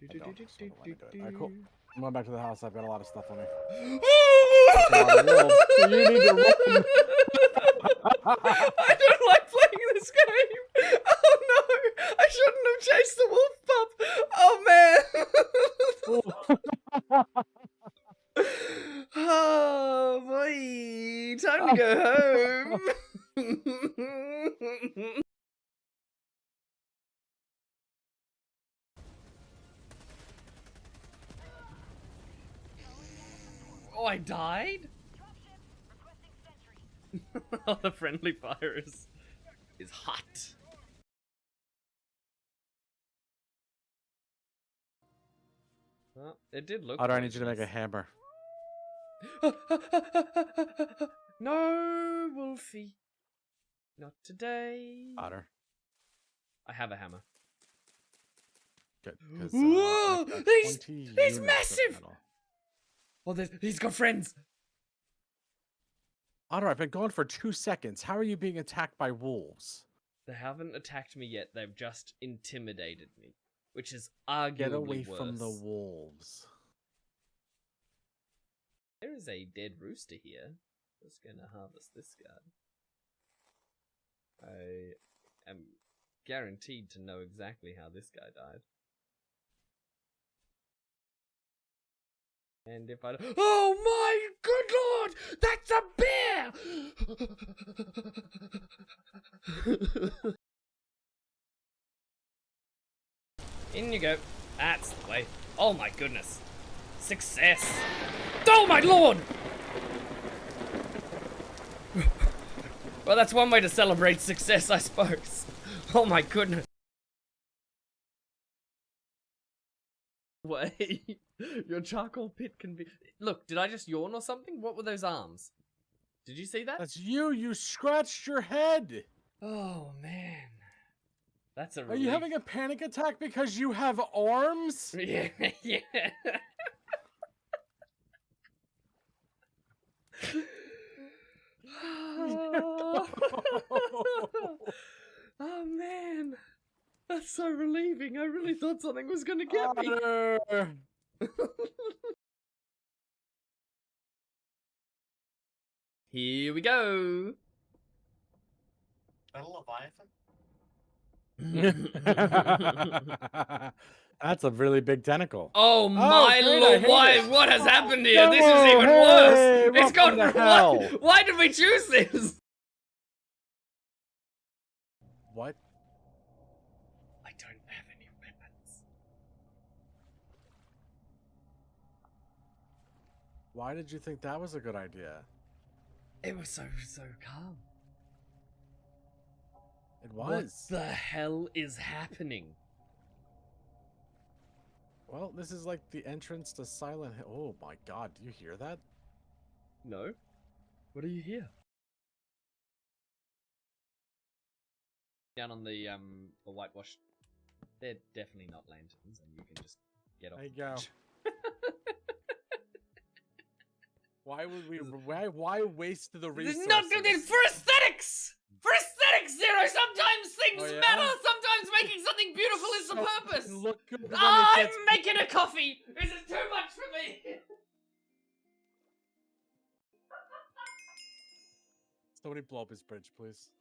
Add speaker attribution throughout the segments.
Speaker 1: I don't. So I don't want to do it. Alright, cool. I'm going back to the house. I've got a lot of stuff on me. You need to run.
Speaker 2: I don't like playing this game. Oh no! I shouldn't have chased the wolf pup. Oh man! Oh boy! Time to go home. Oh, I died? Oh, the friendly fire is hot. Well, it did look.
Speaker 1: Otter, I need you to make a hammer.
Speaker 2: No, Wolfie. Not today.
Speaker 1: Otter.
Speaker 2: I have a hammer.
Speaker 1: Good.
Speaker 2: Whoa! He's massive!
Speaker 1: Metal.
Speaker 2: Oh, he's got friends.
Speaker 1: Otter, I've been gone for 2 seconds. How are you being attacked by wolves?
Speaker 2: They haven't attacked me yet. They've just intimidated me, which is arguably
Speaker 1: Get away
Speaker 2: worse.
Speaker 1: from the wolves.
Speaker 2: There is a dead rooster here. Just gonna harvest this guy. I am guaranteed to know exactly how this guy died. And if I... Oh my good lord! That's a bear! In you go. That's the way. Oh my goodness. Success. Oh my lord! Well, that's one way to celebrate success, I suppose. Oh my goodness. Wait, your charcoal pit can be... Look, did I just yawn or something? What were those arms? Did you see that?
Speaker 1: That's you! You scratched your head!
Speaker 2: Oh, man. That's a relief.
Speaker 1: Are you having a panic attack because you have arms?
Speaker 2: Yeah, yeah. Oh, man. That's so relieving. I really thought something was going to get me. Here we go.
Speaker 3: Is that a Leviathan?
Speaker 1: That's a really big tentacle.
Speaker 2: Oh my
Speaker 1: great,
Speaker 2: lord! Why? What has happened here? This is even worse. It's gone. Why did we choose this?
Speaker 1: What?
Speaker 2: I don't have any weapons.
Speaker 1: Why did you think that was a good idea?
Speaker 2: It was so calm.
Speaker 1: It was.
Speaker 2: What the hell is happening?
Speaker 1: Well, this is like the entrance to Silent Hill. Oh my god, do you hear that?
Speaker 2: No. What do you hear? Down on the whitewashed. They're definitely not lanterns, and you can just get off.
Speaker 1: There you go. Why would we? Why waste the resources?
Speaker 2: Not for aesthetics. For aesthetics, Zero. Sometimes things matter. Sometimes making something beautiful is the purpose.
Speaker 1: Look good when
Speaker 2: I'm
Speaker 1: it gets...
Speaker 2: making a coffee. This is too much for me.
Speaker 1: Somebody blow up his bridge, please.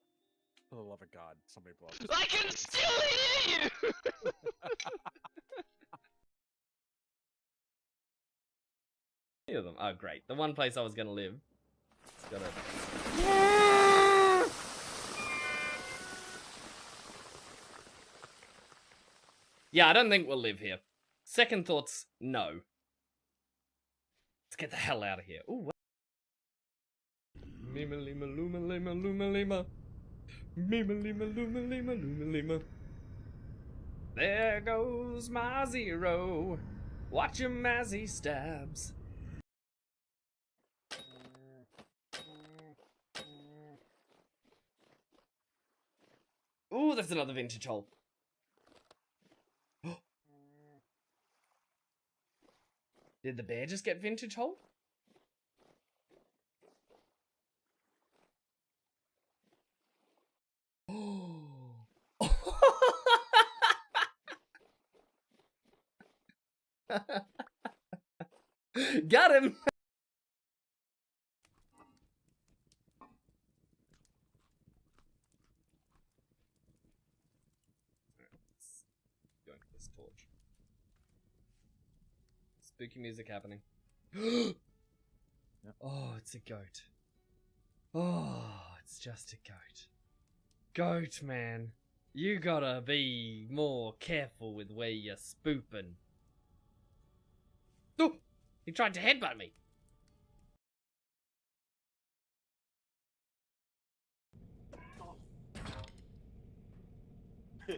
Speaker 1: For the love of God, somebody blow up his
Speaker 2: I can still hear you. Hear them. Oh, great. The one place I was gonna live. It's got a... Yeah, I don't think we'll live here. Second thoughts, no. Let's get the hell out of here. Ooh, what? Mima lima luma lima luma lima. Mima lima luma lima luma lima. There goes my Zero. Watch him as he stabs. Ooh, that's another vintage hole. Did the bear just get vintage hole? Got him! Go into this torch. Spooky music happening. Oh, it's a goat. Oh, it's just a goat. Goat, man. You gotta be more careful with where you're spooping. Oh! He tried to headbutt me.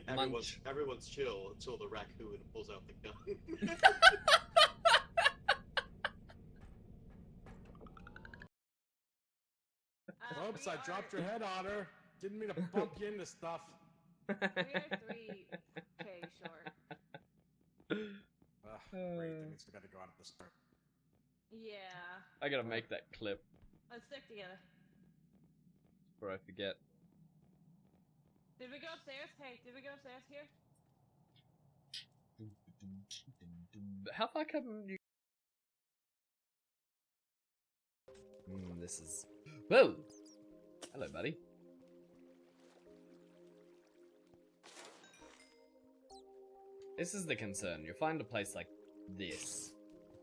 Speaker 3: Everyone's chill until the raccoon pulls out the gun.
Speaker 1: Oops, I dropped your head on her. Didn't mean to bump you into stuff.
Speaker 4: We are 3K short.
Speaker 1: Great, that means we gotta go out at the start.
Speaker 4: Yeah.
Speaker 2: I gotta make that clip
Speaker 4: Let's stick together.
Speaker 2: before I forget.
Speaker 4: Did we go upstairs? Hey, did we go upstairs here?
Speaker 2: How far come you? This is. Whoa! Hello, buddy. This is the concern. You'll find a place like this.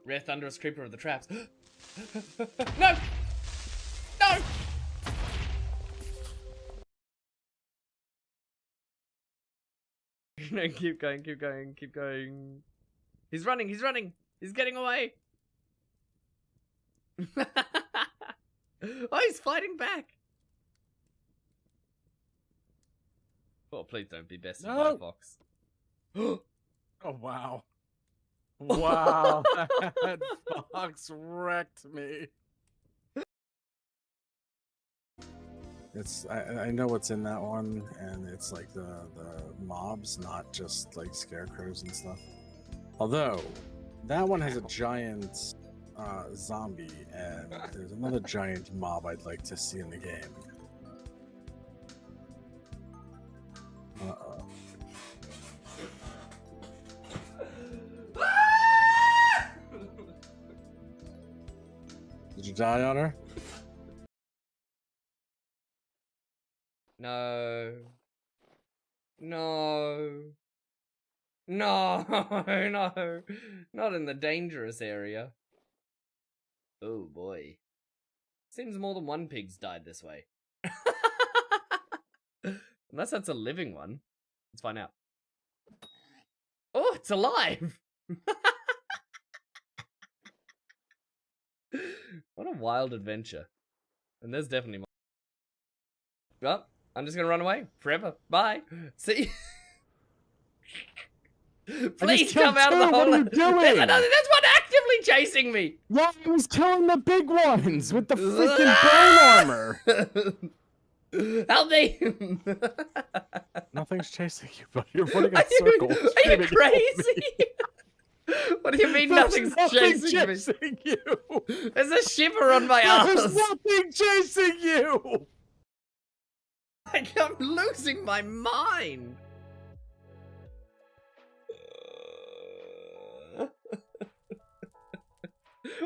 Speaker 2: Rare thunderous creeper of the traps. No! No! No, keep going, keep going, keep going. He's running, he's running! He's getting away! Oh, he's fighting back! Oh, please don't be bested by a fox.
Speaker 1: Oh, wow. Wow, that fox wrecked me. I know what's in that one, and it's like the mobs, not just like scarecrows and stuff. Although, that one has a giant zombie, and there's another giant mob I'd like to see in the game. Uh-oh. Did you die on her?
Speaker 2: No. No. No, no. Not in the dangerous area. Oh boy. Seems more than one pig's died this way. Unless that's a living one. Let's find out. Oh, it's alive! What a wild adventure. And there's definitely more. Well, I'm just gonna run away forever. Bye. See? Please come out of the hole.
Speaker 1: What are you doing?
Speaker 2: There's one actively chasing me.
Speaker 1: Yeah, he was killing the big ones with the freaking bone armor.
Speaker 2: Help me!
Speaker 1: Nothing's chasing you, but you're running in
Speaker 2: Are
Speaker 1: circles.
Speaker 2: you crazy? What do you mean nothing's chasing
Speaker 1: you?
Speaker 2: me? There's a shiver on my
Speaker 1: There's
Speaker 2: ass.
Speaker 1: nothing chasing you.
Speaker 2: Like I'm losing my mind.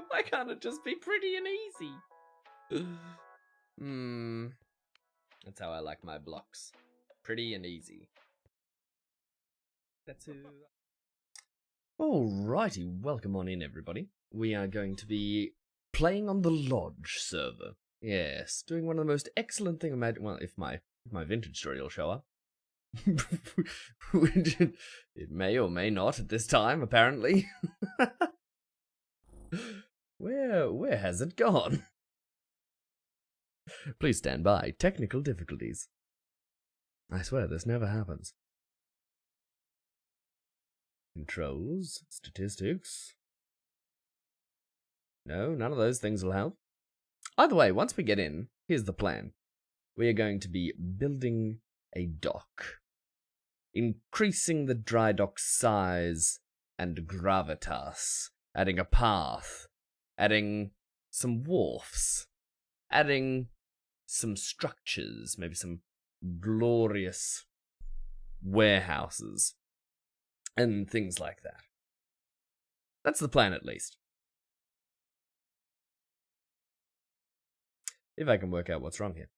Speaker 2: Why can't it just be pretty and easy? That's how I like my blocks. Pretty and easy. That's it. Alrighty, welcome on in everybody. We are going to be playing on the Lodge server. Yes, doing one of the most excellent things imagine. Well, if my vintage story will show up. It may or may not at this time, apparently. Where has it gone? Please stand by. Technical difficulties. I swear this never happens. Controls, statistics. No, none of those things will help. Either way, once we get in, here's the plan. We are going to be building a dock. Increasing the dry dock's size and gravitas. Adding a path. Adding some wharfs. Adding some structures. Maybe some glorious warehouses. And things like that. That's the plan, at least. If I can work out what's wrong here.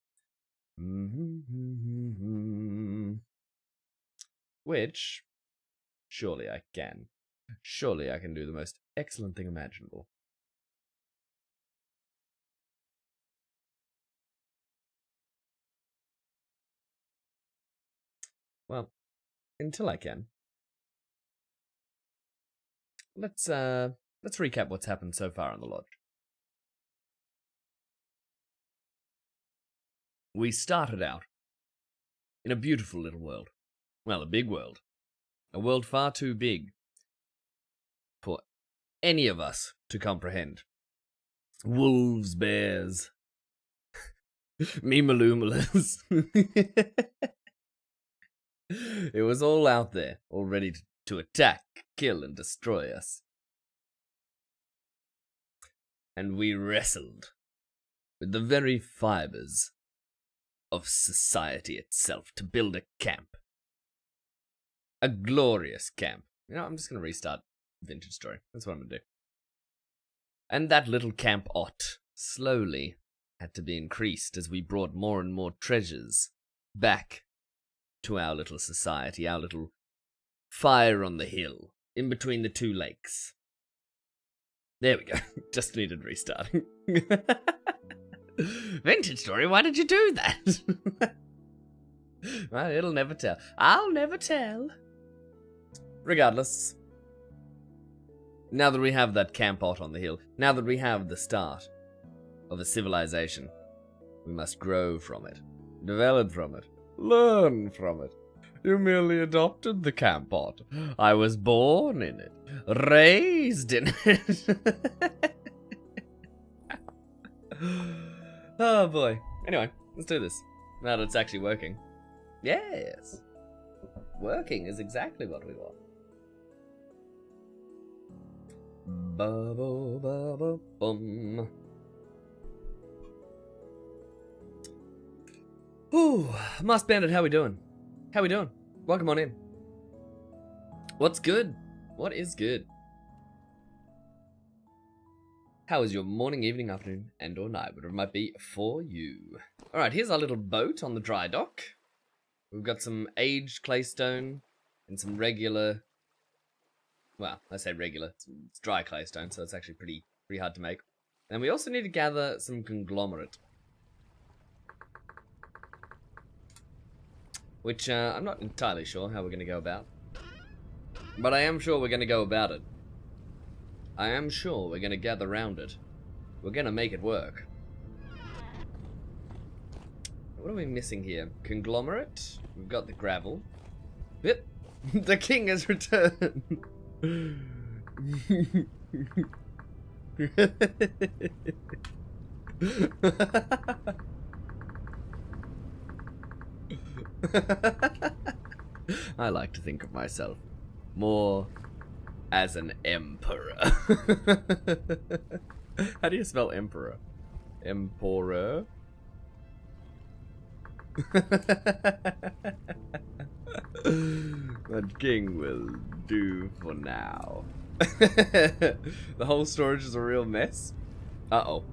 Speaker 2: Which, surely I can. Surely I can do the most excellent thing imaginable. Well, until I can. Let's recap what's happened so far in the lodge. We started out in a beautiful little world. Well, a big world. A world far too big for any of us to comprehend. Wolves, bears, memaloomalas. It was all out there, all ready to attack, kill, and destroy us. And we wrestled with the very fibers of society itself to build a camp. A glorious camp. You know, I'm just going to restart Vintage Story. That's what I'm going to do. And that little camp slowly had to be increased as we brought more and more treasures back to our little society, our little fire on the hill, in between the two lakes. There we go. Just needed restarting. Vintage Story, why did you do that? Well, it'll never tell. I'll never tell. Regardless, now that we have that camp out on the hill, now that we have the start of a civilization, we must grow from it, develop from it, learn from it. You merely adopted the camp pot. I was born in it, raised in it. Oh boy. Anyway, let's do this. Now that it's actually working. Yes. Working is exactly what we want. Ba-bo-ba-ba-bum. Ooh, Masked Bandit, how we doing? How we doing? Welcome on in. What's good? What is good? How is your morning, evening, afternoon, and or night, whatever it might be for you? Alright, here's our little boat on the dry dock. We've got some aged claystone and some regular... Well, I say regular. It's dry claystone, so it's actually pretty hard to make. And we also need to gather some conglomerate. Which, I'm not entirely sure how we're going to go about. But I am sure we're going to go about it. I am sure we're going to gather round it. We're going to make it work. What are we missing here? Conglomerate? We've got the gravel. Yep. The king has returned. I like to think of myself more as an emperor. How do you spell emperor? Emperor? That king will do for now. The whole storage is a real mess. Uh-oh.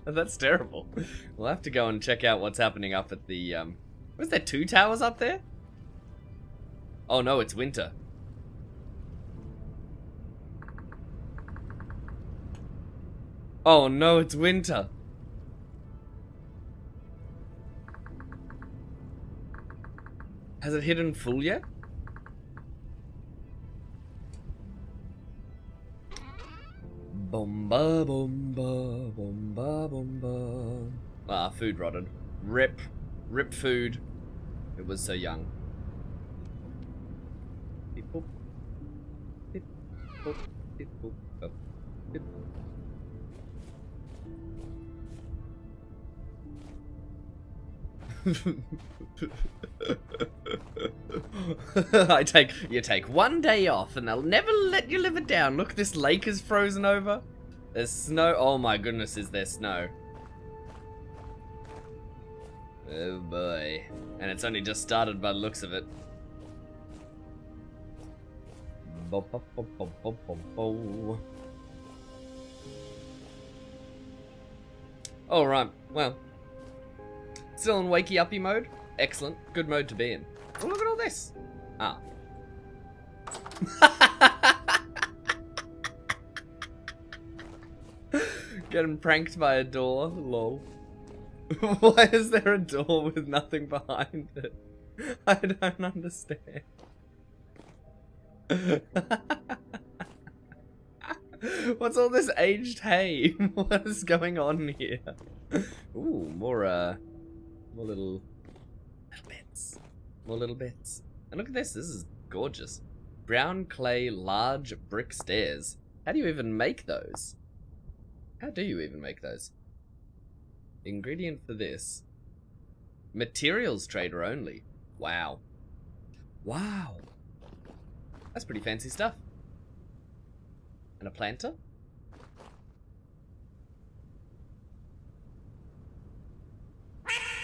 Speaker 2: That's terrible. We'll have to go and check out what's happening up at the, Was there 2 towers up there? Oh no, it's winter. Oh no, it's winter. Has it hidden full yet? Bomba, bomba, bomba, bomba. Ah, food rotted. Rip. Rip food. It was so young. Beep boop. Beep boop. Beep boop. Oh. Beep boop. You take 1 day off and they'll never let you live it down. Look, this lake is frozen over. There's snow. Oh my goodness, is there snow? Oh boy. And it's only just started by the looks of it. Alright, well. Still in wakey uppy mode? Excellent. Good mode to be in. Oh, look at all this. Ah. Getting pranked by a door. Lol. Why is there a door with nothing behind it? I don't understand. What's all this aged hay? What is going on here? Ooh, more little bits. More little bits. And look at this. This is gorgeous. Brown clay, large brick stairs. How do you even make those? How do you even make those? Ingredient for this. Materials trader only. Wow. Wow. That's pretty fancy stuff. And a planter?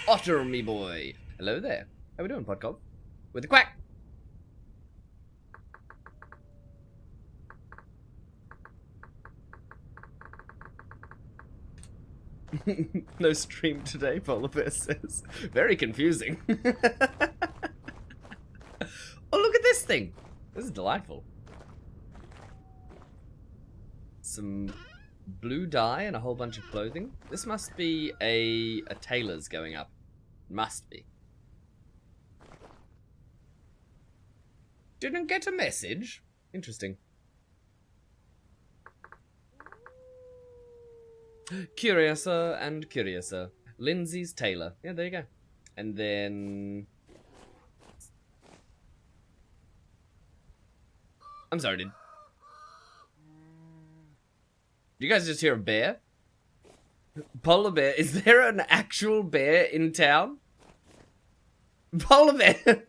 Speaker 2: Otter, me boy. Hello there. How we doing, Podcob? With a quack. No stream today, Polar Bear says. Very confusing. Oh, look at this thing. This is delightful. Some blue dye and a whole bunch of clothing. This must be a tailor's going up. Must be. Didn't get a message. Interesting. Curiouser and Curiouser. Lindsay's tailor. Yeah, there you go. And then... I'm sorry, did you guys just hear a bear? Polar bear? Is there an actual bear in town? Polar bear!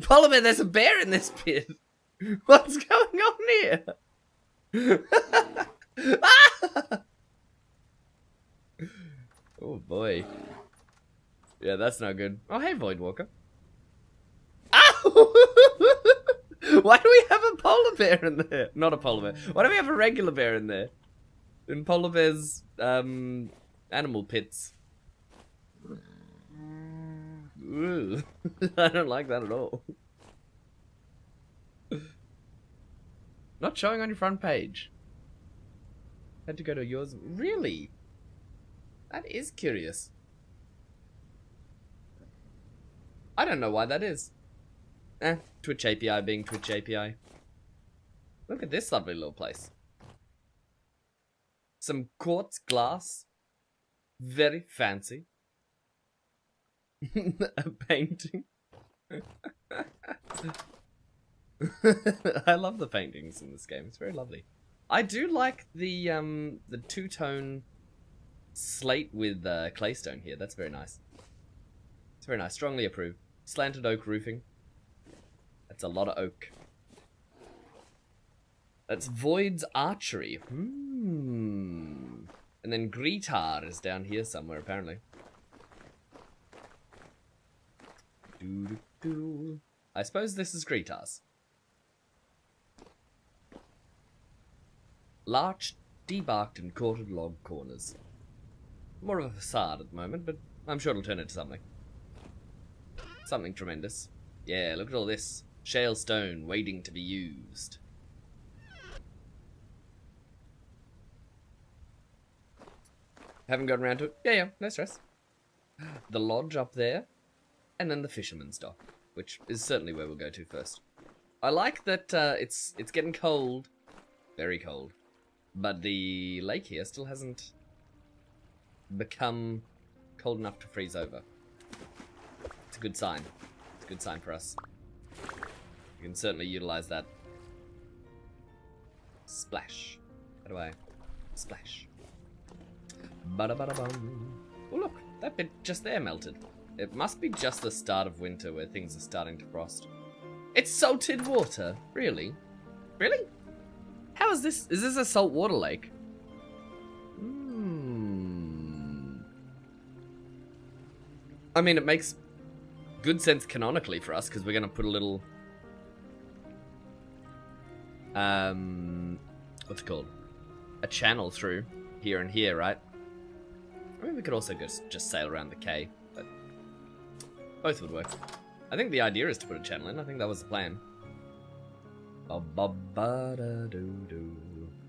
Speaker 2: Polar bear, there's a bear in this pit. What's going on here? Oh boy. Yeah, that's not good. Oh, hey, Voidwalker. Ow! Why do we have a polar bear in there? Not a polar bear. Why do we have a regular bear in there? In polar bears, animal pits. Ooh. I don't like that at all. Not showing on your front page. Had to go to yours. Really? That is curious. I don't know why that is. Twitch API being Twitch API. Look at this lovely little place. Some quartz glass. Very fancy. A painting. I love the paintings in this game. It's very lovely. I do like the two-tone slate with claystone here. That's very nice. It's very nice. Strongly approve. Slanted oak roofing. That's a lot of oak. That's Void's Archery. And then Greetar is down here somewhere, apparently. I suppose this is Greetar's. Larch, debarked and quartered log corners. More of a facade at the moment, but I'm sure it'll turn into something. Something tremendous. Yeah, look at all this. Shale stone waiting to be used. Haven't gotten around to it? Yeah, no stress. The lodge up there, and then the fisherman's dock, which is certainly where we'll go to first. I like that it's getting cold, very cold, but the lake here still hasn't become cold enough to freeze over. It's a good sign. It's a good sign for us. We can certainly utilize that. Splash. How do I... Splash. Ba-da-ba-da-bum. Oh look, that bit just there melted. It must be just the start of winter where things are starting to frost. It's salted water. Really? Really? How is this? Is this a saltwater lake? I mean, it makes good sense canonically for us, because we're going to put a little... what's it called? A channel through here and here, right? I mean, we could also just sail around the quay, but both would work. I think the idea is to put a channel in. I think that was the plan. Ba-ba-ba-da-doo-doo.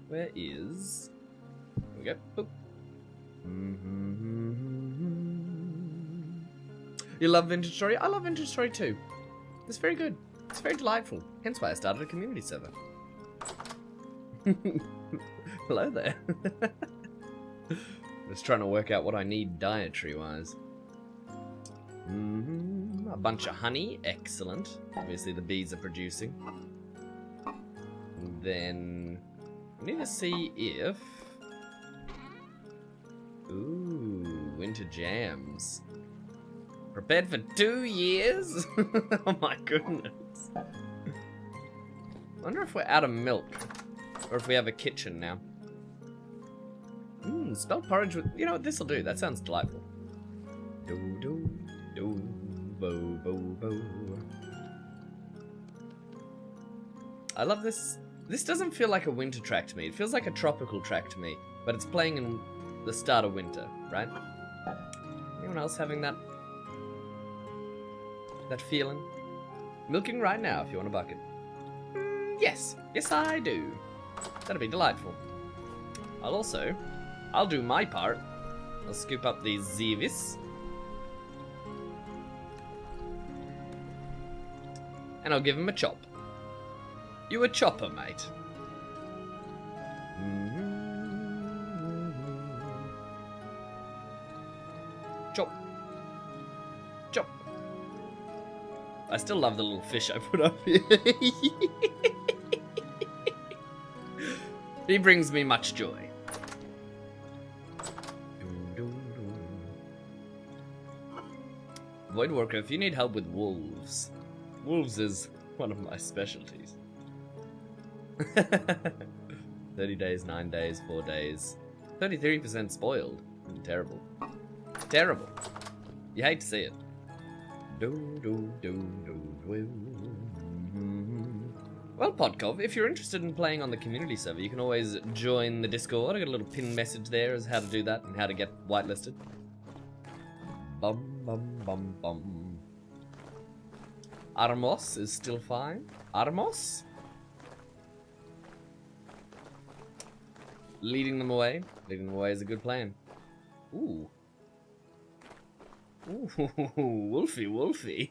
Speaker 2: Where is... Here we go. Boop. You love Vintage Story? I love Vintage Story too. It's very good. It's very delightful. Hence why I started a community server. Hello there. Just trying to work out what I need dietary-wise. A bunch of honey. Excellent. Obviously the bees are producing. And then... I need to see if... Ooh, winter jams. Prepared for 2 years? Oh my goodness. Wonder if we're out of milk. Or if we have a kitchen now. Spelt porridge with... You know what, this'll do. That sounds delightful. Do, do, do, bo, bo, bo. I love this. This doesn't feel like a winter track to me. It feels like a tropical track to me. But it's playing in the start of winter, right? Anyone else having that feeling? Milking right now if you want a bucket. Yes. Yes, I do. That'll be delightful. I'll do my part. I'll scoop up these zeevis. And I'll give him a chop. You a chopper, mate. Chop. Chop. I still love the little fish I put up here. He brings me much joy. Void Walker, if you need help with wolves. Wolves is one of my specialties. 30 days, 9 days, 4 days. 33% spoiled. Terrible. Terrible. You hate to see it. Well, Podkov, if you're interested in playing on the community server, you can always join the Discord. I got a little pinned message there as how to do that and how to get whitelisted. Bum, bum, bum, bum. Armos is still fine. Armos? Leading them away. Leading them away is a good plan. Ooh. Ooh, Wolfie, Wolfie.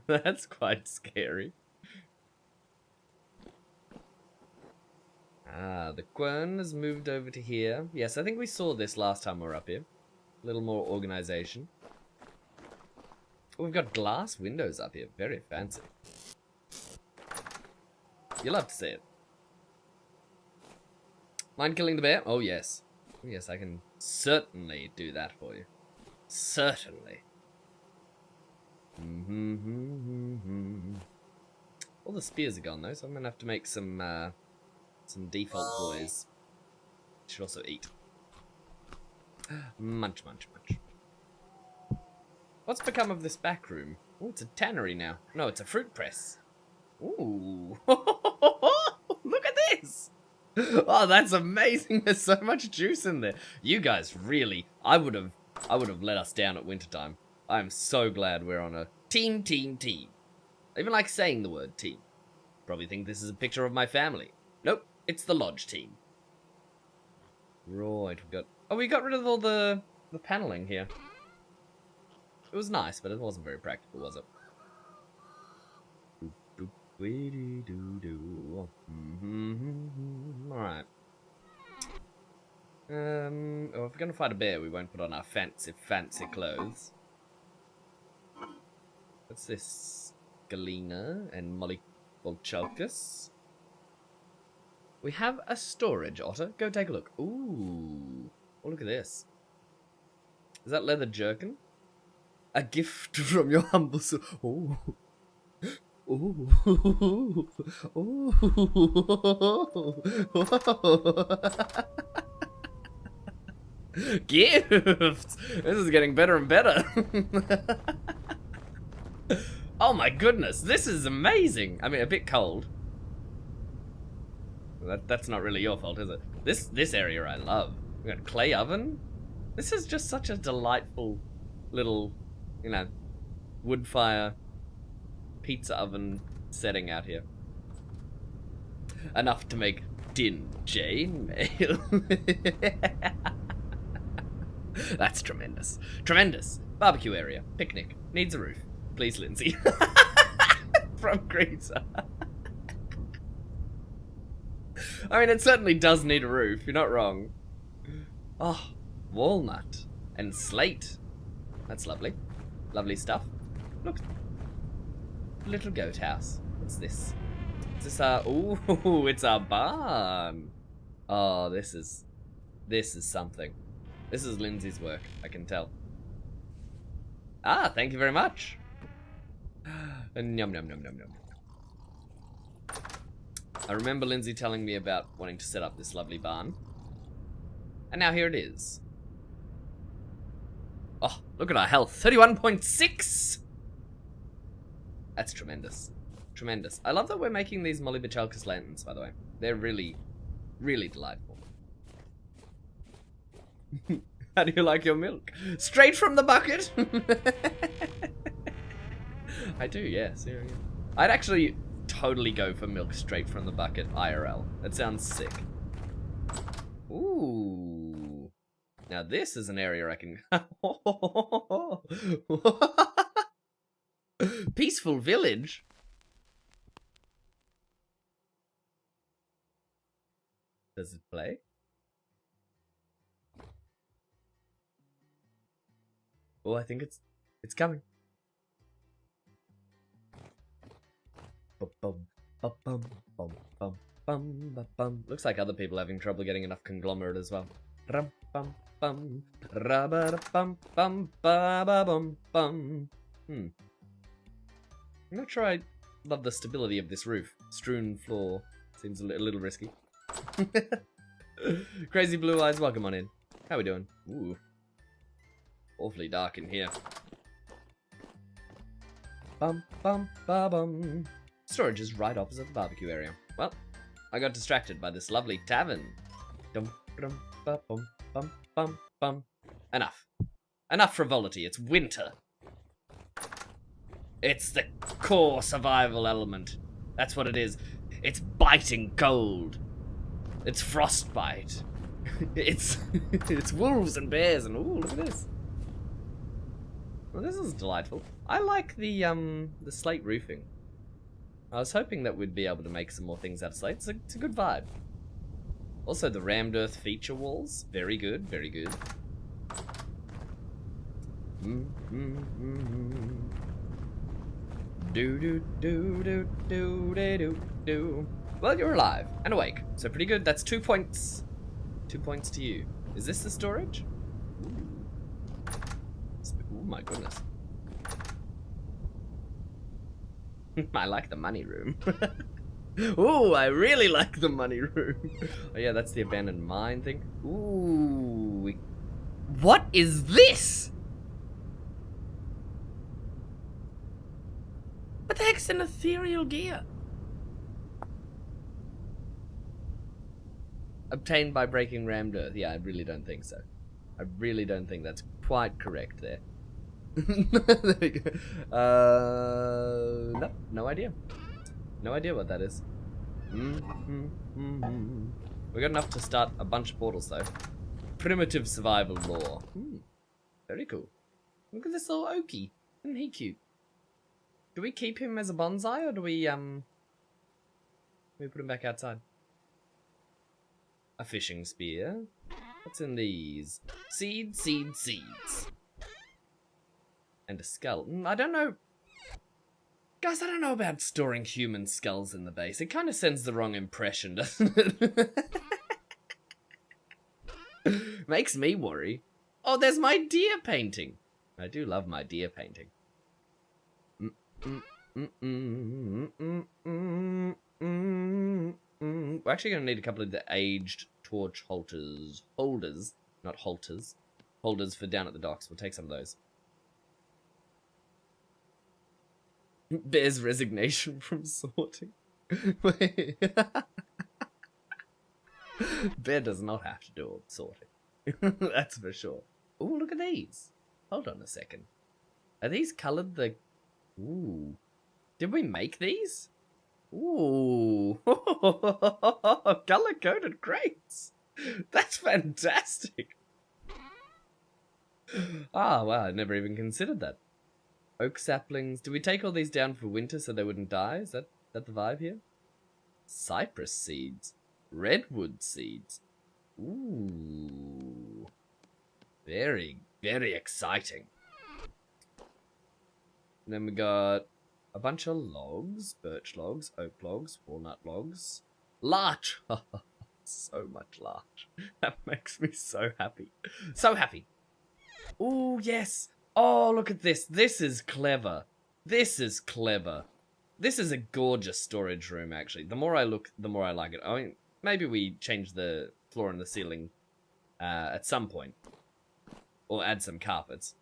Speaker 2: That's quite scary. Ah, the quern has moved over to here. Yes, I think we saw this last time we were up here. A little more organization. Oh, we've got glass windows up here. Very fancy. You'll have to see it. Mind killing the bear? Oh, yes. Oh, yes, I can certainly do that for you. Certainly. All the spears are gone, though, so I'm going to have to make some default boys. Should also eat. Munch, munch, munch. What's become of this back room? Oh, it's a tannery now. No, it's a fruit press. Ooh. Look at this. Oh, that's amazing. There's so much juice in there. You guys really... I would have let us down at wintertime. I'm so glad we're on a team. I even like saying the word team. Probably think this is a picture of my family. Nope, it's the lodge team. Right, we got rid of all the paneling here. It was nice, but it wasn't very practical, was it? Alright. If we're gonna fight a bear, we won't put on our fancy clothes. What's this? Galena and Molly Volchalkus. We have a storage, Otter. Go take a look. Ooh. Oh, look at this. Is that leather jerkin? A gift from your humble soul. Oh. Ooh. Ooh. Gifts! This is getting better and better. Oh my goodness, this is amazing. I mean, a bit cold. That's not really your fault, is it? This area I love. We got a clay oven. This is just such a delightful little, you know, wood fire pizza oven setting out here. Enough to make din Jane mail. That's tremendous. Tremendous. Barbecue area. Picnic. Needs a roof. Please, Lindsay. From Greaser. I mean, it certainly does need a roof. You're not wrong. Oh, walnut and slate. That's lovely. Lovely stuff. Look. Little goat house. What's this? Is this our... Ooh, it's our barn. Oh, this is something. This is Lindsay's work, I can tell. Ah, thank you very much. Yum, yum, yum, yum, yum. I remember Lindsay telling me about wanting to set up this lovely barn. And now here it is. Oh, look at our health. 31.6! That's tremendous. Tremendous. I love that we're making these Molly Bichalkas lanterns, by the way. They're really, really delightful. How do you like your milk? Straight from the bucket? I do, yes. Yeah. I'd actually totally go for milk straight from the bucket IRL. That sounds sick. Ooh. Now this is an area I can... Peaceful village? Does it play? Oh, I think it's coming. Looks like other people are having trouble getting enough conglomerate as well. I'm not sure I love the stability of this roof. Strewn floor seems a little risky. Crazy Blue Eyes, welcome on in. How we doing? Ooh. Awfully dark in here. Storage is right opposite the barbecue area. Well, I got distracted by this lovely tavern. Enough. Enough frivolity. It's winter. It's the core survival element. That's what it is. It's biting cold. It's frostbite. It's wolves and bears and ooh, look at this. Well, this is delightful. I like the slate roofing. I was hoping that we'd be able to make some more things out of slate. It's a good vibe. Also, the rammed earth feature walls, very good, very good. Do. Well, you're alive and awake, so pretty good. That's 2 points. 2 points to you. Is this the storage? Oh my goodness. I like the money room. Ooh, I really like the money room. Oh yeah, that's the abandoned mine thing. Ooh. What is this? What the heck's an ethereal gear? Obtained by breaking rammed earth. Yeah, I really don't think so. I really don't think that's quite correct there. There we go. No idea. No idea what that is. We got enough to start a bunch of portals though. Primitive survival lore. Very cool. Look at this little Okie. Isn't he cute? Do we keep him as a bonsai or do we put him back outside? A fishing spear. What's in these? Seeds. And a skull. I don't know. Guys, I don't know about storing human skulls in the base. It kind of sends the wrong impression, doesn't it? Makes me worry. Oh, there's my deer painting. I do love my deer painting. We're actually going to need a couple of the aged torch holders Not halters. Holders for down at the docks. We'll take some of those. Bear's resignation from sorting. Wait. Bear does not have to do all the sorting. That's for sure. Ooh, look at these. Hold on a second. Are these coloured the... Ooh. Did we make these? Ooh. Colour-coded crates. That's fantastic. Ah, wow, I never even considered that. Oak saplings. Do we take all these down for winter so they wouldn't die? Is that the vibe here? Cypress seeds. Redwood seeds. Ooh. Very, very exciting. And then we got a bunch of logs. Birch logs, oak logs, walnut logs. Larch! So much larch. That makes me so happy. So happy. Ooh, yes. Oh, look at this. This is clever. This is clever. This is a gorgeous storage room, actually. The more I look, the more I like it. I mean, maybe we change the floor and the ceiling at some point. Or add some carpets.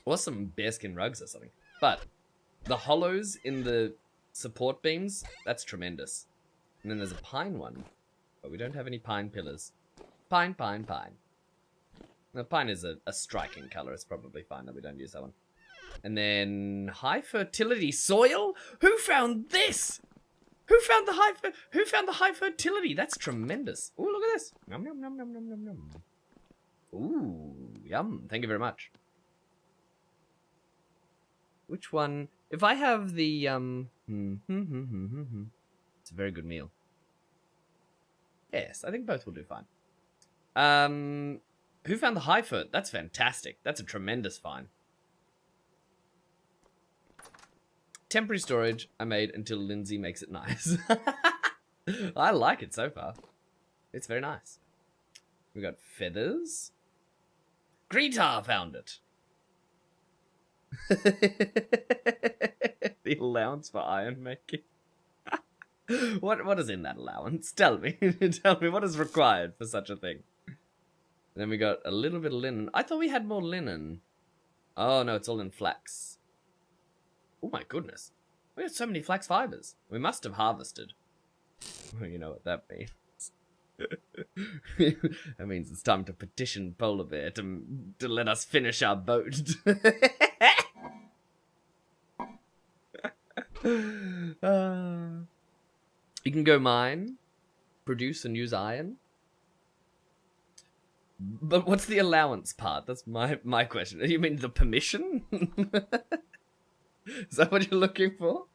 Speaker 2: Or some bearskin rugs or something. But the hollows in the support beams, that's tremendous. And then there's a pine one. But we don't have any pine pillars. Pine, pine, pine. Now, pine is a striking colour. It's probably fine that we don't use that one. And then high fertility soil? Who found this? Who found the high fertility? That's tremendous. Ooh, look at this. Yum, yum, yum, yum, yum, yum, yum. Ooh, yum. Thank you very much. Which one? If I have the, it's a very good meal. Yes, I think both will do fine. Who found the high fert? That's fantastic. That's a tremendous find. Temporary storage I made until Lindsay makes it nice. I like it so far. It's very nice. We got feathers. Greetar found it. The allowance for iron making. What is in that allowance? Tell me. Tell me what is required for such a thing. Then we got a little bit of linen. I thought we had more linen. Oh no, it's all in flax. Oh my goodness. We have so many flax fibers. We must have harvested. Well, you know what that means. That means it's time to petition Polar Bear to let us finish our boat. You can go mine, produce and use iron. But what's the allowance part? That's my question. You mean the permission? Is that what you're looking for?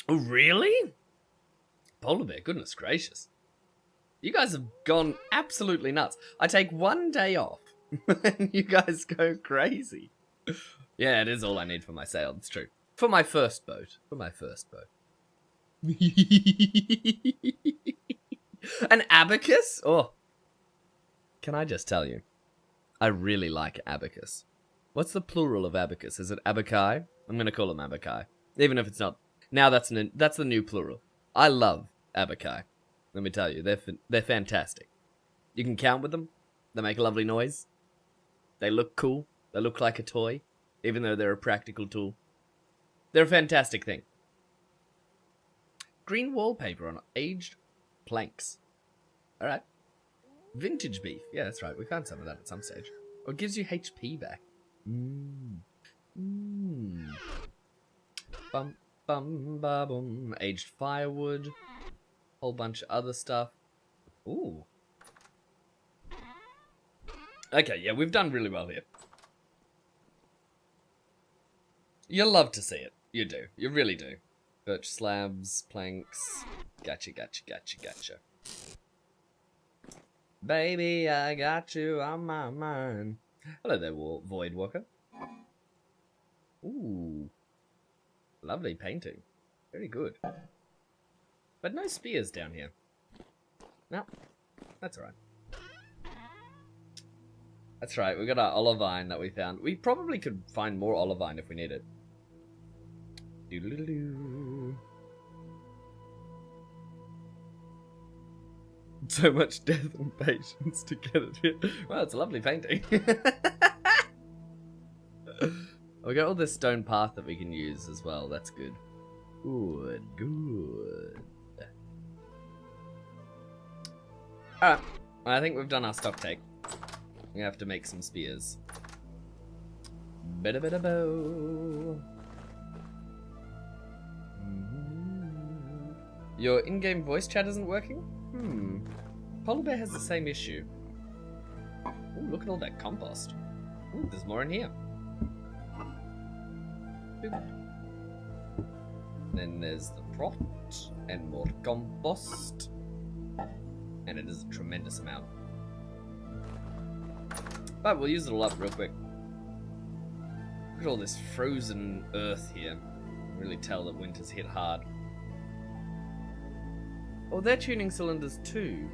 Speaker 2: Oh, really? Polar Bear, goodness gracious. You guys have gone absolutely nuts. I take one day off, and you guys go crazy. Yeah, it is all I need for my sail, it's true. For my first boat. For my first boat. An abacus? Oh. Can I just tell you? I really like abacus. What's the plural of abacus? Is it abaci? I'm going to call them abaci. Even if it's not. Now that's the new plural. I love abaci. Let me tell you, they're fantastic. You can count with them. They make a lovely noise. They look cool. They look like a toy, even though they're a practical tool. They're a fantastic thing. Green wallpaper on aged planks. Alright. Vintage beef. Yeah, that's right. We found some of that at some stage. Or it gives you HP back. Bum, bum, ba, bum. Aged firewood. Whole bunch of other stuff. Ooh. Okay, yeah, we've done really well here. You'll love to see it. You do. You really do. Birch slabs, planks. Gotcha, gotcha, gotcha, gotcha. Baby, I got you on my mind. Hello there, Void Walker. Ooh. Lovely painting. Very good. But no spears down here. No. That's alright. That's right, we got our olivine that we found. We probably could find more olivine if we need it. Doodle-doo-doo. So much death and patience to get it here. Well, it's a lovely painting. We got all this stone path that we can use as well. That's good. Good, good. Alright, I think we've done our stock take. We have to make some spears. Bada-bada-bo. Your in-game voice chat isn't working? Polar Bear has the same issue. Ooh, look at all that compost. Ooh, there's more in here. Boop. Then there's the prot, and more compost. And it is a tremendous amount. But we'll use it all up real quick. Look at all this frozen earth here. You can really tell that winter's hit hard. Oh, they're tuning cylinders too.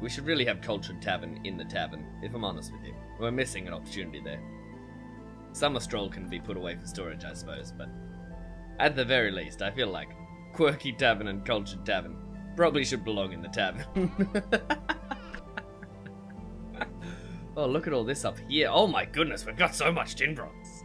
Speaker 2: We should really have Cultured Tavern in the tavern, if I'm honest with you. We're missing an opportunity there. Summer Stroll can be put away for storage, I suppose, but at the very least, I feel like Quirky Tavern and Cultured Tavern probably should belong in the tavern. Oh, look at all this up here. Oh my goodness, we've got so much tin bronze.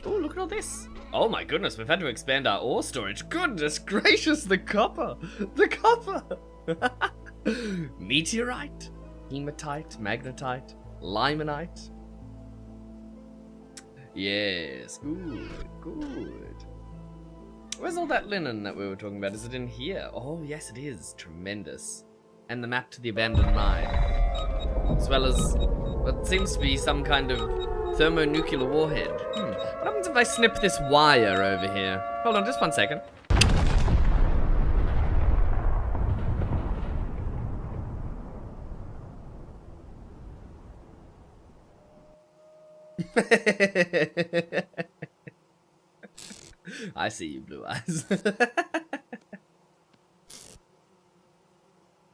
Speaker 2: Oh, look at all this. Oh my goodness, we've had to expand our ore storage. Goodness gracious, the copper. The copper. Meteorite, hematite, magnetite, limonite. Yes, good, good. Where's all that linen that we were talking about? Is it in here? Oh, yes, it is. Tremendous. And the map to the abandoned mine. As well as what seems to be some kind of thermonuclear warhead. What happens if I snip this wire over here? Hold on, just 1 second. I see you, blue eyes.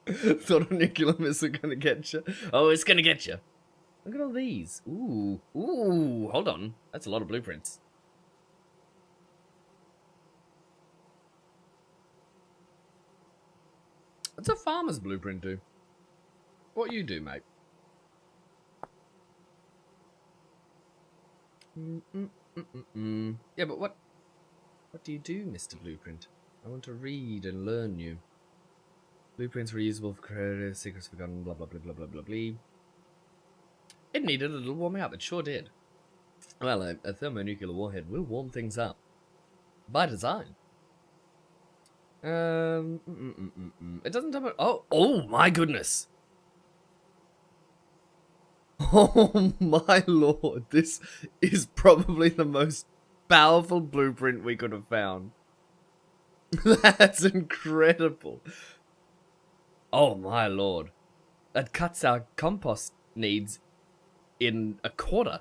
Speaker 2: Thought a nuclear missile gonna get you. Oh, it's gonna get you. Look at all these. Ooh, ooh. Hold on, that's a lot of blueprints. What's a farmer's blueprint do? What you do, mate? Yeah, but what do you do, Mr. Blueprint? I want to read and learn you. Blueprints reusable for creative, secrets forgotten, blah blah blah blah blah blah blah. It needed a little warming up, it sure did. Well, a thermonuclear warhead will warm things up. By design. It doesn't tell me. Oh my goodness! Oh my lord, this is probably the most powerful blueprint we could have found. That's incredible. Oh my lord. That cuts our compost needs in a quarter.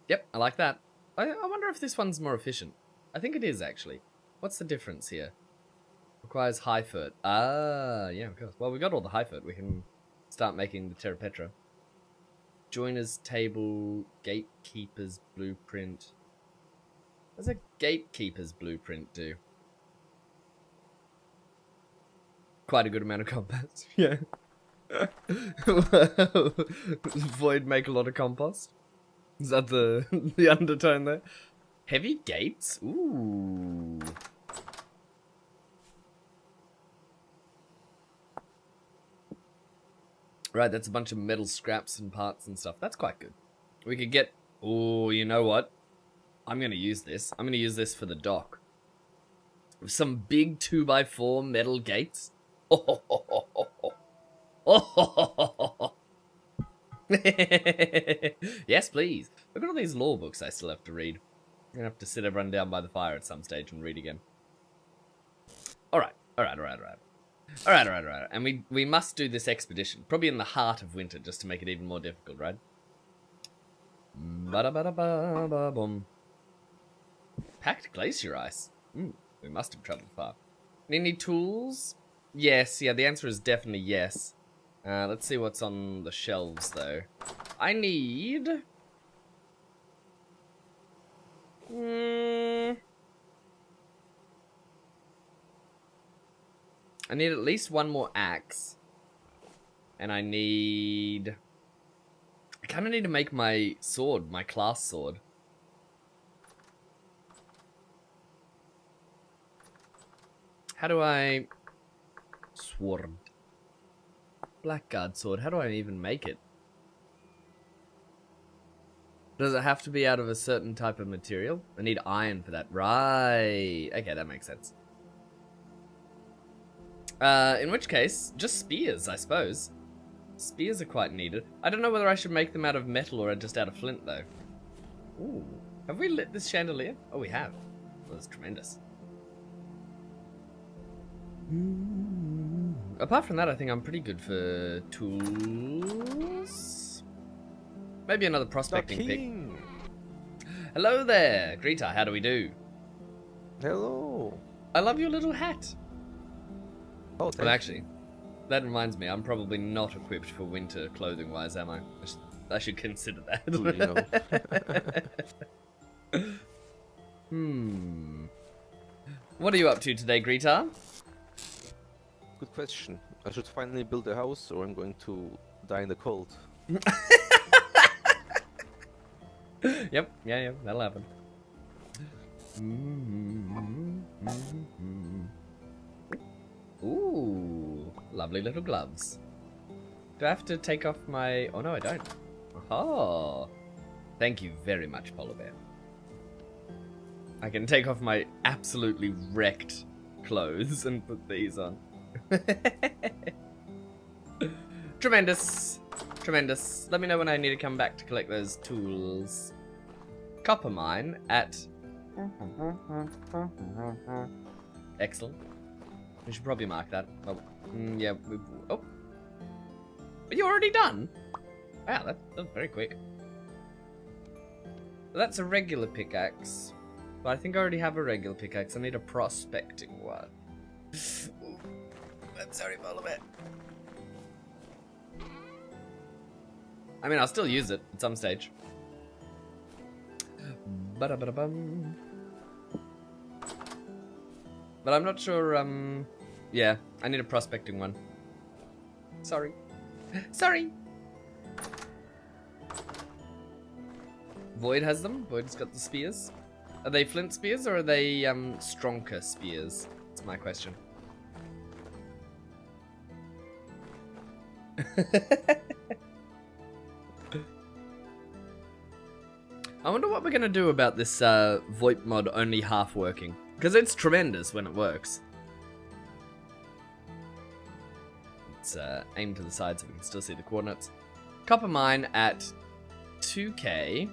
Speaker 2: Yep, I like that. I wonder if this one's more efficient. I think it is, actually. What's the difference here? Requires high fert. Ah, yeah, of course. Well, we got all the high fert. We can start making the Terra Petra. Joiner's table, gatekeeper's blueprint. What does a gatekeeper's blueprint do? Quite a good amount of compost. Yeah. Void make a lot of compost. Is that the undertone there? Heavy gates? Ooh. Right, that's a bunch of metal scraps and parts and stuff. That's quite good. We could get... Oh, you know what? I'm going to use this. I'm going to use this for the dock. With some big 2x4 metal gates. Yes, please. Look at all these law books I still have to read. I'm going to have to sit everyone down by the fire at some stage and read again. Alright. And we must do this expedition. Probably in the heart of winter, just to make it even more difficult, right? Ba-da-ba-da-ba-ba-bum. Packed glacier ice. We must have travelled far. Any tools? Yes, yeah, the answer is definitely yes. Let's see what's on the shelves, though. I need... I need at least one more axe. And I need... I kind of need to make my sword, my class sword. How do I... Sword. Blackguard sword. How do I even make it? Does it have to be out of a certain type of material? I need iron for that. Right. Okay, that makes sense. In which case, just spears, I suppose. Spears are quite needed. I don't know whether I should make them out of metal or just out of flint, though. Ooh. Have we lit this chandelier? Oh, we have. Well, that's tremendous. Apart from that, I think I'm pretty good for tools. Maybe another prospecting pick. Hello there, Greta. How do we do?
Speaker 5: Hello.
Speaker 2: I love your little hat.
Speaker 5: Oh,
Speaker 2: Well, actually, that reminds me. I'm probably not equipped for winter clothing-wise, am I? I should consider that. What are you up to today, Greta?
Speaker 5: Good question. I should finally build a house, or I'm going to die in the cold.
Speaker 2: Yep, yeah, that'll happen. Ooh, lovely little gloves. Do I have to take off my... Oh, no, I don't. Oh, thank you very much, Polar Bear. I can take off my absolutely wrecked clothes and put these on. Tremendous. Tremendous. Let me know when I need to come back to collect those tools. Copper mine at... Excellent. We should probably mark that. Oh, yeah. Oh. Are you already done? Wow, that's very quick. That's a regular pickaxe. But I think I already have a regular pickaxe. I need a prospecting one. Ooh. I'm sorry, Polar Bear. I mean, I'll still use it at some stage. Ba-da-ba-da-bum. But I'm not sure, yeah, I need a prospecting one. Sorry. Sorry! Void has them. Void's got the spears. Are they flint spears or are they, Stronker spears? That's my question. I wonder what we're gonna do about this VoIP mod only half working. Because it's tremendous when it works. Let's aim to the side so we can still see the coordinates. Copper mine at 2k.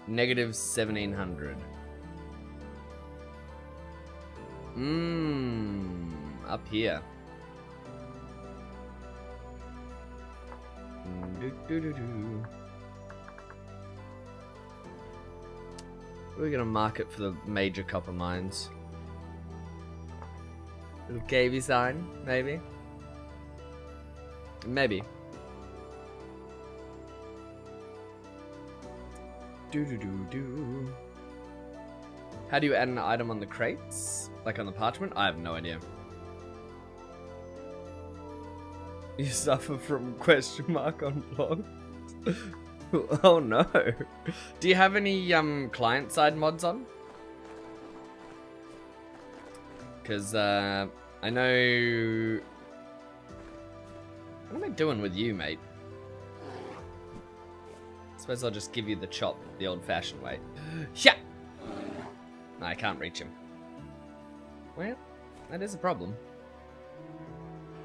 Speaker 2: Negative 1700. Up here. We're gonna mark it for the major copper mines. Little cavey sign, maybe. Maybe. How do you add an item on the crates? Like on the parchment? I have no idea. You suffer from question mark on blog? Oh no. Do you have any client-side mods on? Because I know... What am I doing with you, mate? I suppose I'll just give you the chop the old-fashioned way. Sha! No, I can't reach him. Well, that is a problem.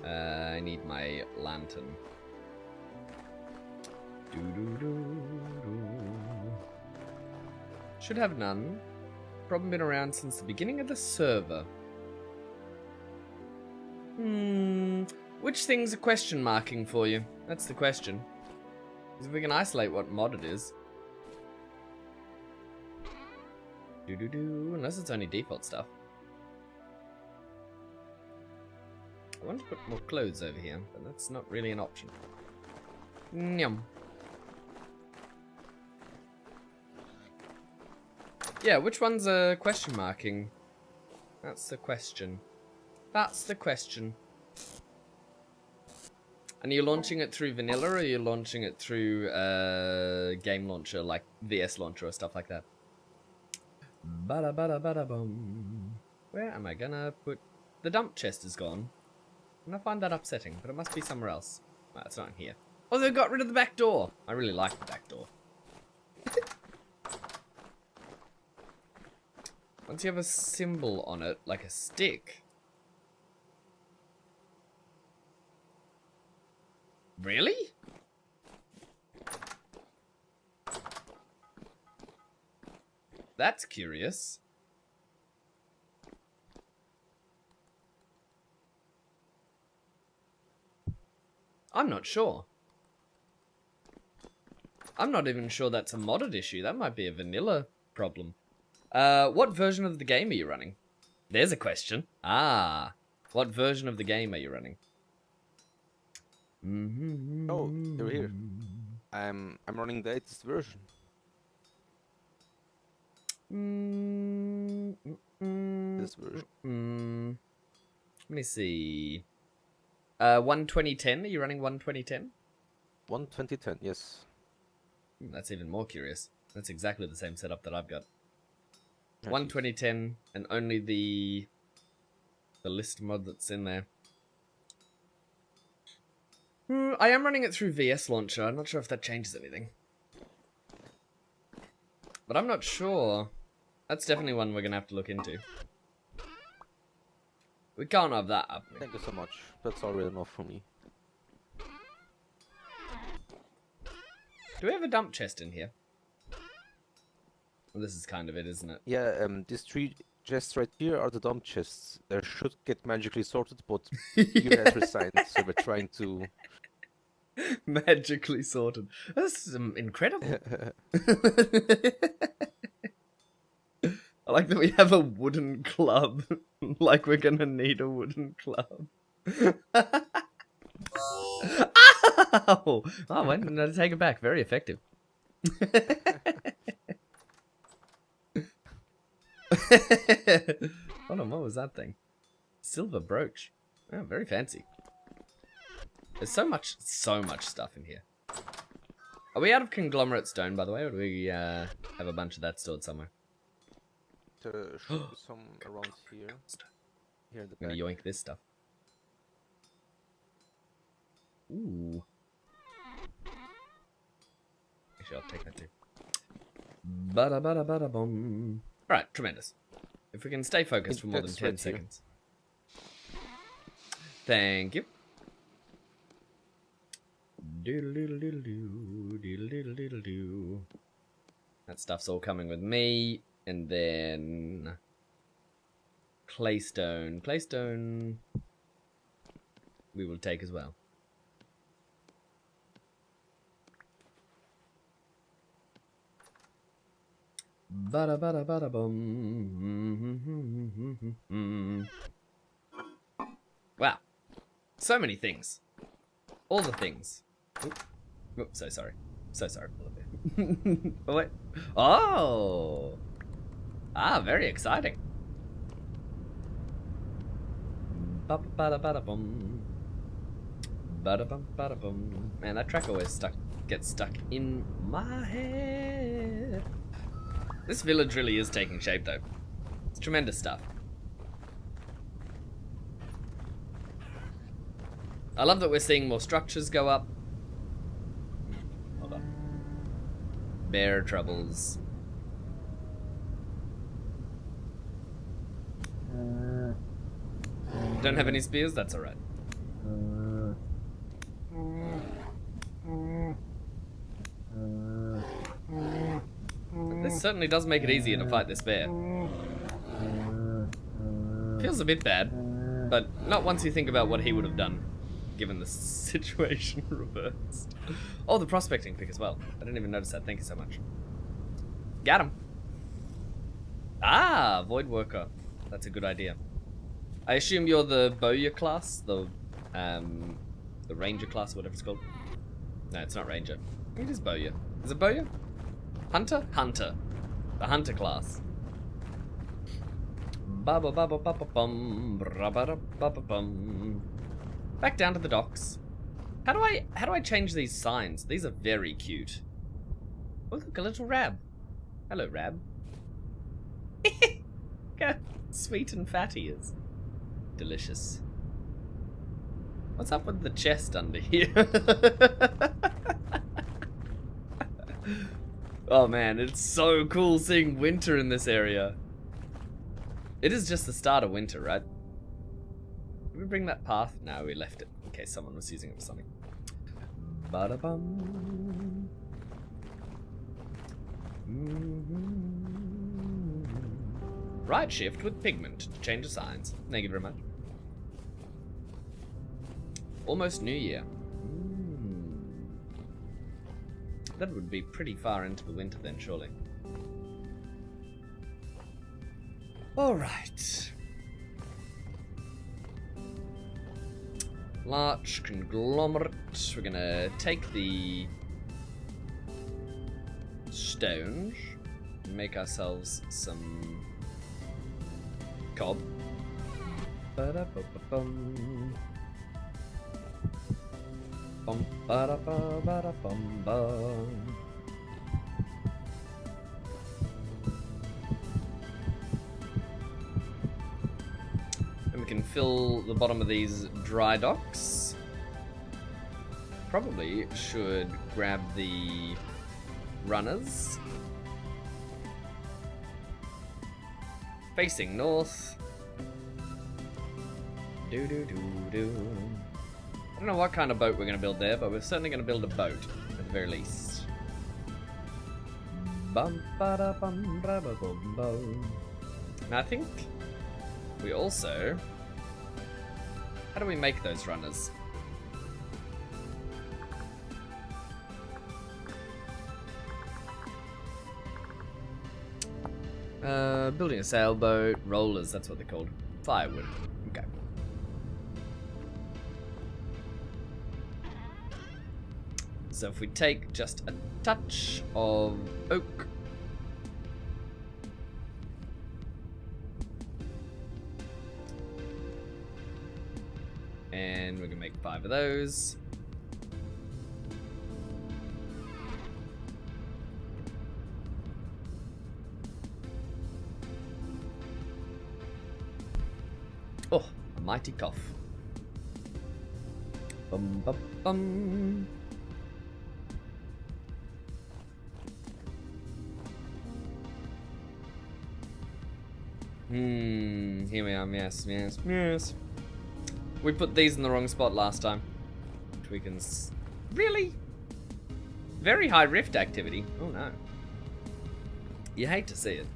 Speaker 2: I need my lantern. Should have none. Problem been around since the beginning of the server. Which thing's a question marking for you? That's the question. Because if we can isolate what mod it is. Unless it's only default stuff. I want to put more clothes over here, but that's not really an option. Nyum. Yeah, which one's a question marking? That's the question. That's the question. And are you launching it through vanilla, or are you launching it through game launcher, like VS launcher or stuff like that? Bada bada bada bum. Where am I gonna put... The dump chest is gone. And I find that upsetting, but it must be somewhere else. Well, it's not in here. Oh, they got rid of the back door. I really like the back door. Once you have a symbol on it, like a stick. Really? That's curious. I'm not sure. I'm not even sure that's a modded issue. That might be a vanilla problem. What version of the game are you running? There's a question. Ah, what version of the game are you running?
Speaker 5: Oh, you're here. I'm running the 8th version. This version.
Speaker 2: Let me see. 12010. Are you running 12010?
Speaker 5: 12010, yes.
Speaker 2: That's even more curious. That's exactly the same setup that I've got.
Speaker 5: Nice.
Speaker 2: 12010 and only the list mod that's in there. I am running it through VS Launcher. I'm not sure if that changes anything. But I'm not sure. That's definitely one we're going to have to look into. We can't have that up.
Speaker 5: Thank you so much. That's already enough for me.
Speaker 2: Do we have a dump chest in here? Well, this is kind of it, isn't it?
Speaker 5: Yeah, these 3 chests right here are the dump chests. They should get magically sorted, but you has resigned, so we're trying to...
Speaker 2: Magically sorted. That's incredible. I like that we have a wooden club. Like we're gonna need a wooden club. Ow! Oh, wait, no, take it back. Very effective. Hold on, what was that thing? Silver brooch. Oh, very fancy. There's so much stuff in here. Are we out of conglomerate stone, by the way, or do we have a bunch of that stored somewhere?
Speaker 5: There should be some around here. Here in the
Speaker 2: I'm
Speaker 5: back.
Speaker 2: gonna yoink this stuff. Ooh. Actually, I'll take that too. Bada bada bada bum. Right, tremendous. If we can stay focused for more than 10 seconds. Thank you. Doodle doodle doodle doo, doodle doodle doodle doo. That stuff's all coming with me, and then claystone. Claystone we will take as well. Bada bada bada bum. Wow, so many things. All the things. Oops, so sorry. So sorry. Oh, wait. Oh! Ah, very exciting. Ba-ba-da-ba-da-bum. Ba-da-bum-ba-da-bum. Man, that track always gets stuck in my head. This village really is taking shape, though. It's tremendous stuff. I love that we're seeing more structures go up. Hold on. Bear troubles. Don't have any spears? That's alright. This certainly does make it easier to fight this bear. Feels a bit bad, but not once you think about what he would have done, given the situation reversed. Oh, the prospecting pick as well. I didn't even notice that. Thank you so much. Got him. Ah, Void Worker. That's a good idea. I assume you're the Bowyer class, the Ranger class, whatever it's called. No, it's not Ranger. I think it is Bowyer. Is it Bowyer? Hunter? Hunter. The Hunter class. Back down to the docks. How do I change these signs? These are very cute. Oh, look, a little Rab. Hello, Rab. How sweet and fat he is. Delicious. What's up with the chest under here? Oh man, it's so cool seeing winter in this area. It is just the start of winter, right? Did we bring that path? No, we left it in case someone was using it for something. Ba-da-bum. Right shift with pigment to change the signs. Thank you very much. Almost New Year. That would be pretty far into the winter then, surely. Alright. Large conglomerate. We're gonna take the stones and make ourselves some cob. Ba-da-ba-ba-bum. Bum, ba-da-ba-ba-da-bum-bum. And we can fill the bottom of these dry docks. Probably should grab the runners. Facing north. Do-do-do-do. I don't know what kind of boat we're going to build there, but we're certainly going to build a boat, at the very least. Bum, ba, bum, ba, ba, bum, bum. Now I think we also... How do we make those runners? Building a sailboat, rollers, that's what they're called. Firewood. Okay. So if we take just a touch of oak. And we're gonna make 5 of those. Oh, a mighty cough. Bum bum bum. Here we are, yes, yes, yes. We put these in the wrong spot last time. Which we can really? Very high rift activity. Oh no. You hate to see it.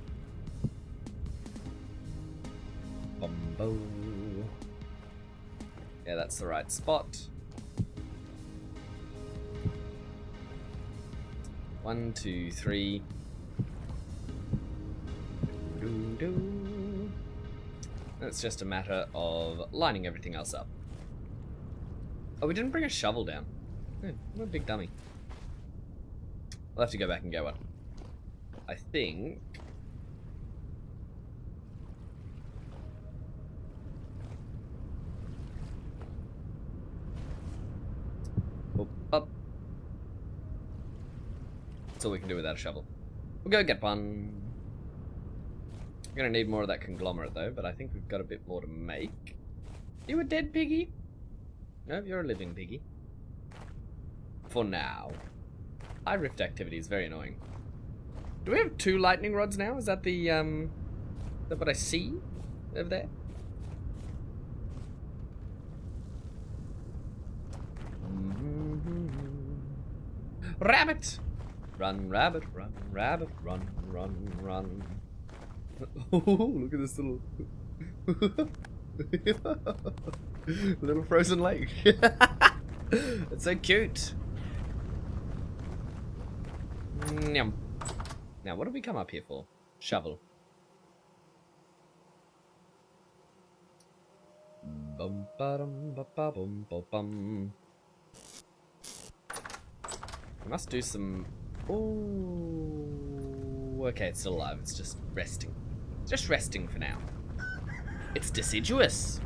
Speaker 2: Bumbo. Yeah, that's the right spot. 1, 2, 3. Doo-doo. It's just a matter of lining everything else up. Oh, we didn't bring a shovel down. What a big dummy. We'll have to go back and get one. I think... Up. That's all we can do without a shovel. We'll go get one. We're gonna need more of that conglomerate though, but I think we've got a bit more to make. You a dead piggy? No, you're a living piggy. For now. High rift activity is very annoying. Do we have 2 lightning rods now? Is that the, is that what I see over there? Rabbit! Run, rabbit, run, rabbit, run, run, run. Oh, look at this little... little frozen lake. It's so cute. Nyam. Now, what did we come up here for? Shovel. Bum ba dum ba ba bum ba bum. I must do some. Oh, okay, it's still alive. It's just resting. Just resting for now. It's deciduous.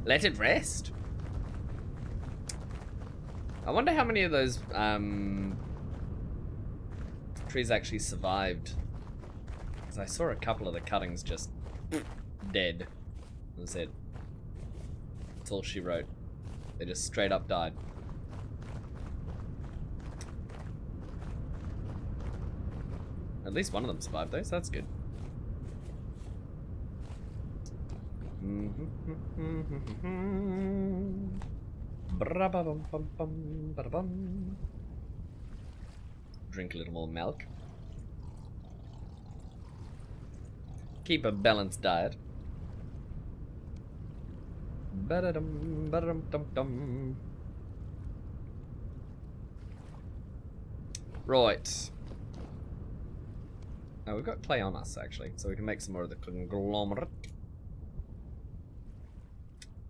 Speaker 2: Let it rest. I wonder how many of those trees actually survived. Because I saw a couple of the cuttings just dead. That's it. That's all she wrote. They just straight up died. At least one of them survived though, so that's good. Drink a little more milk. Keep a balanced diet. Ba-da-dum, ba-da-dum-dum-dum. Right. Oh, we've got clay on us, actually, so we can make some more of the conglomerate.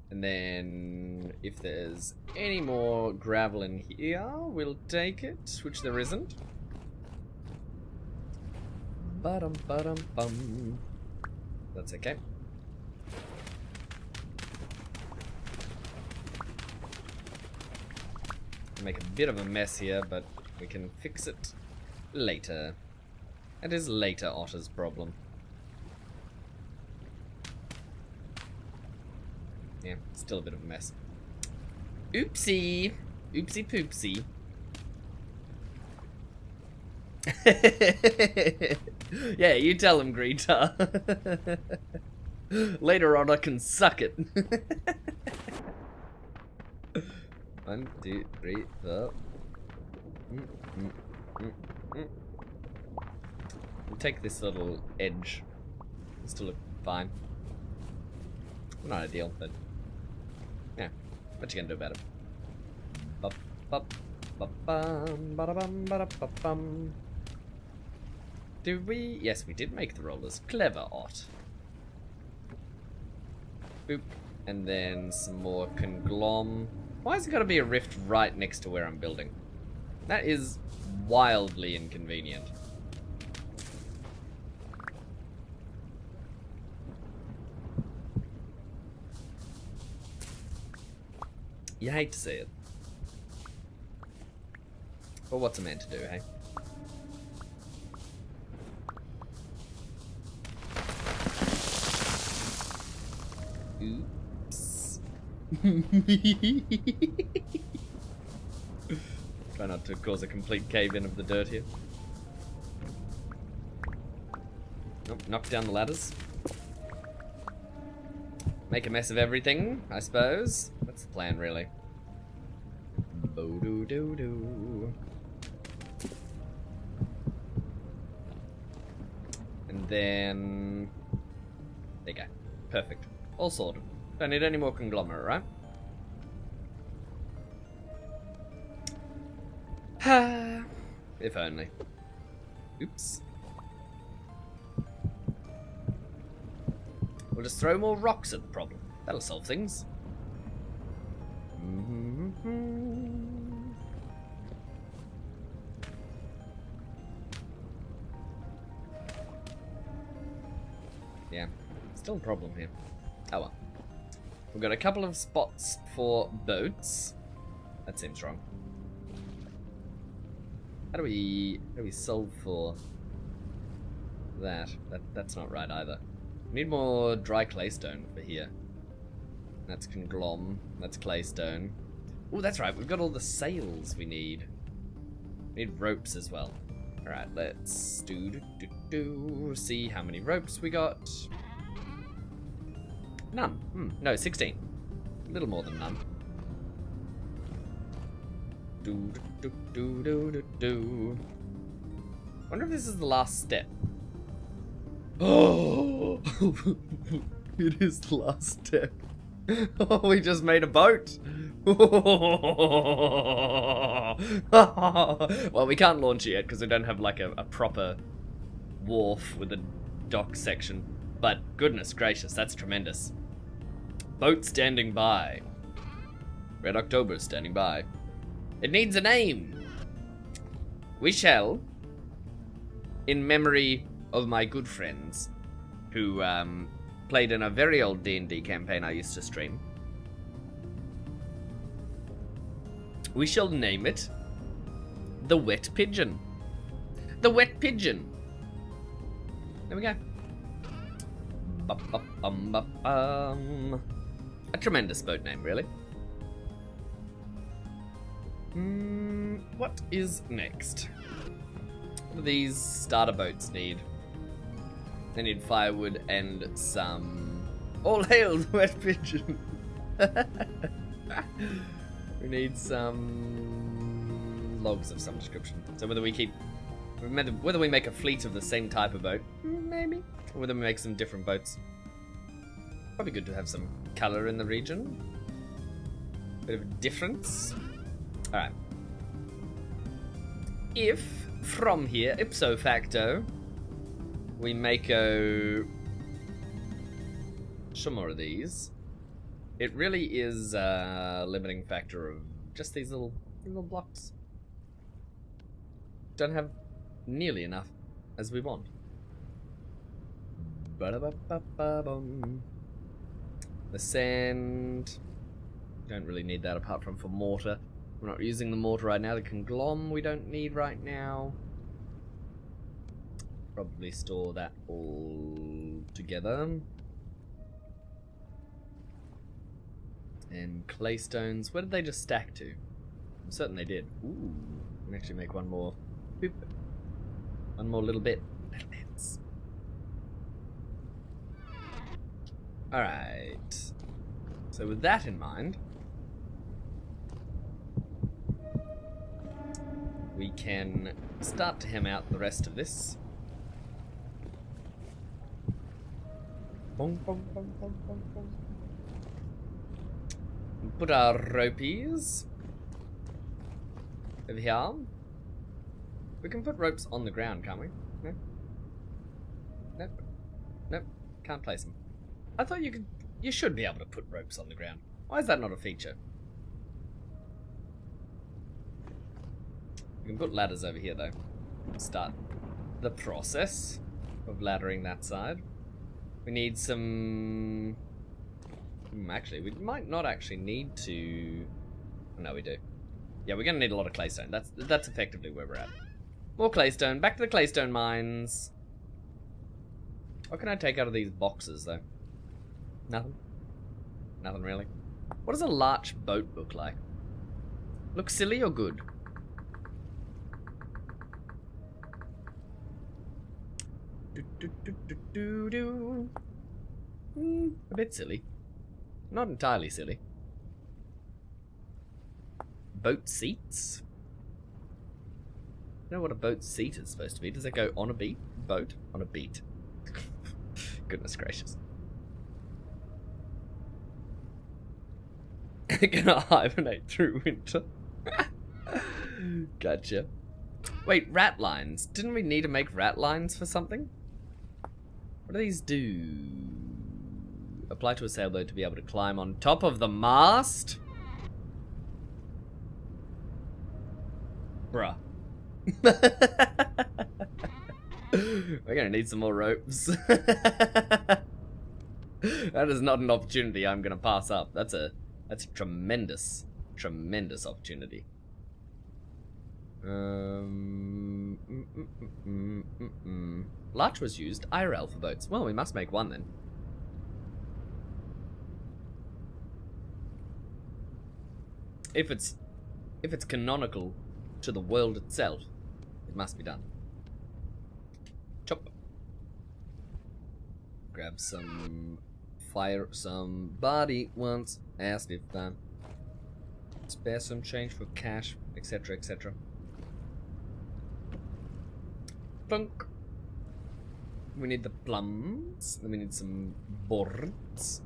Speaker 2: And then, if there's any more gravel in here, we'll take it, which there isn't. Ba-dum, ba-dum, bum. That's okay. Make a bit of a mess here, but we can fix it later. It is later Otter's problem. Yeah, still a bit of a mess. Oopsie! Oopsie poopsie. Yeah, you tell him, Greta. Later on, I can suck it. 1, 2, 3, 4. We'll take this little edge. It'll still look fine. Not ideal, but yeah. What you gonna do about it? Bum, bum, bum, bum, ba-da-bum, ba-da-bum. Did we? Yes, we did make the rollers. Clever, Ot. Boop. And then some more conglom. Why has it got to be a rift right next to where I'm building? That is wildly inconvenient. You hate to see it. But what's a man to do, hey? Oops. Try not to cause a complete cave-in of the dirt here. Nope, knock down the ladders. Make a mess of everything, I suppose. That's the plan, really. Bo-doo-doo-doo. And then... there you go. Perfect. All sorted. Don't need any more conglomerate, right? If only. Oops. We'll just throw more rocks at the problem. That'll solve things. Yeah, still a problem here. Oh well. We've got a couple of spots for boats. That seems wrong. How do we solve for that? That's not right either. We need more dry claystone for here. That's conglom. That's claystone. Oh, that's right. We've got all the sails we need. We need ropes as well. All right, let's see how many ropes we got. None. No, 16. A little more than none. Wonder if this is the last step. Oh, it is the last step. Oh, we just made a boat. Well, we can't launch it yet because we don't have like a proper wharf with a dock section. But goodness gracious, that's tremendous. Boat standing by. Red October standing by. It needs a name. We shall, in memory of my good friends who played in a very old D&D campaign I used to stream, we shall name it the Wet Pigeon. The Wet Pigeon. There we go. A tremendous boat name, really. What is next? What do these starter boats need? They need firewood and some... All hail the Wet Pigeon! We need some logs of some description. So whether we make a fleet of the same type of boat, maybe, or whether we make some different boats. Probably good to have some color in the region. Bit of a difference. All right. If from here, ipso facto, we make some more of these, it really is a limiting factor of just these little blocks. Don't have nearly enough as we want. Ba-da-ba-ba-ba-bum. The sand, don't really need that apart from for mortar. We're not using the mortar right now. The conglom we don't need right now. Probably store that all together. And claystones, where did they just stack to? I'm certain they did. Ooh, we can actually make one more. Boop. One more little bit. Little bits. Alright. So with that in mind, we can start to hem out the rest of this. Bong, bong, bong, bong, bong, bong. Put our ropies over here. We can put ropes on the ground, can't we? No? Nope. Nope. Can't place them. I thought you should be able to put ropes on the ground. Why is that not a feature? We can put ladders over here, though. Start the process of laddering that side. We need some... Actually, we might not actually need to... No, we do. Yeah, we're going to need a lot of claystone. That's effectively where we're at. More claystone. Back to the claystone mines. What can I take out of these boxes, though? Nothing? Nothing, really. What does a larch boat look like? Look silly or good? A bit silly. Not entirely silly. Boat seats? I don't know what a boat seat is supposed to be. Does it go on a beat? Boat? On a beat. Goodness gracious. Gonna hibernate through winter. Gotcha. Wait, rat lines. Didn't we need to make rat lines for something? What do these do? Apply to a sailboat to be able to climb on top of the mast? Bruh. We're gonna need some more ropes. That is not an opportunity I'm gonna pass up. That's a tremendous opportunity. Larch was used. IRL for boats. Well, we must make one then. If it's canonical to the world itself, it must be done. Chop. Grab some fire. Somebody once asked if spare some change for cash, etc., etc. Plunk. We need the plums. Then we need some boards.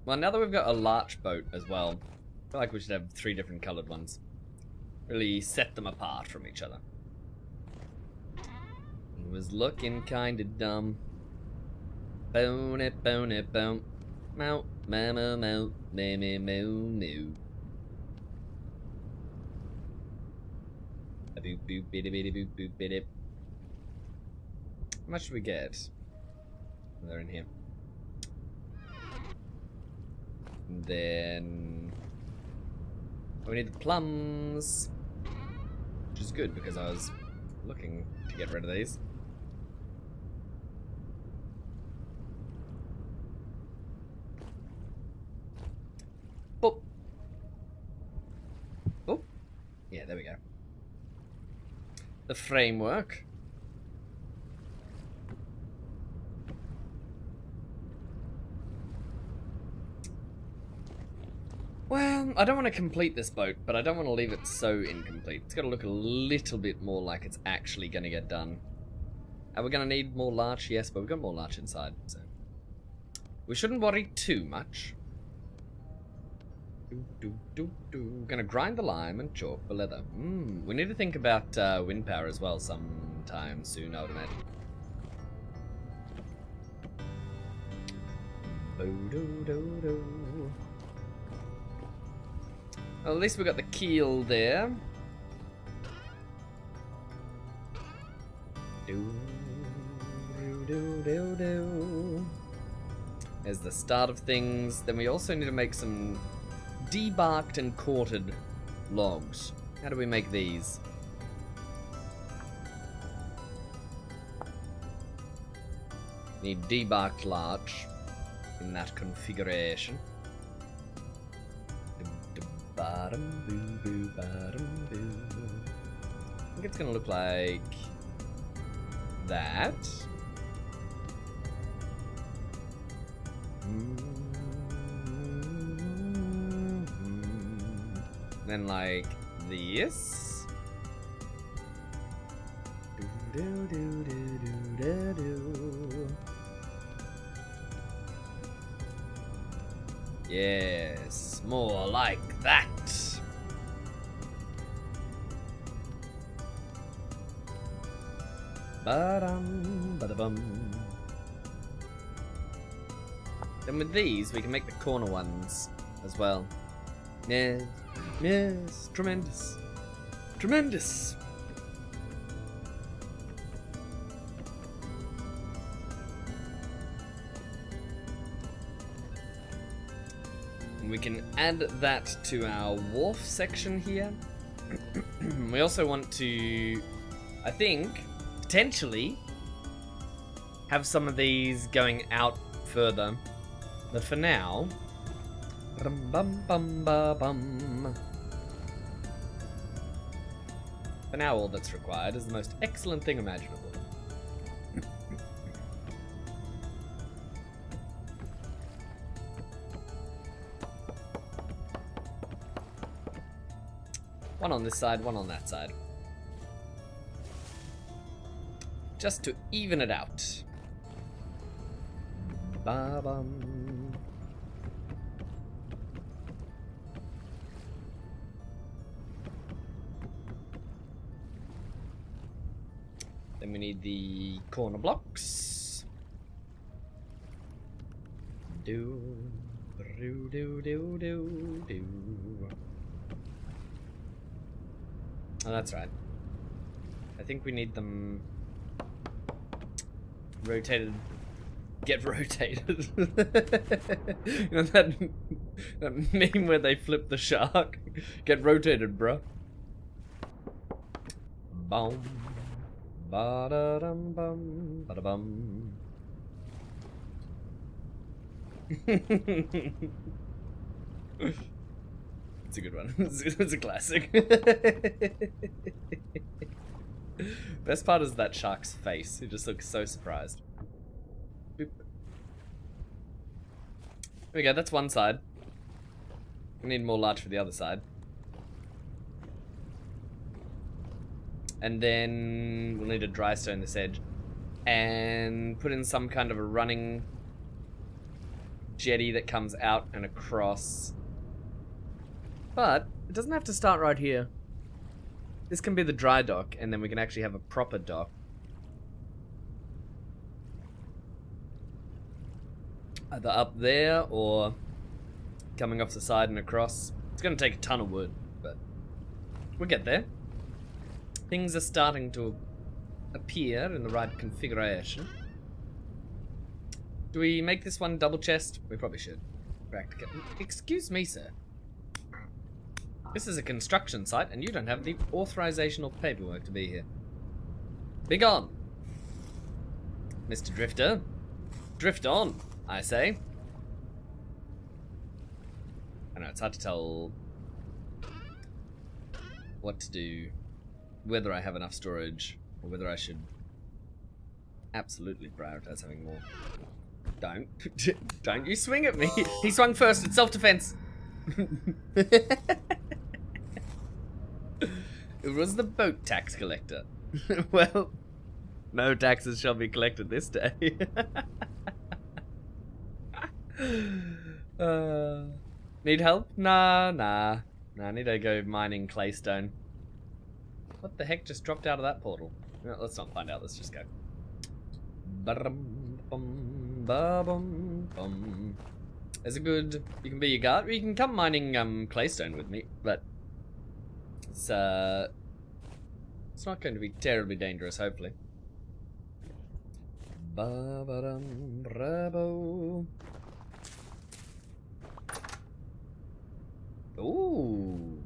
Speaker 2: Well, now that we've got a larch boat as well, I feel like we should have 3 different coloured ones. Really set them apart from each other. It was looking kinda dumb. Bone it, boom. Mow, mow, mow, mow, mow, mow, mow, mow. A boop, boop, biddy, biddy, boop, boop, biddy. How much do we get? They're in here. And then we need the plums, which is good because I was looking to get rid of these. Boop. Oh, yeah, there we go. The framework. Well, I don't want to complete this boat, but I don't want to leave it so incomplete. It's got to look a little bit more like it's actually going to get done. Are we going to need more larch? Yes, but we've got more larch inside, so we shouldn't worry too much. We're going to grind the lime and chalk the leather. We need to think about wind power as well sometime soon, I would imagine. Well, at least we got the keel there. There's the start of things. Then we also need to make some debarked and quartered logs. How do we make these? Need debarked larch in that configuration. I think it's gonna look like that. Then like this. Yes, more like that. Ba-dum, ba-da-bum. Then with these, we can make the corner ones as well. Yes, yes, tremendous. Tremendous! And we can add that to our wharf section here. We also want to, I think, potentially have some of these going out further. But for now, for now all that's required is the most excellent thing imaginable. One on this side, one on that side. Just to even it out. Ba-bum. Then we need the corner blocks. Do, do, do, do, do, do. Oh, that's right. I think we need them rotated. Get rotated. You know that meme where they flip the shark? Get rotated, bruh. Boom. Ba-da-dum bum. Ba-da-bum. It's a good one. It's a classic. Best part is that shark's face. He just looks so surprised. Boop. There we go, that's one side. We need more larch for the other side. And then we'll need to dry stone this edge. And put in some kind of a running jetty that comes out and across. But it doesn't have to start right here. This can be the dry dock, and then we can actually have a proper dock. Either up there or coming off the side and across. It's going to take a ton of wood, but we'll get there. Things are starting to appear in the right configuration. Do we make this one double chest? We probably should. Excuse me, sir. This is a construction site, and you don't have the authorization or paperwork to be here. Be gone, Mr. Drifter. Drift on, I say. I know, it's hard to tell what to do, whether I have enough storage, or whether I should absolutely prioritize having more. Don't you swing at me. He swung first, it's self-defense. It was the boat tax collector. Well, no taxes shall be collected this day. Need help? Nah. I need to go mining claystone. What the heck just dropped out of that portal? No, let's not find out, let's just go. There's a good... You can be your guard. You can come mining claystone with me, but it's not going to be terribly dangerous, hopefully. Ooh.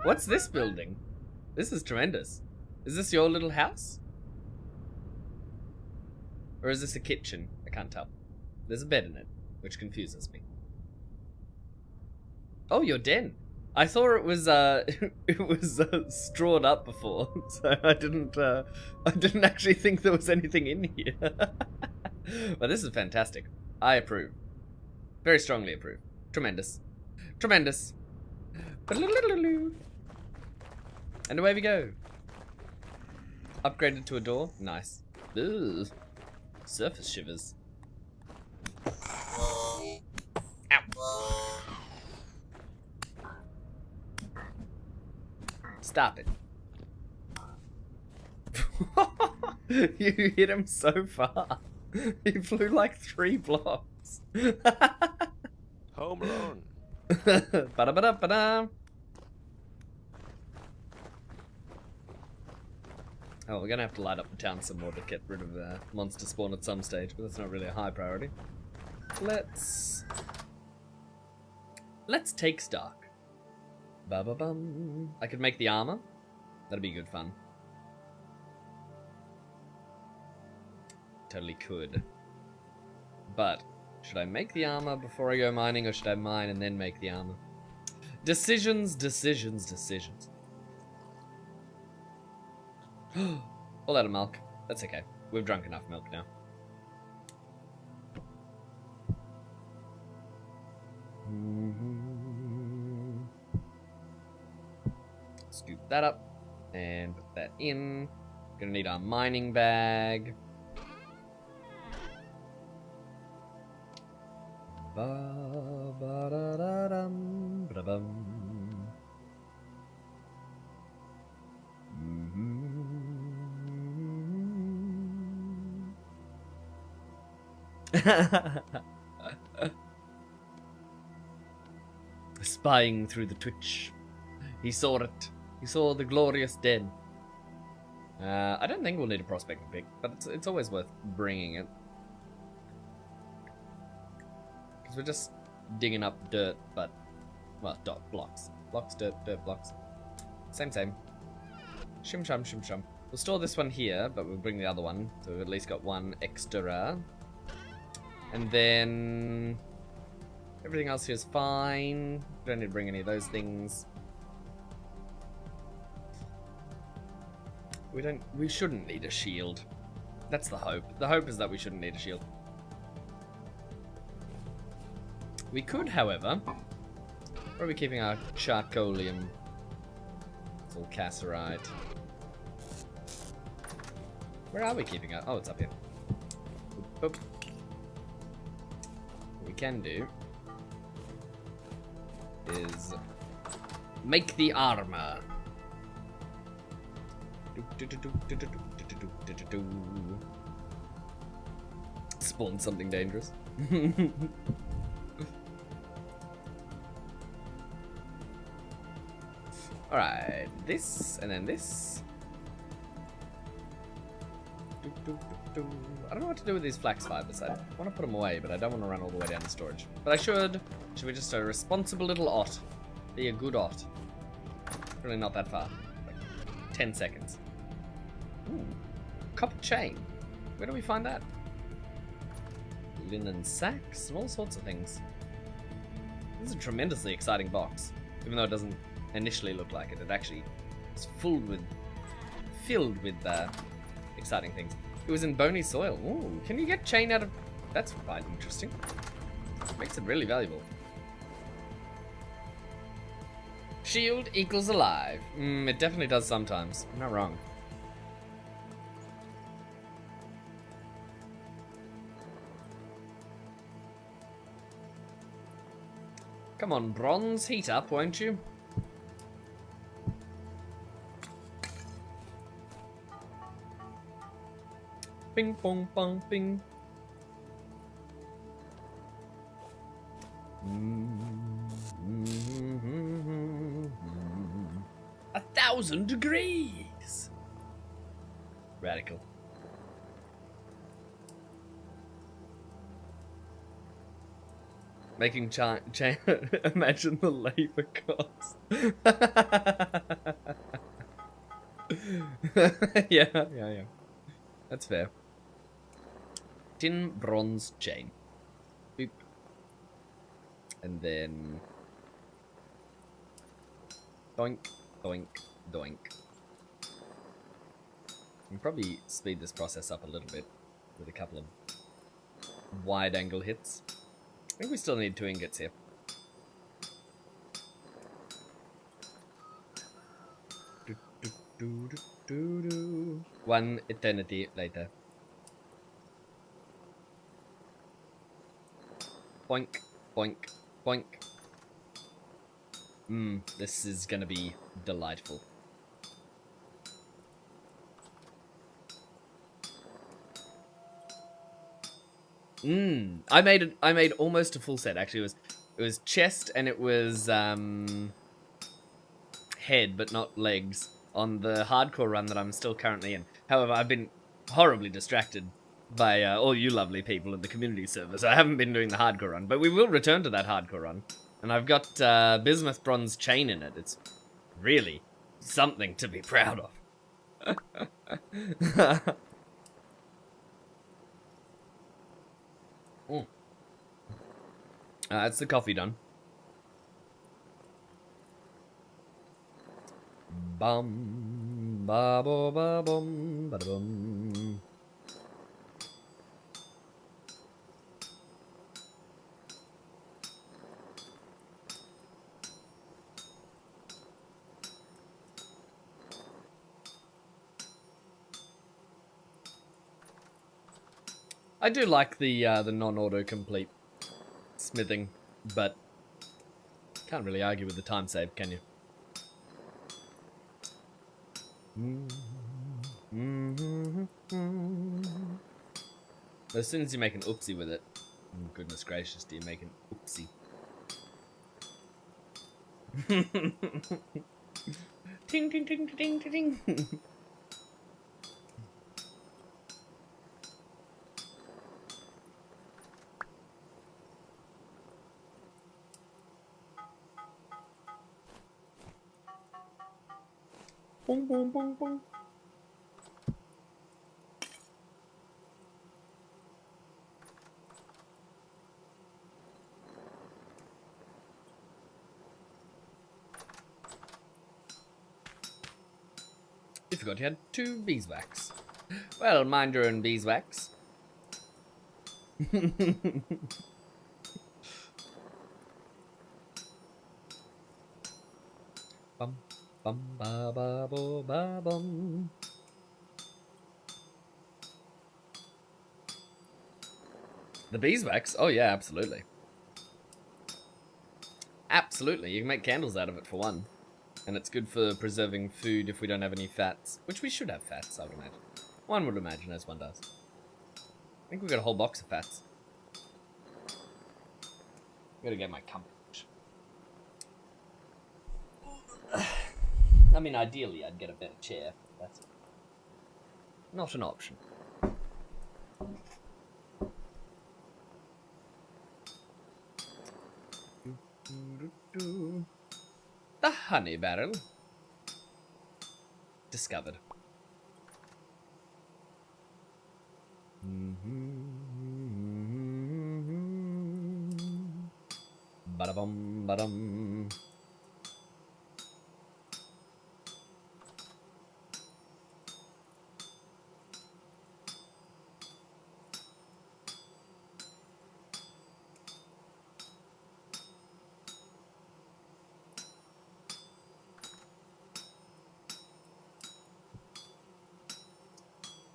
Speaker 2: What's this building? This is tremendous. Is this your little house? Or is this a kitchen? I can't tell. There's a bed in it, which confuses me. Oh, your den. I thought it was strawed up before, so I didn't actually think there was anything in here. But this is fantastic. I approve. Very strongly approve. Tremendous. Tremendous. And away we go. Upgraded to a door. Nice. Ugh. Surface shivers. Ow. Stop it. You hit him so far. He flew like 3 blocks.
Speaker 5: Home alone.
Speaker 2: Ba-da-ba-da-ba-da. Oh, we're gonna have to light up the town some more to get rid of monster spawn at some stage, but that's not really a high priority. Let's take stock. Ba-ba-bum. I could make the armor. That'd be good fun. Totally could. But should I make the armor before I go mining, or should I mine and then make the armor? Decisions. All out of milk. That's okay. We've drunk enough milk now. Scoop that up and put that in. Gonna need our mining bag. Ba-ba-da-dum, ba-da-bum. Spying through the Twitch. He saw it. He saw the glorious den. I don't think we'll need a prospecting pick, but it's always worth bringing it. Because we're just digging up dirt, but... Well, blocks. Blocks, dirt, blocks. Same. Shim shum. We'll store this one here, but we'll bring the other one. So we've at least got one extra. And then... Everything else here is fine. Don't need to bring any of those things. We shouldn't need a shield. That's the hope. The hope is that we shouldn't need a shield. We could, however... Where are we keeping our charcoalium? It's all cassiterite. Where are we keeping it? Oh, it's up here. Boop. What we can do is make the armor. Spawn something dangerous. Alright, this, and then this. I don't know what to do with these flax fibers. I want to put them away, but I don't want to run all the way down to storage. But I should. Should we just a responsible little ot? Be a good ot. Really not that far. Like 10 seconds. Ooh. Copper chain. Where do we find that? Linen sacks and all sorts of things. This is a tremendously exciting box. Even though it doesn't initially look like it. It actually is filled with exciting things. It was in bony soil. Ooh, can you get chain out of... That's quite interesting. Makes it really valuable. Shield equals alive. It definitely does sometimes. I'm not wrong. Come on, bronze, heat up, won't you? Ping pong pong ping. 1,000 degrees. Radical. Making imagine the labor cost. Yeah. That's fair. Tin bronze chain. Boop. And then doink, doink, doink. You can probably speed this process up a little bit with a couple of wide angle hits. I think we still need 2 ingots here. One eternity later. Boink, boink, boink. This is gonna be delightful. I made almost a full set. Actually, it was chest and it was head, but not legs, on the hardcore run that I'm still currently in. However, I've been horribly distracted by all you lovely people in the community server, so I haven't been doing the hardcore run. But we will return to that hardcore run, and I've got bismuth bronze chain in it. It's really something to be proud of. That's the coffee done. Bum ba bo ba bum ba da bum. I do like the non-auto-complete smithing, but can't really argue with the time save, can you? But as soon as you make an oopsie with it, goodness gracious, do you make an oopsie? Ting ting ting ting ting ting. Boom, boom, boom, boom. You forgot you had 2 beeswax. Well, mind your own beeswax. Bum. Bum ba ba bo ba bum. The beeswax? Oh yeah, absolutely. Absolutely, you can make candles out of it for one. And it's good for preserving food if we don't have any fats. Which we should have fats, I would imagine. One would imagine, as one does. I think we got a whole box of fats. Gotta get my comfort. I mean, ideally, I'd get a better chair. But that's not an option. The honey barrel. Discovered. Ba-da-bum, ba-dum.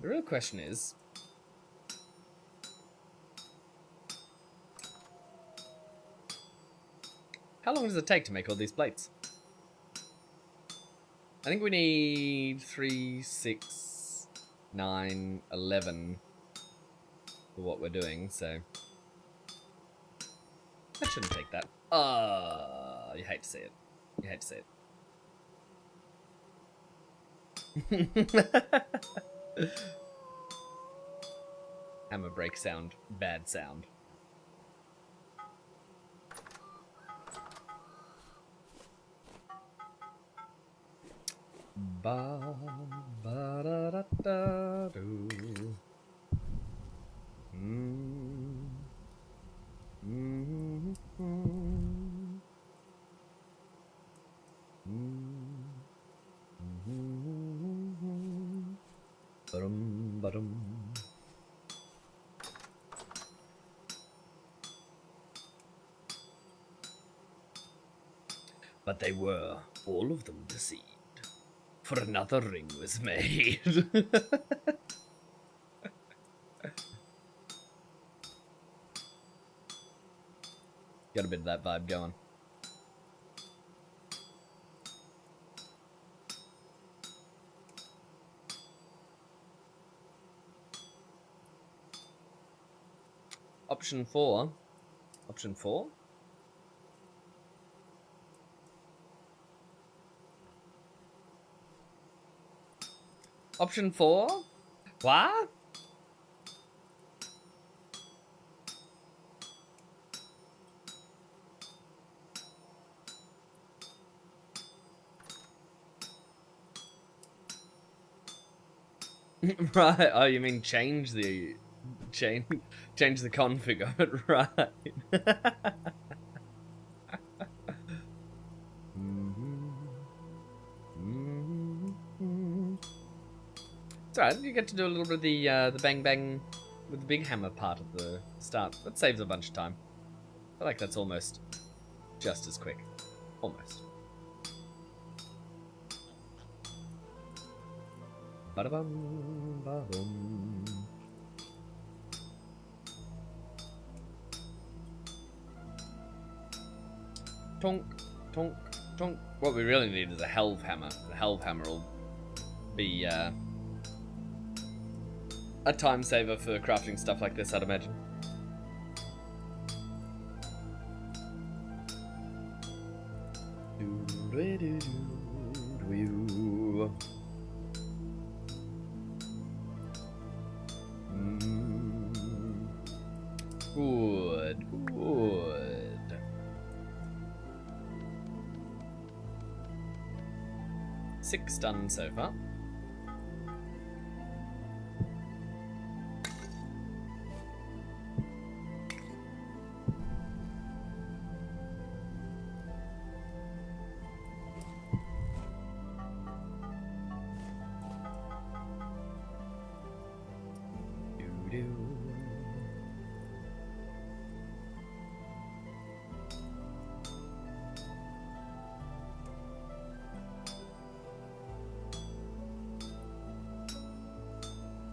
Speaker 2: The real question is, how long does it take to make all these plates? I think we need 3, 6, 9, 11 for what we're doing, so that shouldn't take that. You hate to see it. You hate to see it. Hammer break sound, bad sound. Ba ba da da da do. Ba-dum. But they were, all of them, deceived, for another ring was made. Got a bit of that vibe going. Option 4. Option 4? Option 4? What? Right. Oh, you mean change the config of it, right? It's alright, you get to do a little bit of the bang bang with the big hammer part at the start. That saves a bunch of time. I feel like that's almost just as quick. Almost. Ba-da-bum, ba-dum. Tonk, tonk, tonk. What we really need is a helve hammer. The helve hammer will be a time saver for crafting stuff like this, I'd imagine. Good, good. Six done so far.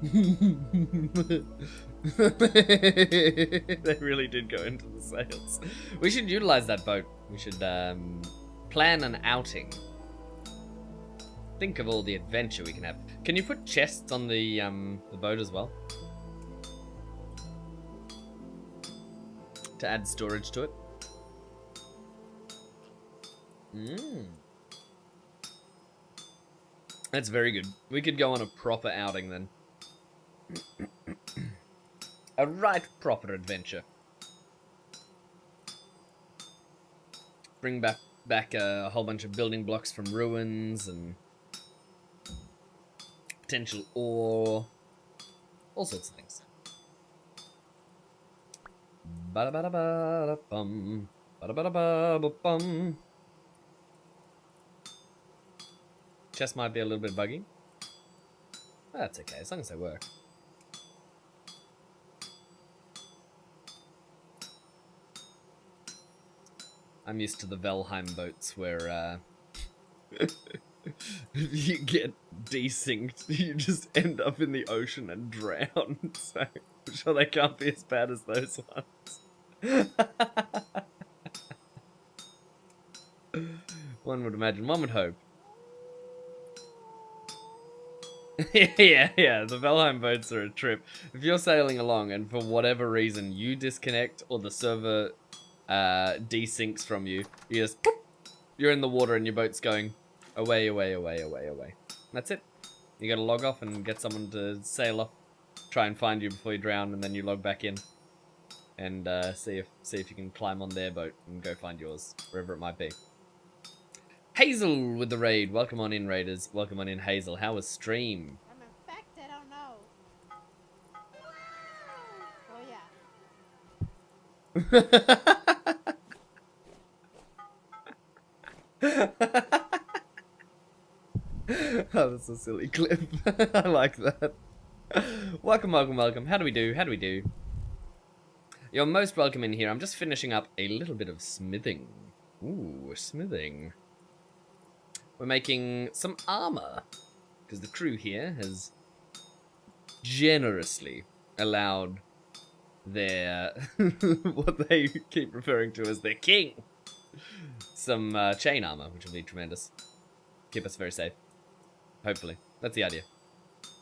Speaker 2: They really did go into the sales. We should utilize that boat. We should plan an outing think of all the adventure we can have. Can you put chests on the boat as well? To add storage to it? That's very good. We could go on a proper outing then. A right proper adventure. Bring back a whole bunch of building blocks from ruins and potential ore. All sorts of things. Ba-da-ba-da-ba-da-bum. Ba-da-ba-da-ba-ba-bum. Chest might be a little bit buggy. That's okay, as long as they work. I'm used to the Valheim boats where you get desynced, you just end up in the ocean and drown. So I'm sure they can't be as bad as those ones. One would imagine, one would hope. yeah, the Valheim boats are a trip. If you're sailing along and for whatever reason you disconnect or the server desyncs from you, you just, boop, you're in the water and your boat's going away. That's it. You gotta log off and get someone to sail off, try and find you before you drown, and then you log back in and see if you can climb on their boat and go find yours, wherever it might be. Hazel with the raid. Welcome on in, raiders. Welcome on in, Hazel. How was stream?
Speaker 4: I'm infected, oh no.
Speaker 2: Oh, that's a silly clip. I like that. Welcome. How do we do? You're most welcome in here. I'm just finishing up a little bit of smithing. Ooh, smithing. We're making some armor, because the crew here has generously allowed their, what they keep referring to as their king, some chain armor, which will be tremendous. Keep us very safe. Hopefully. That's the idea.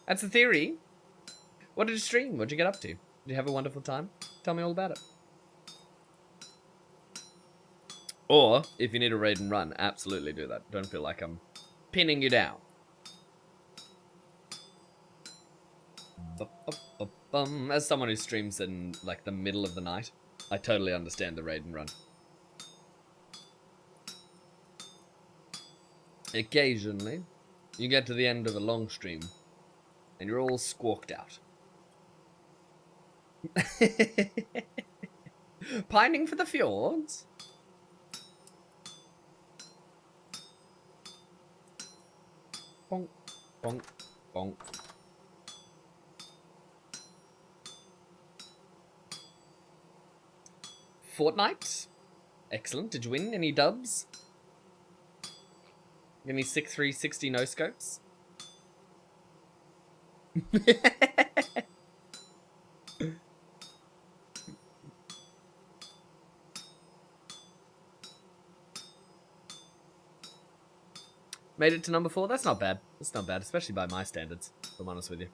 Speaker 2: That's the theory. What did you stream? What did you get up to? Did you have a wonderful time? Tell me all about it. Or, if you need a raid and run, absolutely do that. Don't feel like I'm pinning you down. As someone who streams in, like, the middle of the night, I totally understand the raid and run. Occasionally, you get to the end of a long stream, and you're all squawked out. Pining for the fjords? Bonk, bonk, bonk. Fortnite? Excellent. Did you win any dubs? Any 6-3-60 no scopes? Made it to number 4? That's not bad. That's not bad, especially by my standards, if I'm honest with you.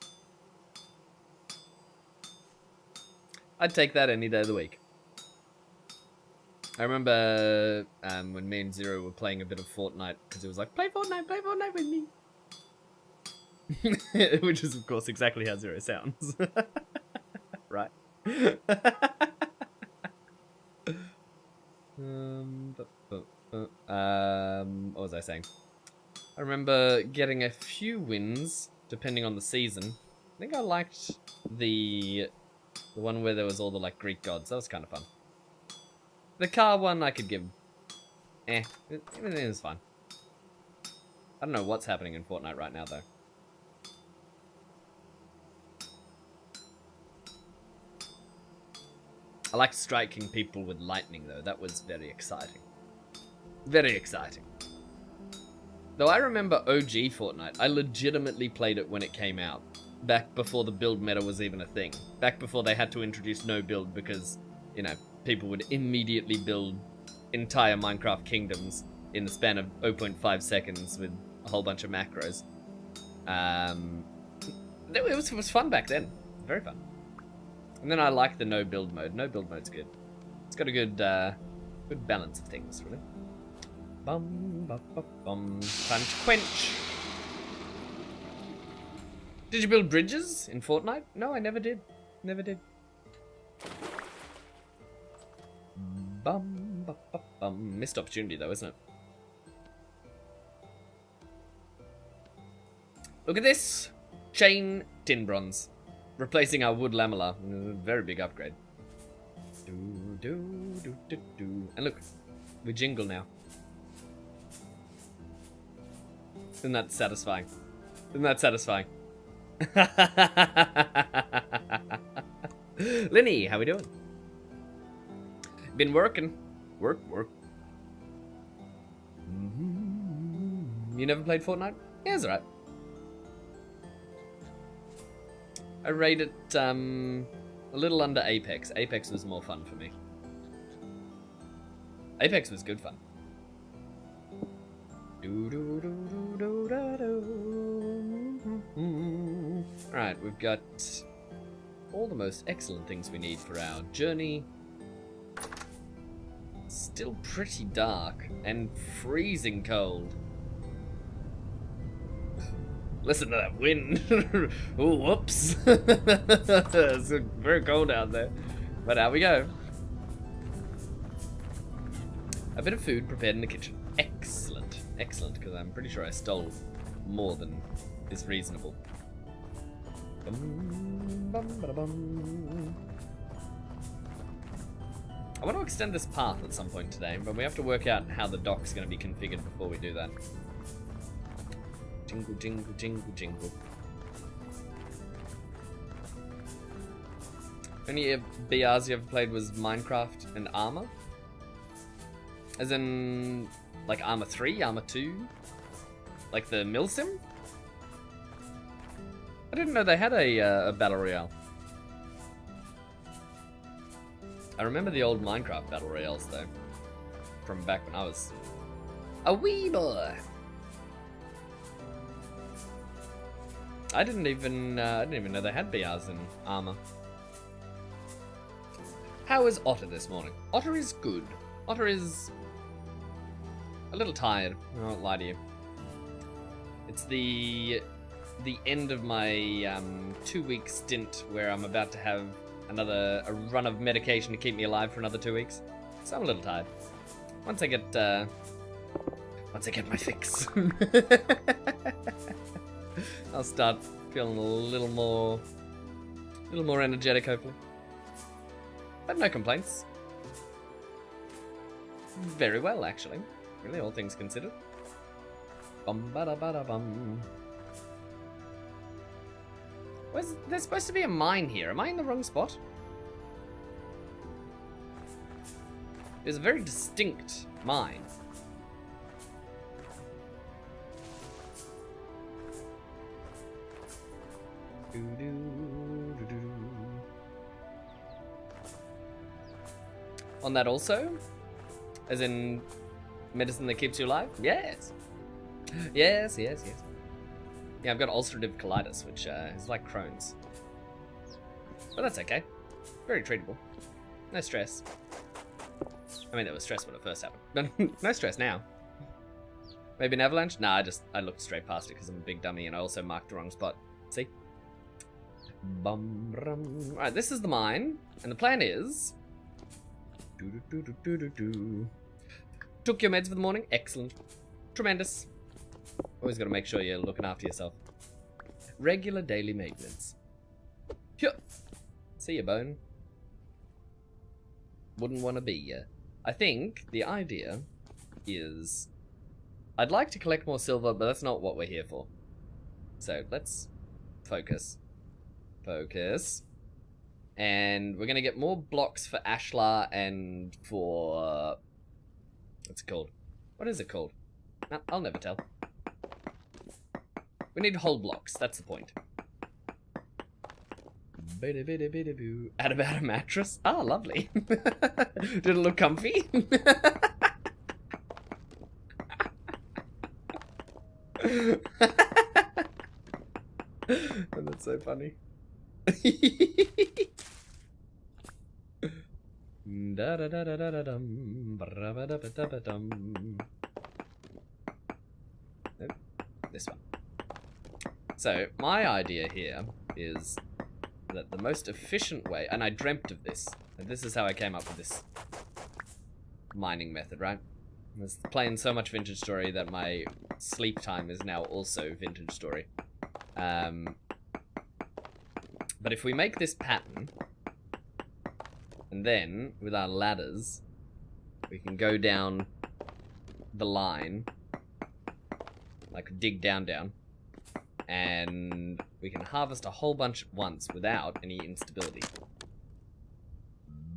Speaker 2: I'd take that any day of the week. I remember when me and Zero were playing a bit of Fortnite, because it was like, play Fortnite with me. Which is, of course, exactly how Zero sounds. Right? What was I saying? I remember getting a few wins, depending on the season. I think I liked the one where there was all the, like, Greek gods. That was kind of fun. The car one I could give... everything is fine. I don't know what's happening in Fortnite right now, though. I liked striking people with lightning, though. That was very exciting. Very exciting. Though I remember OG Fortnite. I legitimately played it when it came out. Back before the build meta was even a thing. Back before they had to introduce no build because, you know, people would immediately build entire Minecraft kingdoms in the span of 0.5 seconds with whole bunch of macros. It was fun back then. Very fun. And then I like the no build mode. No build mode's good. It's got a good good balance of things, really. Bum, bum, bum, bum. Time to quench. Did you build bridges in Fortnite? No, I never did. Never did. Bum, bum, bum, bum. Missed opportunity though, isn't it? Look at this! Chain tin bronze. Replacing our wood lamella. Very big upgrade. Do, do, do, do, do. And look, we jingle now. Isn't that satisfying? Isn't that satisfying? Linny, how we doing? Been working. Work. You never played Fortnite? Yeah, it's alright. I rated a little under Apex. Apex was more fun for me. Apex was good fun. Alright, we've got all the most excellent things we need for our journey. Still pretty dark and freezing cold. Listen to that wind. Oh, whoops. It's very cold out there. But out we go. A bit of food prepared in the kitchen. Excellent. Excellent, because I'm pretty sure I stole more than is reasonable. I want to extend this path at some point today, but we have to work out how the dock's going to be configured before we do that. Jingle, jingle, jingle, jingle. Only BRs you ever played was Minecraft and Armor? As in, like Armor 3, Armor 2? Like the Milsim? I didn't know they had a Battle Royale. I remember the old Minecraft Battle Royales though. From back when I was a wee boy. I didn't even know they had BRs in Armor. How is Otter this morning? Otter is good. Otter is a little tired. I won't lie to you. It's the end of my 2-week stint where I'm about to have a run of medication to keep me alive for another 2 weeks. So I'm a little tired. Once I get my fix, I'll start feeling a little more energetic, hopefully. But no complaints. Very well, actually. Really, all things considered. Bum ba da ba da bum. There's supposed to be a mine here. Am I in the wrong spot? There's a very distinct mine. On that also? As in medicine that keeps you alive? Yes. Yes. Yeah, I've got ulcerative colitis, which is like Crohn's. But that's okay. Very treatable. No stress. I mean, there was stress when it first happened. But no stress now. Maybe an avalanche? Nah, I looked straight past it because I'm a big dummy and I also marked the wrong spot. See? Alright, this is the mine. And the plan is... Took your meds for the morning? Excellent. Tremendous. Always got to make sure you're looking after yourself. Regular daily maintenance. Phew. See ya, Bone. Wouldn't want to be ya. I think the idea is... I'd like to collect more silver, but that's not what we're here for. So, let's focus. Focus. And we're going to get more blocks for Ashlar and for... what's it called? What is it called? No, I'll never tell. We need whole blocks, that's the point. Add about a mattress? Ah, lovely. Did it look comfy? And that's so funny. Nope, this one. So, my idea here is that the most efficient way, and I dreamt of this, and this is how I came up with this mining method, right? I was playing so much Vintage Story that my sleep time is now also Vintage Story. But if we make this pattern, and then, with our ladders, we can go down the line, like dig down, and we can harvest a whole bunch at once without any instability.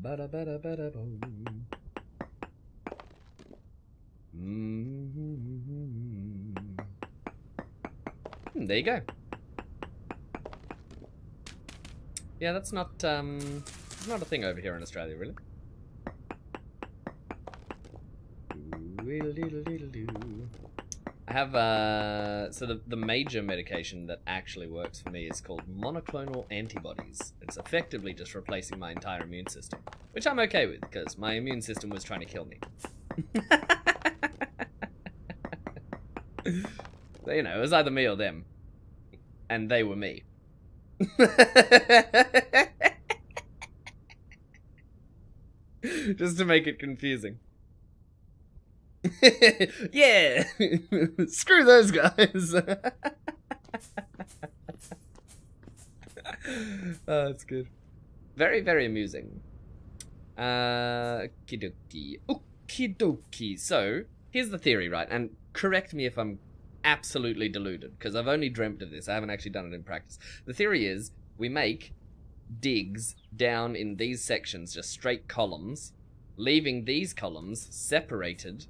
Speaker 2: Ba-da-ba-da-ba-da-boom. There you go. Yeah, that's not a thing over here in Australia, really. I have so the major medication that actually works for me is called monoclonal antibodies. It's effectively just replacing my entire immune system, which I'm okay with because my immune system was trying to kill me. So, you know, it was either me or them, and they were me. Just to make it confusing. Yeah! Screw those guys! Oh, that's good. Very, very amusing. Okie dokie. So, here's the theory, right? And correct me if I'm absolutely deluded, because I've only dreamt of this. I haven't actually done it in practice. The theory is, we make digs down in these sections, just straight columns, leaving these columns separated,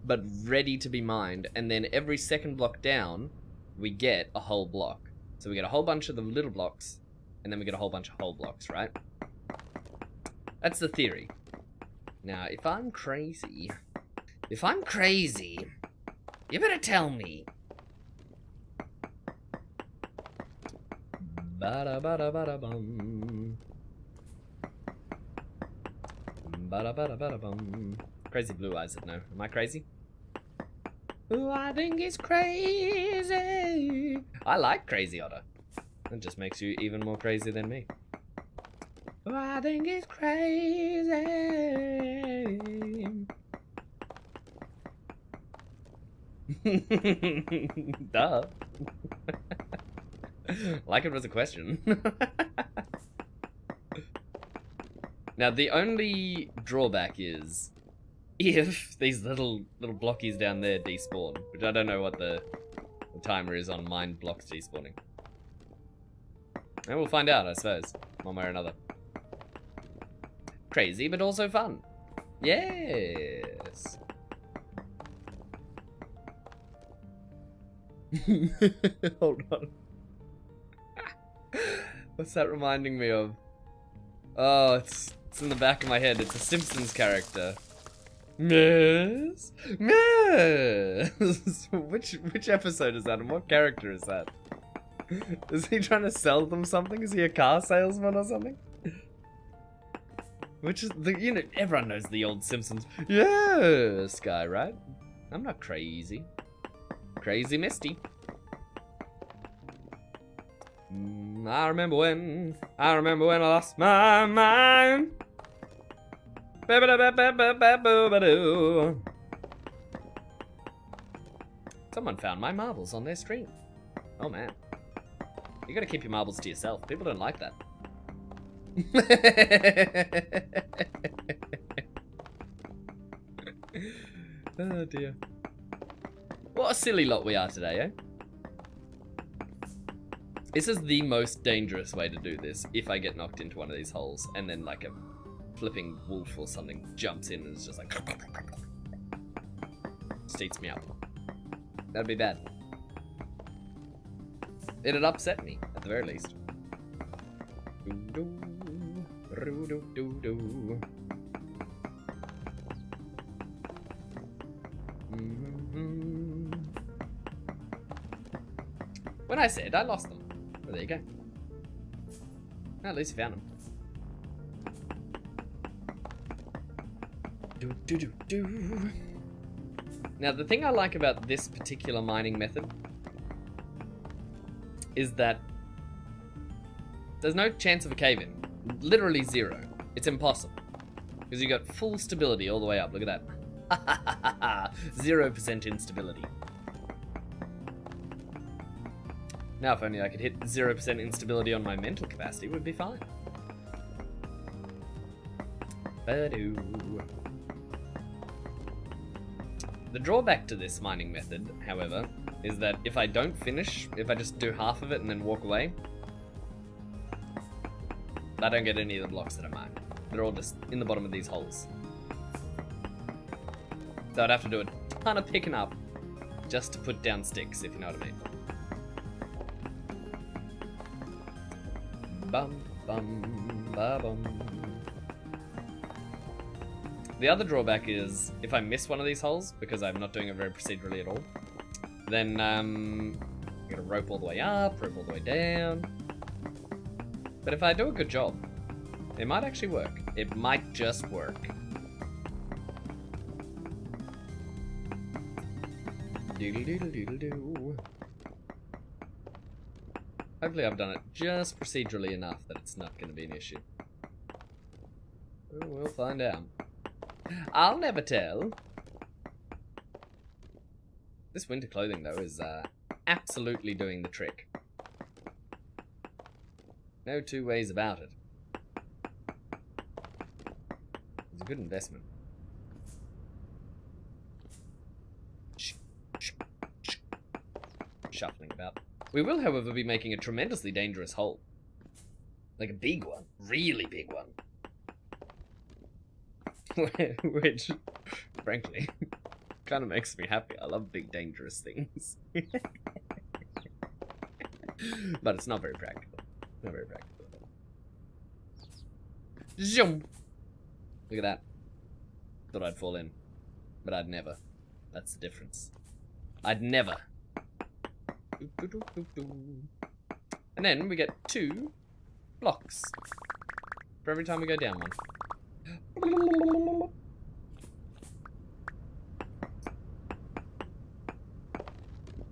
Speaker 2: but ready to be mined, and then every second block down, we get a whole block. So we get a whole bunch of the little blocks, and then we get a whole bunch of whole blocks, right? That's the theory. Now, if I'm crazy, you better tell me. Ba-da-ba-da-ba-da-bum. Ba-da-ba-da-ba-da-bum. Crazy Blue Eyes said no. Am I crazy? Oh, I think it's crazy. I like Crazy Otter. That just makes you even more crazy than me. Oh, I think it's crazy. Duh. Like it was a question. Now, the only drawback is if these little blockies down there despawn, which I don't know what the timer is on mine blocks despawning. And we'll find out, I suppose, one way or another. Crazy, but also fun. Yes. Hold on. What's that reminding me of? Oh, it's in the back of my head. It's a Simpsons character. Miss? Miss? Which episode is that and what character is that? Is he trying to sell them something? Is he a car salesman or something? Which is the, you know, everyone knows the old Simpsons. Yes, guy, right? I'm not crazy. Crazy Misty. I remember when I lost my mind. Someone found my marbles on their stream. Oh man. You gotta keep your marbles to yourself. People don't like that. Oh dear. What a silly lot we are today, eh? This is the most dangerous way to do this, if I get knocked into one of these holes, and then like a flipping wolf or something jumps in and is just like... just eats me up. That'd be bad. It'd upset me, at the very least. When I said I lost them. Well, there you go. Well, at least you found them. Do. Now, the thing I like about this particular mining method is that there's no chance of a cave-in. Literally zero. It's impossible. Because you got full stability all the way up. Look at that. 0% instability. Now, if only I could hit 0% instability on my mental capacity, would be fine. Ba-doo. The drawback to this mining method, however, is that if I don't finish, if I just do half of it and then walk away, I don't get any of the blocks that I mine. They're all just in the bottom of these holes. So I'd have to do a ton of picking up just to put down sticks, if you know what I mean. Bum, bum, ba, bum. The other drawback is, if I miss one of these holes, because I'm not doing it very procedurally at all, then I'm gonna rope all the way up, rope all the way down. But if I do a good job, it might actually work. It might just work. Doodle-doodle-doodle-doo. Hopefully I've done it just procedurally enough that it's not going to be an issue. We'll find out. I'll never tell. This winter clothing, though, is absolutely doing the trick. No two ways about it. It's a good investment. Shuffling about. We will, however, be making a tremendously dangerous hole. Like a big one. Really big one. Which, frankly, kind of makes me happy. I love big, dangerous things. But it's not very practical. Not very practical. Zoom! Look at that. Thought I'd fall in. But I'd never. That's the difference. I'd never. And then we get 2 blocks for every time we go down one.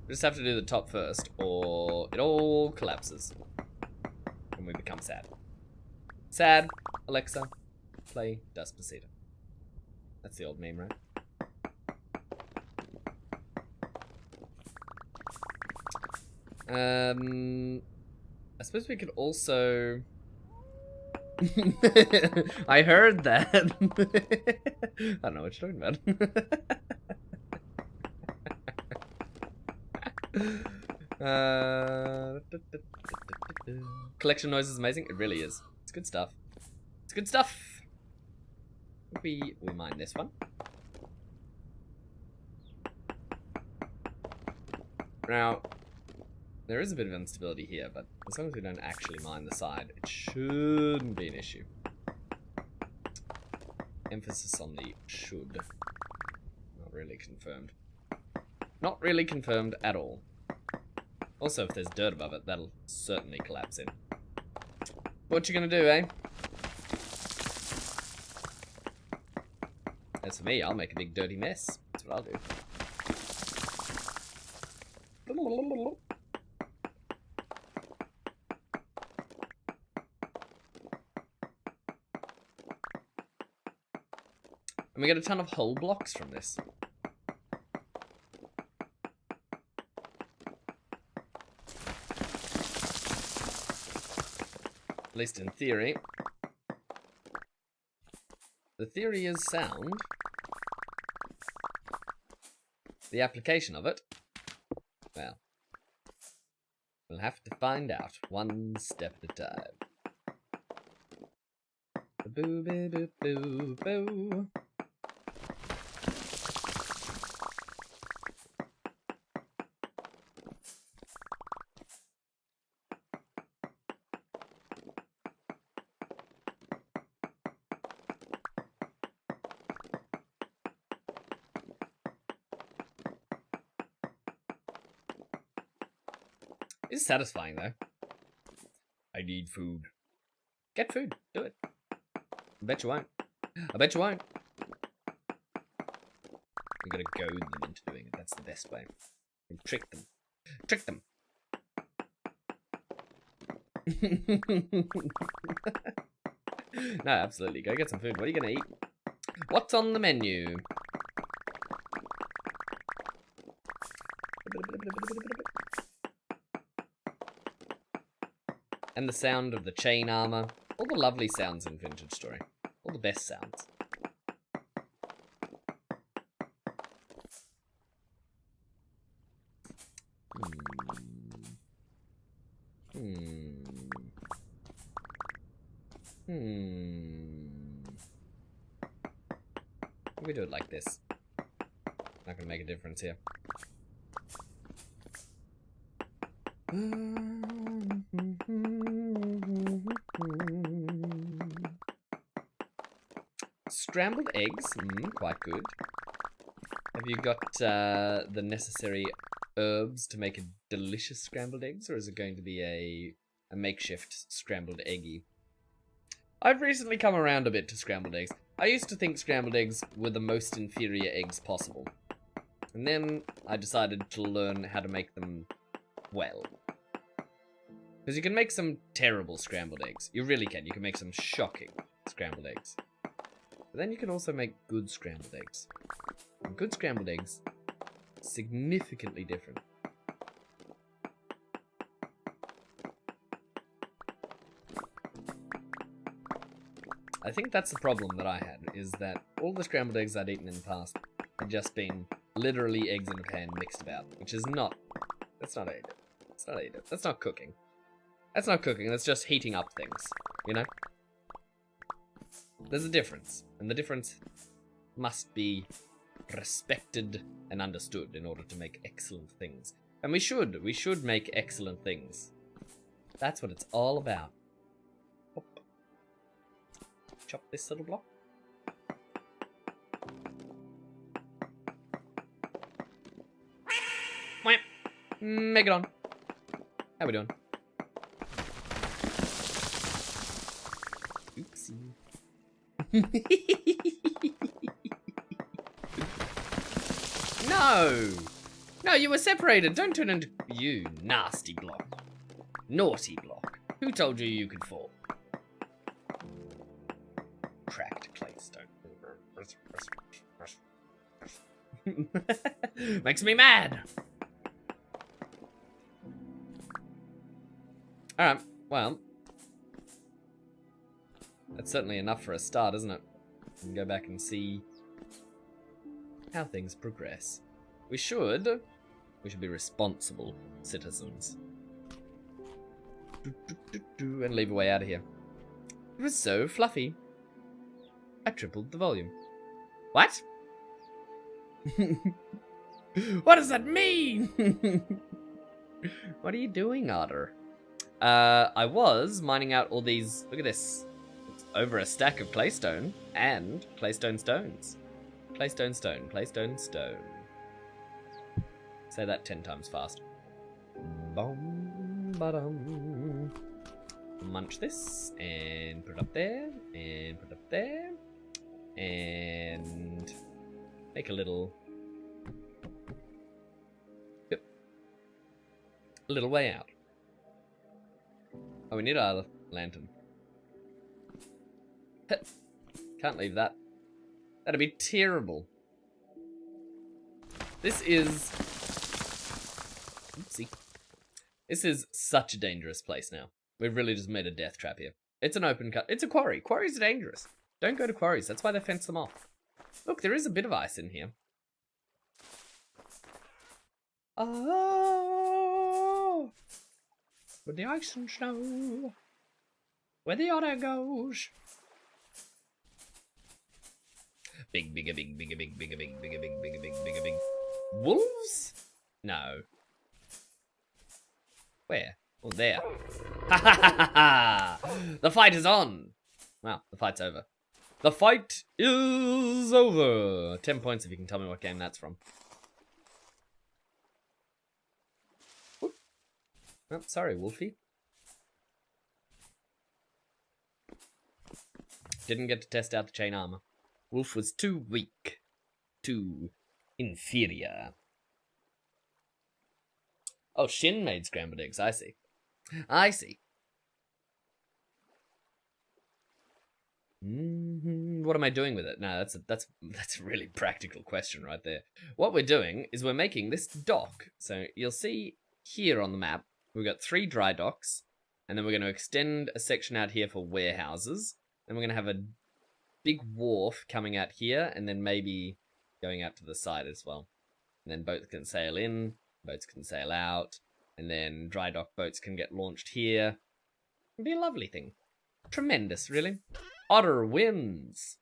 Speaker 2: We just have to do the top first, or it all collapses. And we become sad. Sad, Alexa, play Despacito. That's the old meme, right? I suppose we could also... I heard that. I don't know what you're talking about. Collection noise is amazing. It really is. It's good stuff. It's good stuff. We mine this one. Now, there is a bit of instability here, but as long as we don't actually mine the side, it shouldn't be an issue. Emphasis on the should. Not really confirmed. Not really confirmed at all. Also, if there's dirt above it, that'll certainly collapse in. What you gonna do, eh? As for me, I'll make a big dirty mess. That's what I'll do. And we get a ton of hull blocks from this. At least in theory. The theory is sound. The application of it, well, we'll have to find out one step at a time. Boo boo boo boo boo. It's satisfying though. I need food. Get food. Do it. I bet you won't. I bet you won't. I'm gonna goad them into doing it. That's the best way. And trick them. Trick them. No, absolutely. Go get some food. What are you gonna eat? What's on the menu? And the sound of the chain armor. All the lovely sounds in Vintage Story. All the best sounds. We do it like this. Not gonna make a difference here. Scrambled eggs, quite good. Have you got the necessary herbs to make a delicious scrambled eggs, or is it going to be a makeshift scrambled eggy? I've recently come around a bit to scrambled eggs. I used to think scrambled eggs were the most inferior eggs possible. And then I decided to learn how to make them well. Because you can make some terrible scrambled eggs. You really can. You can make some shocking scrambled eggs. But then you can also make good scrambled eggs. And good scrambled eggs, significantly different. I think that's the problem that I had, is that all the scrambled eggs I'd eaten in the past had just been literally eggs in a pan mixed about, which is not, that's not eat it. That's not eat it. That's not cooking. That's not cooking, that's just heating up things, you know? There's a difference, and the difference must be respected and understood in order to make excellent things. And we should make excellent things. That's what it's all about. Hop. Chop this little block. Megalon. How we doing? Oopsie. No! No, you were separated. Don't turn into... You nasty block. Naughty block. Who told you you could fall? Cracked claystone. Makes me mad. Alright, well. That's certainly enough for a start, isn't it? We can go back and see how things progress. We should be responsible citizens. And leave a way out of here. It was so fluffy. I tripled the volume. What? What does that mean? What are you doing, Otter? I was mining out all these... Look at this. It's over a stack of claystone and claystone stones. Claystone stone, claystone stone. Say that 10 times fast. Bum, ba-dum. Munch this, and put it up there, and put it up there, and make a little... Yep. A little way out. Oh, we need our lantern. Can't leave that. That'd be terrible. This is... Oopsie. This is such a dangerous place now. We've really just made a death trap here. It's an open cut. It's a quarry. Quarries are dangerous. Don't go to quarries. That's why they fence them off. Look, there is a bit of ice in here. Oh! With the ice and snow. Where the otter goes. Big, bigger, big, bigger, big, bigger, big, bigger, big, bigger, big, bigger, big. Wolves? No. Where? Oh, there. Ha ha ha ha! The fight is on! Wow, the fight's over. The fight is over! 10 points if you can tell me what game that's from. Whoop. Oh, sorry, Wolfie. Didn't get to test out the chain armor. Wolf was too weak. Too inferior. Oh, Shin made scrambled eggs. I see. I see. What am I doing with it? No, that's a really practical question right there. What we're doing is we're making this dock. So you'll see here on the map, we've got 3 dry docks, and then we're going to extend a section out here for warehouses. Then we're going to have a big wharf coming out here, and then maybe going out to the side as well. And then boats can sail in, boats can sail out, and then dry dock boats can get launched here. It'd be a lovely thing. Tremendous, really. Otter wins.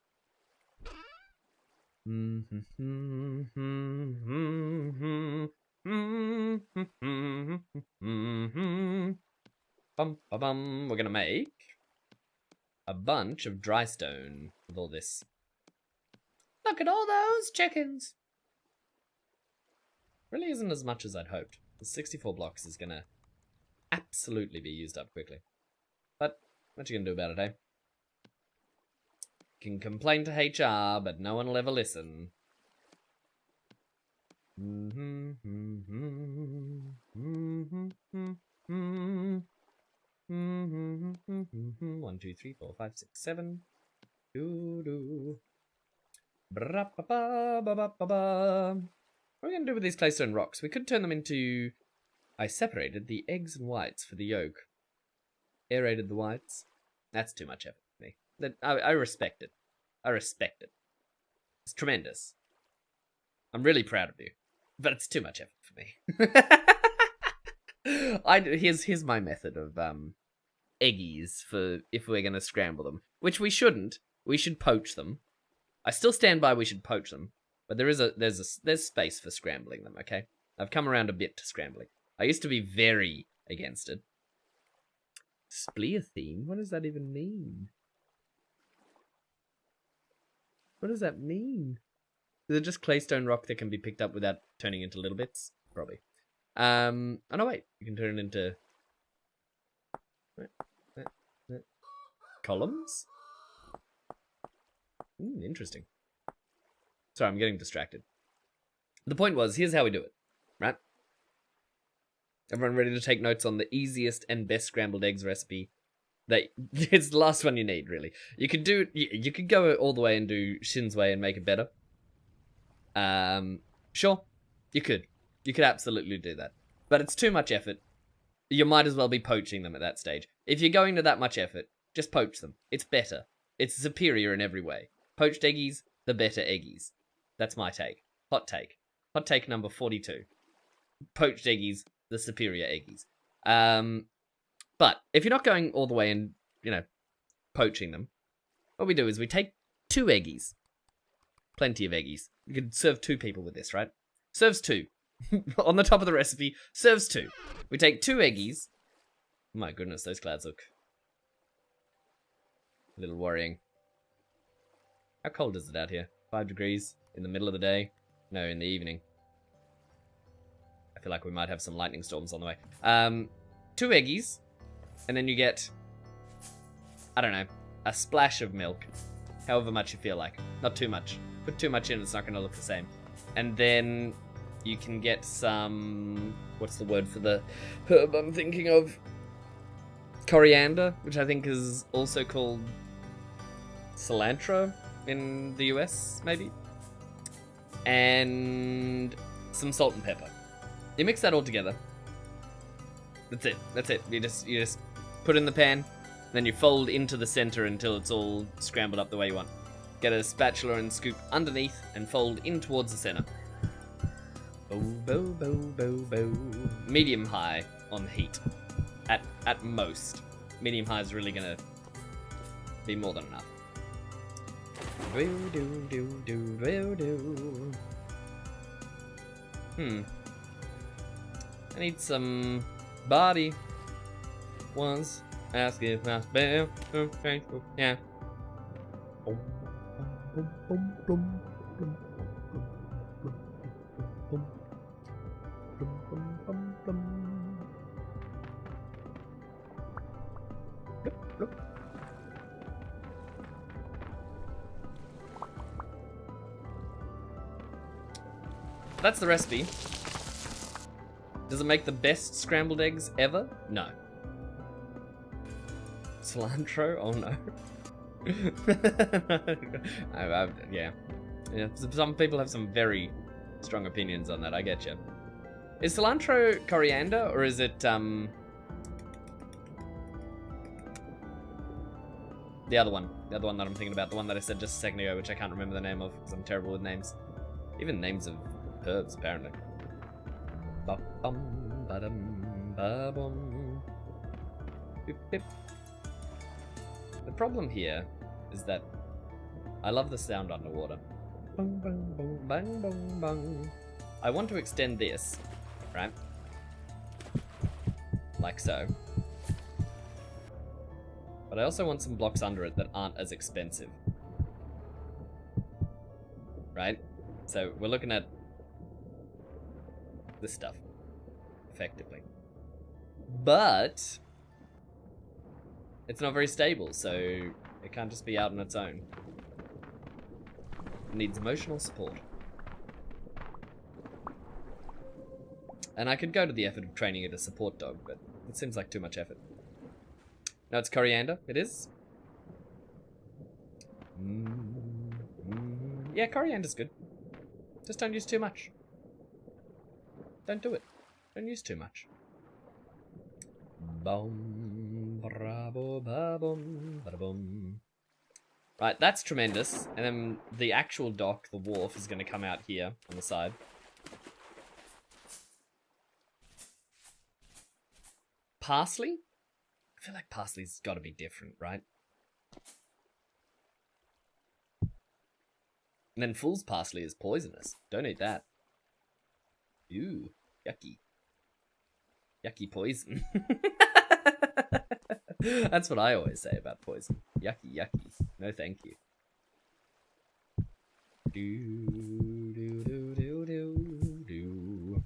Speaker 2: Bum, ba, bum. We're gonna make a bunch of dry stone with all this. Look at all those chickens. Really isn't as much as I'd hoped. The 64 blocks is gonna absolutely be used up quickly. But what you gonna do about it, eh? Can complain to HR, but no one will ever listen. 1, 2, 3, 4, 5, 6, 7. What are we going to do with these claystone rocks? We could turn them into... I separated the eggs and whites for the yolk. Aerated the whites. That's too much effort for me. I respect it. I respect it. It's tremendous. I'm really proud of you. But it's too much effort for me. Here's my method of eggies for if we're going to scramble them. Which we shouldn't. We should poach them. I still stand by we should poach them. But there's space for scrambling them, okay? I've come around a bit to scrambling. I used to be very against it. Spleotheme? What does that even mean? What does that mean? Is it just claystone rock that can be picked up without turning into little bits? Probably. Oh no, wait. You can turn it into... columns? Interesting. Sorry, I'm getting distracted. The point was, here's how we do it, right? Everyone ready to take notes on the easiest and best scrambled eggs recipe? It's the last one you need, really. You could do you could go all the way and do Shin's way and make it better. Sure, you could. You could absolutely do that. But it's too much effort. You might as well be poaching them at that stage. If you're going to that much effort, just poach them. It's better. It's superior in every way. Poached eggies, the better eggies. That's my take. Hot take. Hot take number 42. Poached eggies, the superior eggies. But if you're not going all the way and, poaching them, what we do is we take 2 eggies. Plenty of eggies. You could serve 2 people with this, right? Serves 2. On the top of the recipe, serves 2. We take 2 eggies. My goodness, those clouds look a little worrying. How cold is it out here? 5 degrees in the middle of the day? No, in the evening. I feel like we might have some lightning storms on the way. 2 eggies. And then you get, I don't know, a splash of milk. However much you feel like. Not too much. Put too much in, it's not going to look the same. And then you can get some... What's the word for the herb I'm thinking of? Coriander, which I think is also called cilantro in the US, maybe. And some salt and pepper. You mix that all together. That's it. That's it. You just put it in the pan, then you fold into the center until it's all scrambled up the way you want. Get a spatula and scoop underneath and fold in towards the center. Bo bo bo bo bo. Medium high on heat. At most. Medium high is really gonna be more than enough. Do do do do do do. I need some body. Once ask if I spell Facebook. Yeah. that's the recipe. Does it make the best scrambled eggs ever? No. Cilantro? Oh no. Yeah. Yeah. Some people have some very strong opinions on that. I get you. Is cilantro coriander or is it the other one? The other one that I'm thinking about, the one that I said just a second ago, which I can't remember the name of because I'm terrible with names. Even names of herbs, apparently. Ba-bum, ba-dum, ba-bum. Boop, boop. The problem here is that I love the sound underwater. Bung, bung, bung, bang, bung, bung. I want to extend this, right? Like so. But I also want some blocks under it that aren't as expensive. Right? So we're looking at this stuff, effectively. But it's not very stable, so it can't just be out on its own. It needs emotional support. And I could go to the effort of training it a support dog, but it seems like too much effort. No, it's coriander. It is. Yeah, coriander's good. Just don't use too much. Don't do it. Don't use too much. Boom, bravo, ba-boom, ba-da-boom. Right, that's tremendous. And then the actual dock, the wharf, is going to come out here on the side. Parsley? I feel like parsley's got to be different, right? And then fool's parsley is poisonous. Don't eat that. Ooh, yucky. Yucky poison. That's what I always say about poison. Yucky, yucky. No thank you. Do, do, do, do, do, do.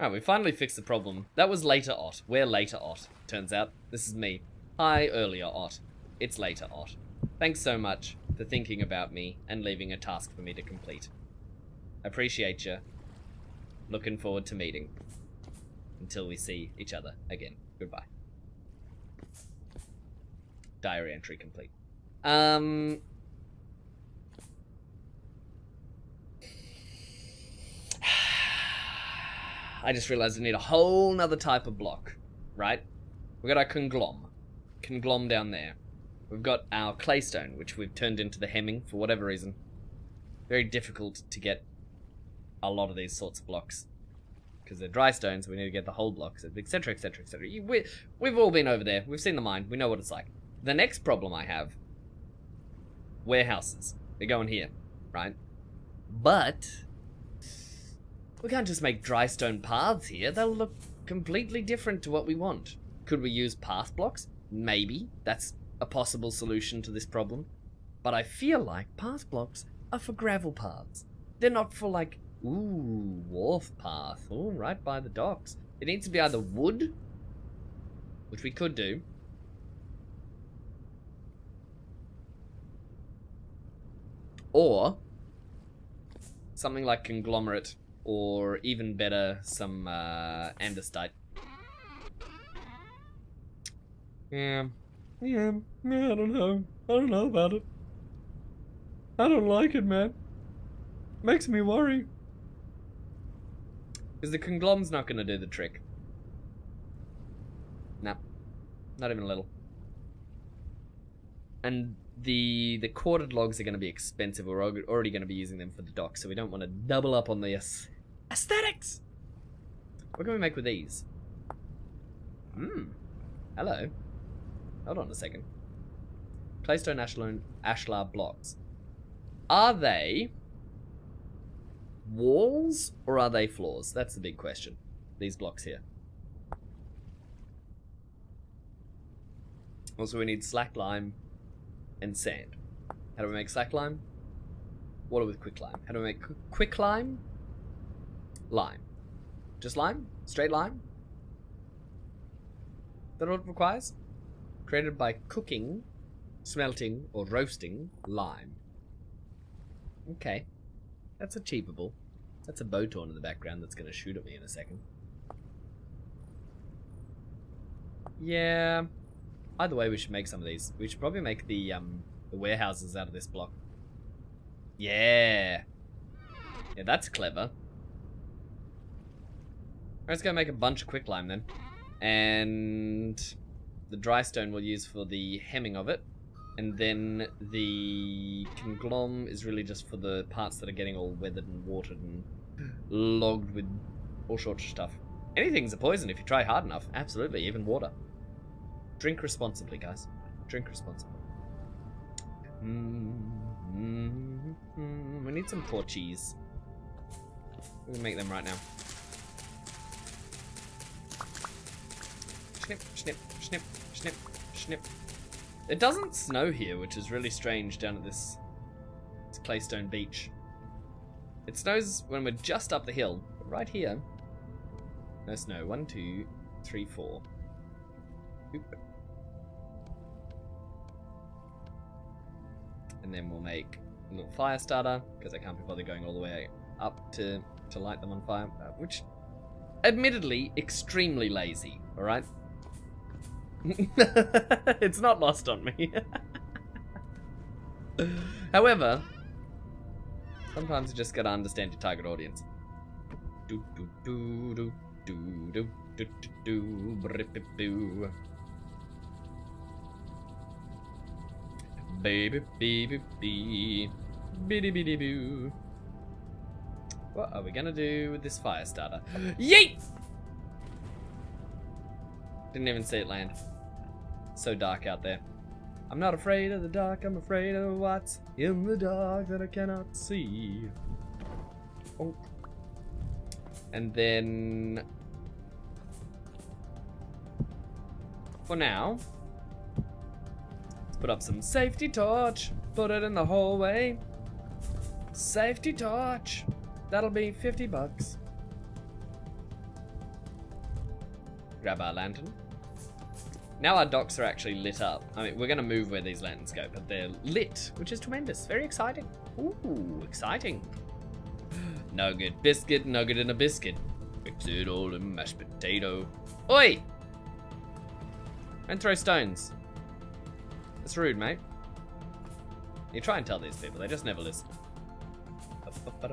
Speaker 2: Alright, we finally fixed the problem. That was later Ot. We're later Ot, turns out. This is me. Hi, earlier Ot. It's later Ot. Thanks so much for thinking about me and leaving a task for me to complete. Appreciate you. Looking forward to meeting. Until we see each other again. Goodbye. Diary entry complete. I just realized I need a whole nother type of block, right? We've got our conglom down there. We've got our claystone, which we've turned into the hemming for whatever reason. Very difficult to get a lot of these sorts of blocks because they're dry stones. So we need to get the whole blocks, etc., etc., etc. We've all been over there. We've seen the mine. We know what it's like. The next problem I have: warehouses. They're going here, right? But we can't just make dry stone paths here. They'll look completely different to what we want. Could we use path blocks? Maybe. That's a possible solution to this problem. But I feel like path blocks are for gravel paths. They're not for like, ooh, wharf path. Ooh, right by the docks. It needs to be either wood, which we could do, or something like conglomerate, or even better, some andesite. Yeah, I don't know. I don't know about it. I don't like it, man. Makes me worry. Because the conglom's not going to do the trick. Nah. Not even a little. And the corded logs are going to be expensive. We're already going to be using them for the dock, so we don't want to double up on the aesthetics. What can we make with these? Hello. Hold on a second. Claystone ashlar blocks. Are they walls or are they floors? That's the big question. These blocks here. Also, we need slack lime and sand. How do we make slack lime? Water with quick lime. How do we make quick lime? Lime. Just lime? Straight lime? Is that what it requires? created by cooking, smelting, or roasting lime. Okay. That's achievable. That's a Botorn in the background that's going to shoot at me in a second. Yeah. Either way, we should make some of these. We should probably make the warehouses out of this block. Yeah. Yeah, that's clever. Let's go make a bunch of quicklime then. And the dry stone we'll use for the hemming of it. And then the conglom is really just for the parts that are getting all weathered and watered and logged with all sorts of stuff. Anything's a poison if you try hard enough. Absolutely, even water. Drink responsibly, guys. Drink responsibly. We need some torchies. We'll make them right now. Snip, snip, snip, snip, snip. It doesn't snow here, which is really strange down at this claystone beach. It snows when we're just up the hill, but right here, no snow. 1, 2, 3, 4. Oop. And then we'll make a little fire starter, because I can't be bothered going all the way up to light them on fire, which, admittedly, extremely lazy, alright? It's not lost on me. However, sometimes you just gotta understand your target audience. Do do do do do do do do do. Baby baby bee biddy biddy boo. What are we gonna do with this fire starter? Yeet! Didn't even see it land. So dark out there. I'm not afraid of the dark, I'm afraid of what's in the dark that I cannot see. Oh. And then for now, let's put up some safety torch. Put it in the hallway. Safety torch. That'll be $50. Grab our lantern. Now our docks are actually lit up. I mean, we're going to move where these lanterns go, but they're lit, which is tremendous. Very exciting. Ooh, exciting. Nugget biscuit, nugget in a biscuit. Mix it all in mashed potato. Oi! And throw stones. That's rude, mate. You try and tell these people, they just never listen. Where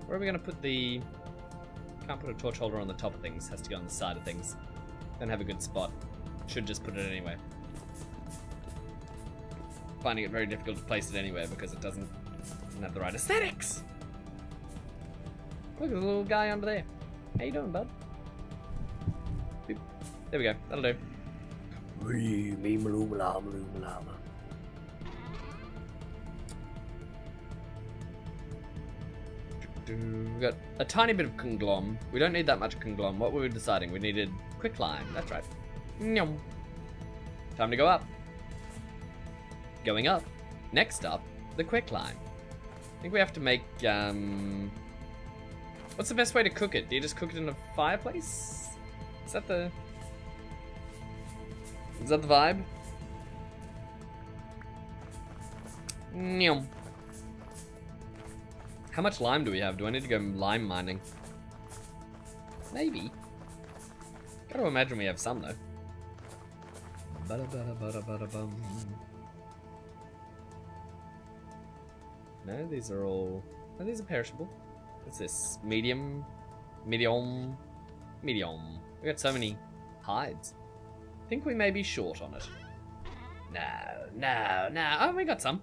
Speaker 2: are we going to put the... Can't put a torch holder on the top of things, has to go on the side of things. Don't have a good spot. Should just put it anyway. Finding it very difficult to place it anywhere because it doesn't have the right aesthetics. Look, there's a little guy under there. How you doing, bud? Boop. There we go. That'll do. We've got a tiny bit of conglom. We don't need that much conglom. What were we deciding? We needed quicklime. That's right. Nyum. Time to go up. Going up. Next up, the quicklime. I think we have to make, what's the best way to cook it? Do you just cook it in a fireplace? Is that the vibe? Nyum. How much lime do we have? Do I need to go lime mining? Maybe. Gotta imagine we have some though. No, these are all... No, these are perishable. What's this? Medium? Medium? Medium. We got so many hides. I think we may be short on it. No. Oh, we got some.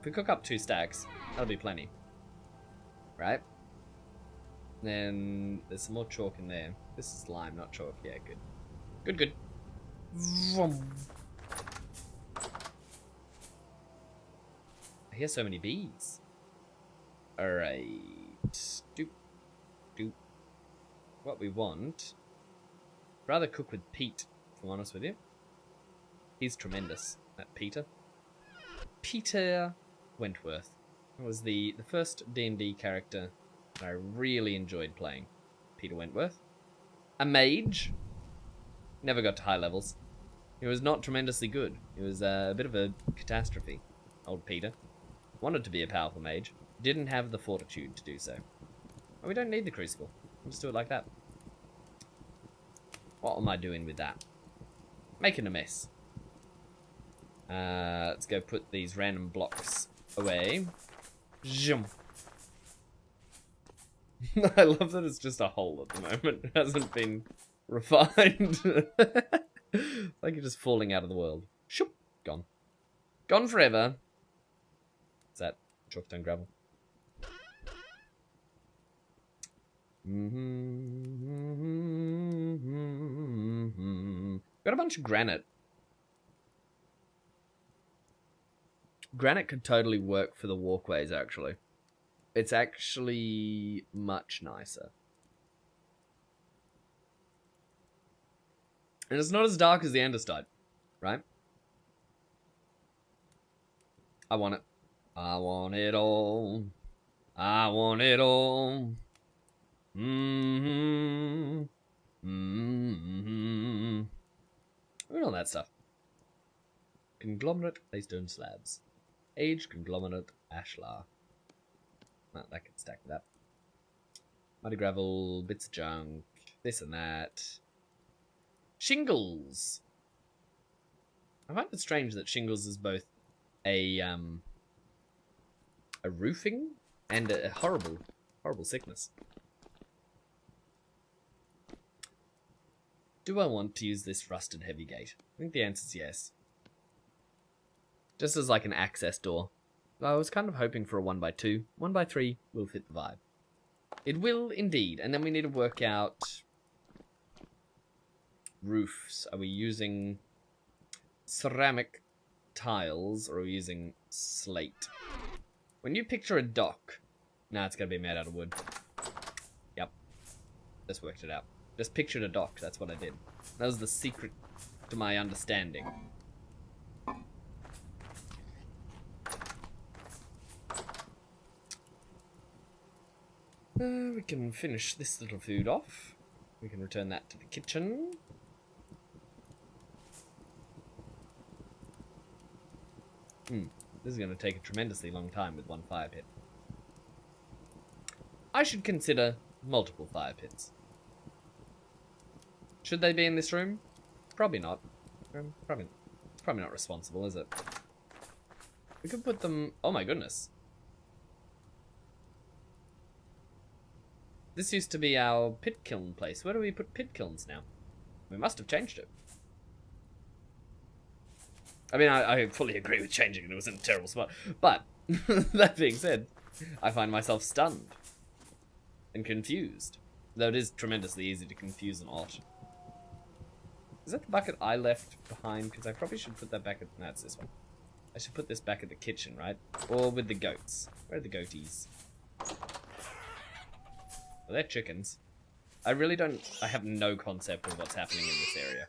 Speaker 2: If we cook up 2 stacks, that'll be plenty. Right? Then there's some more chalk in there. This is lime, not chalk. Yeah, good. Good. Vroom. I hear so many bees. Alright. Doop. Doop. What we want... Rather cook with Pete, if I'm honest with you. He's tremendous, that Peter. Peter Wentworth was the first D&D character that I really enjoyed playing. Peter Wentworth. A mage. Never got to high levels. He was not tremendously good. He was a bit of a catastrophe. Old Peter. Wanted to be a powerful mage. Didn't have the fortitude to do so. And we don't need the crucible. We'll just do it like that. What am I doing with that? Making a mess. Let's go put these random blocks away. Zoom. I love that it's just a hole at the moment. It hasn't been refined. Like you're just falling out of the world. Shoop. Gone. Gone forever. Is that chalkstone gravel? Got a bunch of granite. Granite could totally work for the walkways, actually. It's actually much nicer. And it's not as dark as the andesite, right? I want it. I want it all. I want it all. Mm-hmm. Mm-hmm. Look at all that stuff. Conglomerate claystone slabs. Aged conglomerate ashlar. Well, that can stack with that. Muddy gravel, bits of junk, this and that. Shingles. I find it strange that shingles is both a roofing and a horrible, horrible sickness. Do I want to use this rusted heavy gate? I think the answer is yes. Just as like an access door. I was kind of hoping for a 1x2. 1x3 will fit the vibe. It will indeed. And then we need to work out roofs. Are we using ceramic tiles or are we using slate? When you picture a dock, nah, it's going to be made out of wood. Yep. Just worked it out. Just pictured a dock. That's what I did. That was the secret to my understanding. We can finish this little food off. We can return that to the kitchen. This is going to take a tremendously long time with one fire pit. I should consider multiple fire pits. Should they be in this room? Probably not. Probably not responsible, is it? We could put them... Oh my goodness. This used to be our pit kiln place. Where do we put pit kilns now? We must have changed it. I mean, I fully agree with changing it. It was in a terrible spot. But, that being said, I find myself stunned. And confused. Though it is tremendously easy to confuse an ot. Is that the bucket I left behind? Because I probably should put that back at... No, it's this one. I should put this back at the kitchen, right? Or with the goats. Where are the goaties? Well, they're chickens. I have no concept of what's happening in this area.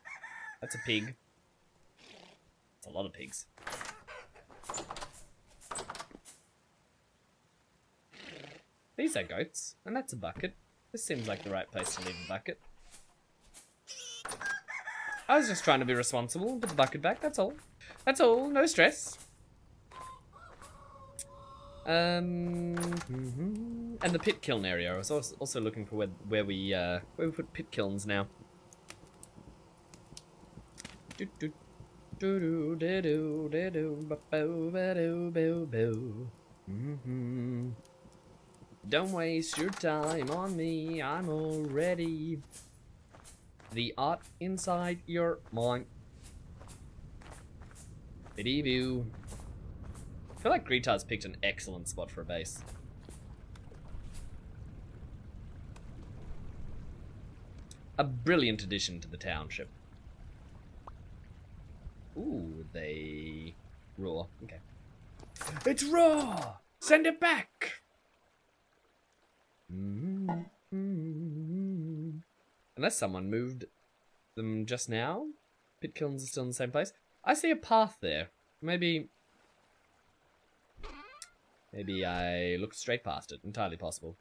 Speaker 2: That's a pig. That's a lot of pigs. These are goats, and that's a bucket. This seems like the right place to leave a bucket. I was just trying to be responsible and put the bucket back, that's all. That's all, no stress. And the pit kiln area. I was also looking for where we put pit kilns now. Don't waste your time on me. I'm already the art inside your mind. Biddy-boo. I feel like Greetar's picked an excellent spot for a base. A brilliant addition to the township. Ooh, they... raw. Okay. It's raw! Send it back! Unless someone moved them just now. Pit kilns are still in the same place. I see a path there. Maybe I looked straight past it. Entirely possible.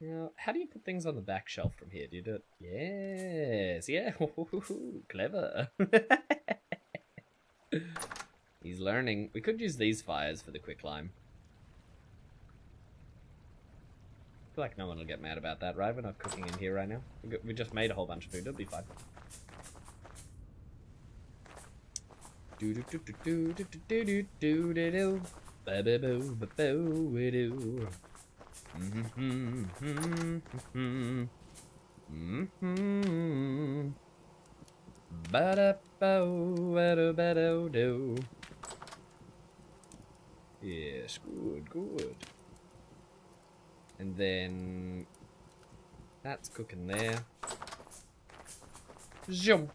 Speaker 2: Now, how do you put things on the back shelf from here? Do you do it? Yes, yeah. Clever. He's learning. We could use these fires for the quicklime. I feel like no one will get mad about that, right? We're not cooking in here right now. We just made a whole bunch of food. It'll be fine. Do do do do do do do do do do. Ba ba boo ba boo do. Ba da ba do do. Yes, good, good. And then that's cooking there. Zoom.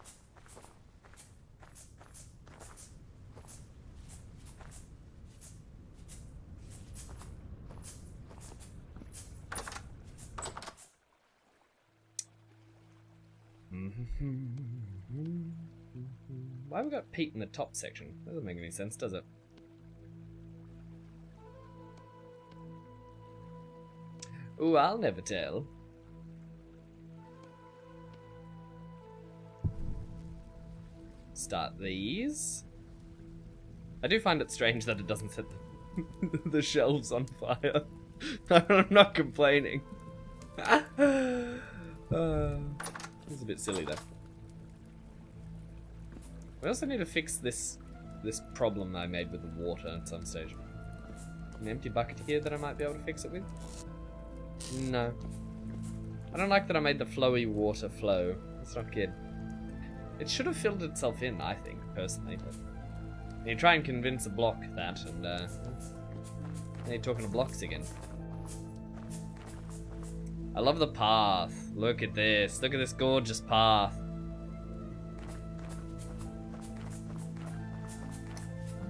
Speaker 2: Why have we got peat in the top section? That doesn't make any sense, does it? Ooh, I'll never tell. Start these. I do find it strange that it doesn't set the shelves on fire. I'm not complaining. It's a bit silly though. We also need to fix this problem I made with the water at some stage. An empty bucket here that I might be able to fix it with? No. I don't like that I made the flowy water flow. That's not good. It should have filled itself in, I think, personally. But you try and convince a block that, and now you're talking to blocks again. I love the path. Look at this. Look at this gorgeous path.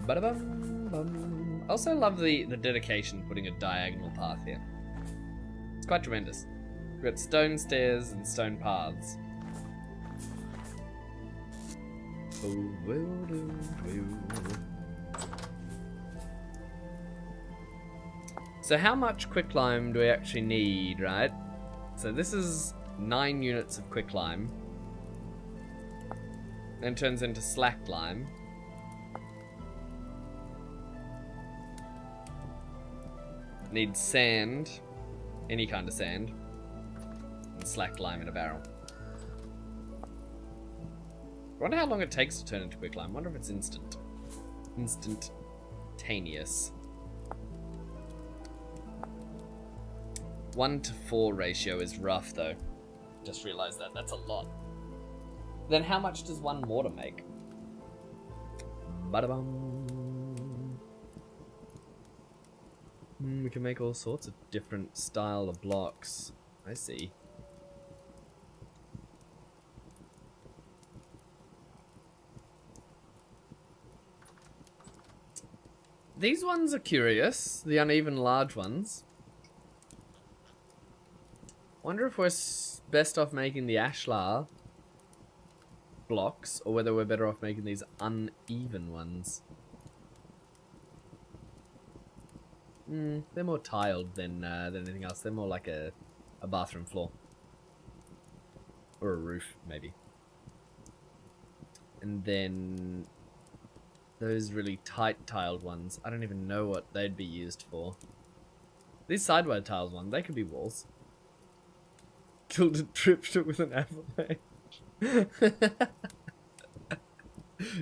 Speaker 2: Ba-da-bum-bum. I also love the dedication putting a diagonal path here. It's quite tremendous. We've got stone stairs and stone paths. So how much quicklime do we actually need, right? So this is 9 units of quicklime. Then turns into slack lime. Needs sand, any kind of sand, and slack lime in a barrel. I wonder how long it takes to turn into quicklime. I wonder if it's instantaneous. 1:4 ratio is rough though. Just realized that. That's a lot. Then how much does one mortar make? Ba-da-bum. We can make all sorts of different style of blocks. I see. These ones are curious, the uneven large ones. Wonder if we're best off making the ashlar blocks, or whether we're better off making these uneven ones. They're more tiled than anything else. They're more like a bathroom floor. Or a roof, maybe. And then those really tight tiled ones, I don't even know what they'd be used for. These sideward tiles ones, they could be walls. Tilda tripped it with an avalanche.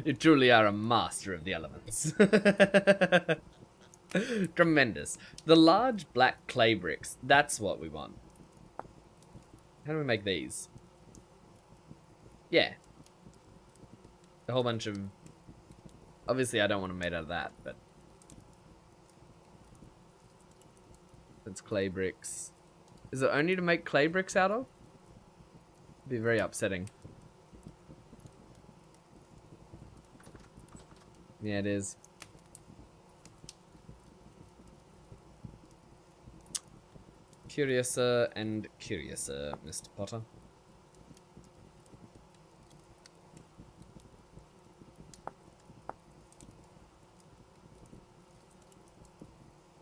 Speaker 2: You truly are a master of the elements. Tremendous. The large black clay bricks, that's what we want. How do we make these? Yeah. A whole bunch of... Obviously I don't want them made out of that, but... That's clay bricks. Is it only to make clay bricks out of? It'd be very upsetting. Yeah, it is. Curiouser and curiouser, Mr. Potter.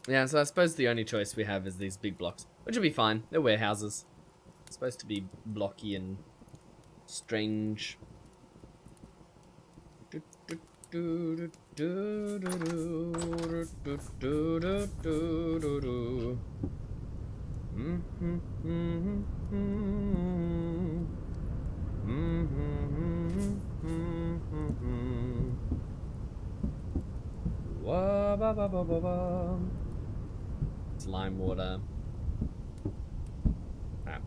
Speaker 2: Yeah, so I suppose the only choice we have is these big blocks, which will be fine. They're warehouses. It's supposed to be blocky and strange. It's lime water. Ah.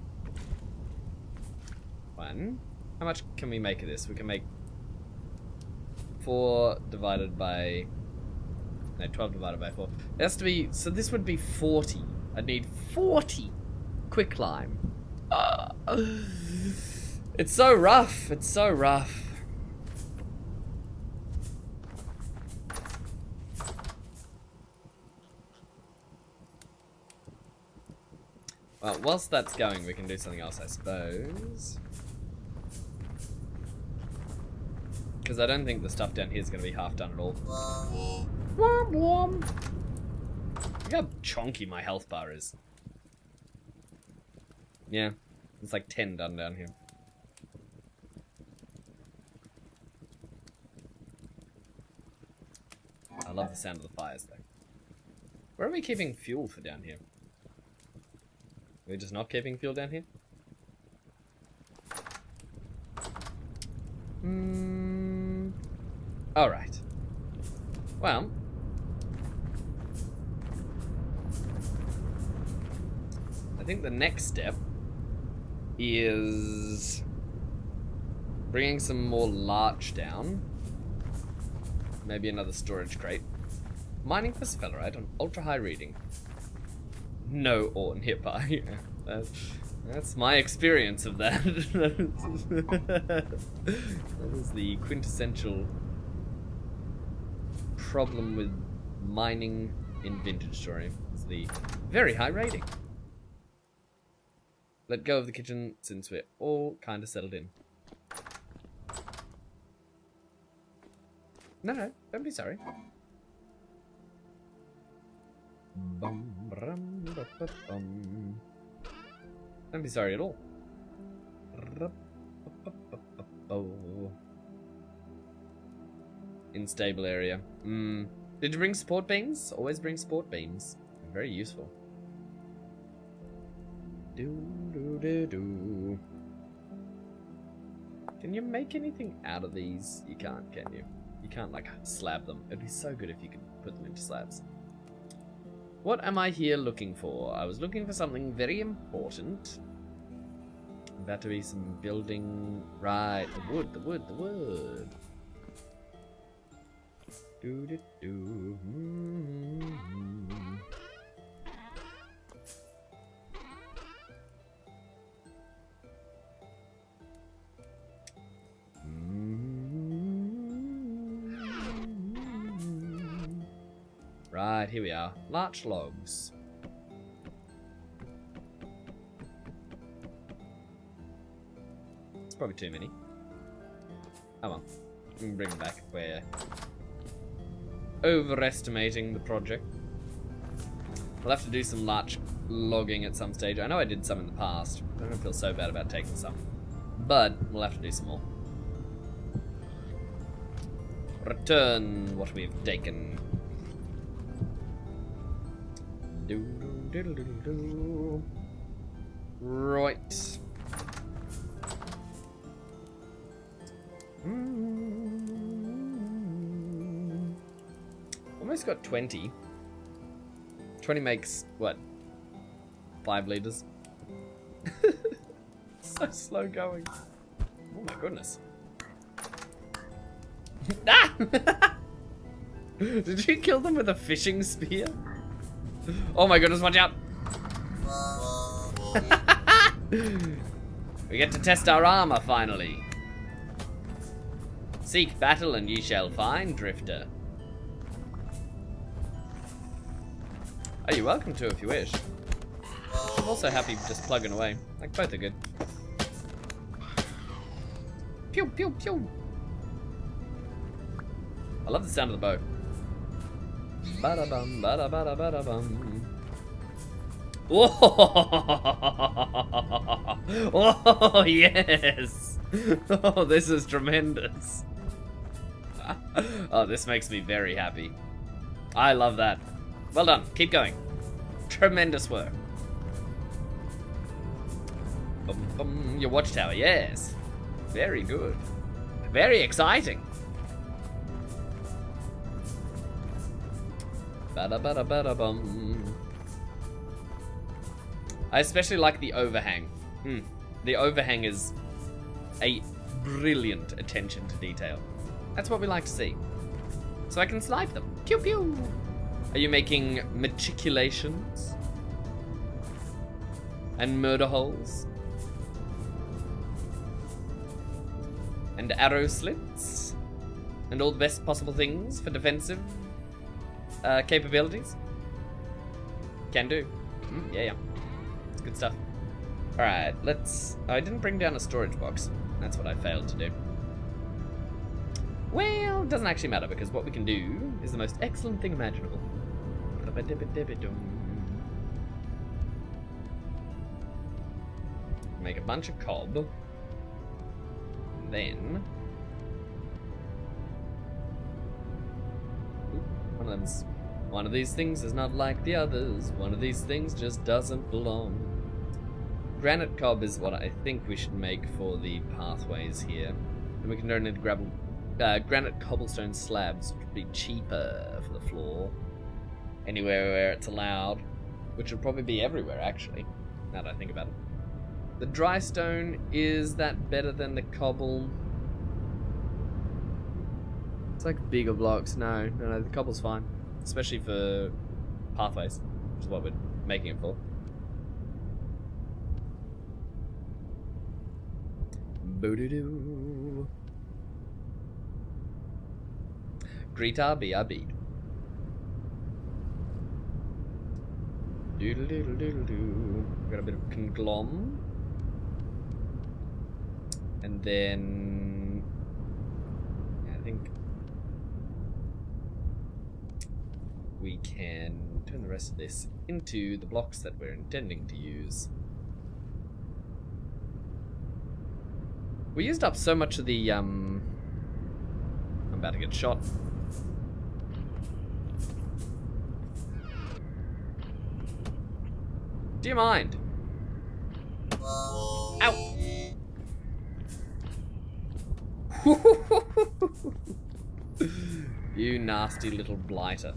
Speaker 2: One. How much can we make of this? We can make 4 divided by... No, 12 divided by 4. It has to be... So this would be 40. I'd need 40 quicklime. It's so rough. It's so rough. Well, whilst that's going, we can do something else, I suppose. Because I don't think the stuff down here is going to be half done at all. Womp womp. Look how chonky my health bar is. Yeah, it's like 10 done down here. I love the sound of the fires, though. Where are we keeping fuel for down here? Are we just not keeping fuel down here? Alright. Well. I think the next step is bringing some more larch down. Maybe another storage crate. Mining for sphelerite on ultra high reading. No ore nearby. That's my experience of that. That is the quintessential problem with mining in Vintage Story. It's the very high rating. Let go of the kitchen since we're all kind of settled in. No, don't be sorry. Don't be sorry at all. Unstable area. Did you bring support beams? Always bring support beams. Very useful. Can you make anything out of these? You can't, can you? You can't, like, slab them. It'd be so good if you could put them into slabs. What am I here looking for? I was looking for something very important. About to be some building... Right, the wood, the wood, the wood. Do-do-do. Right, here we are. Larch logs. It's probably too many. Oh well. We can bring them back. We're overestimating the project. We'll have to do some larch logging at some stage. I know I did some in the past. I don't feel so bad about taking some. But we'll have to do some more. Return what we've taken. Right. Almost got 20. 20 makes, what? 5 liters? So slow going. Oh my goodness. Ah! Did you kill them with a fishing spear? Oh my goodness, watch out! We get to test our armor finally. Seek battle and ye shall find, Drifter. Oh, you're welcome to if you wish. I'm also happy just plugging away. Like, both are good. Pew, pew, pew. I love the sound of the bow. Ba-da-bum, ba-da-ba-da-ba-da-bum. Oh, yes! Oh, this is tremendous. Oh, this makes me very happy. I love that. Well done. Keep going. Tremendous work. Your watchtower, yes. Very good. Very exciting. Ba-da-ba-da-ba-da-bum. I especially like the overhang. The overhang is a brilliant attention to detail. That's what we like to see. So I can snipe them. Pew pew. Are you making matriculations? And murder holes? And arrow slits? And all the best possible things for defensive capabilities? Can do. Yeah. It's good stuff. Alright, let's... Oh, I didn't bring down a storage box. That's what I failed to do. Well, it doesn't actually matter, because what we can do is the most excellent thing imaginable. Make a bunch of cob. And then... One of these things is not like the others. One of these things just doesn't belong. Granite cob is what I think we should make for the pathways here. And we can turn into granite cobblestone slabs, which would be cheaper for the floor. Anywhere where it's allowed. Which would probably be everywhere, actually, now that I think about it. The dry stone, is that better than the cobble? It's like bigger blocks. No, the cobble's fine. Especially for pathways, which is what we're making it for. Boo-doo-doo. Greta BRB. Doodle-doodle-doodle-doo. Got a bit of conglom. And then... yeah, I think... we can turn the rest of this into the blocks that we're intending to use. We used up so much of the, I'm about to get shot. Do you mind? Ow! You nasty little blighter.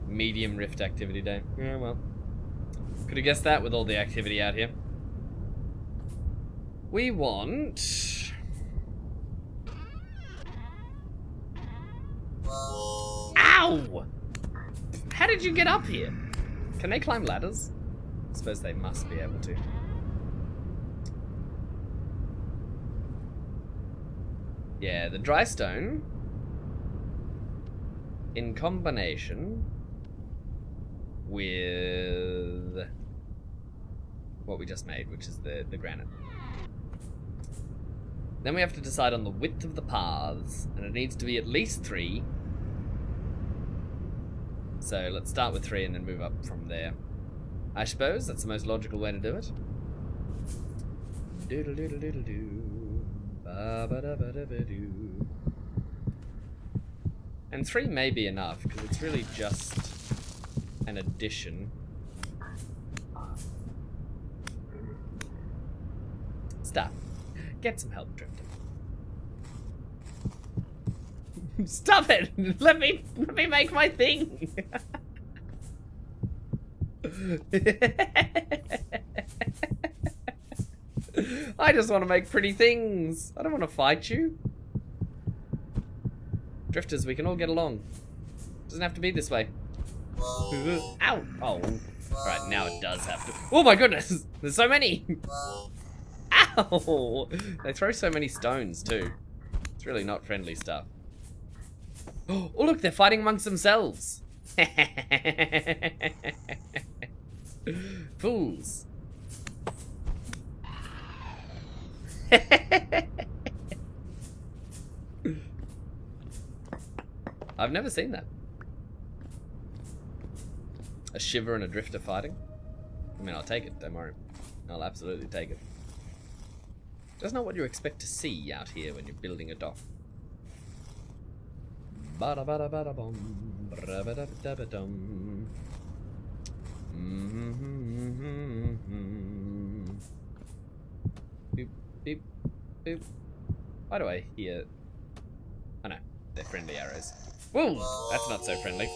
Speaker 2: Medium rift activity day. Yeah, well. Could have guessed that with all the activity out here. We want... Ow! How did you get up here? Can they climb ladders? I suppose they must be able to. Yeah, the dry stone, in combination with what we just made, which is the granite. Then we have to decide on the width of the paths, and it needs to be at least 3. So let's start with 3 and then move up from there. I suppose that's the most logical way to do it. Doodle doodle doodle doo. Ba ba da ba da ba doo. And 3 may be enough, because it's really just an addition. Stop. Get some help, Drifter. Stop it! Let me make my thing. I just want to make pretty things. I don't want to fight you. Drifters, we can all get along. Doesn't have to be this way. Ow! Oh. Alright, now it does have to. Oh my goodness! There's so many! Ow! They throw so many stones too. It's really not friendly stuff. Oh look, they're fighting amongst themselves! I've never seen that. A shiver and a drifter fighting? I mean, I'll take it, don't worry. I'll absolutely take it. That's not what you expect to see out here when you're building a dock. Ba-da-ba-da-ba-da-bum, ba-da-ba-da-ba-da-ba-dum. Boop, beep, boop. Why do I hear... Oh no, they're friendly arrows. Whoa, that's not so friendly.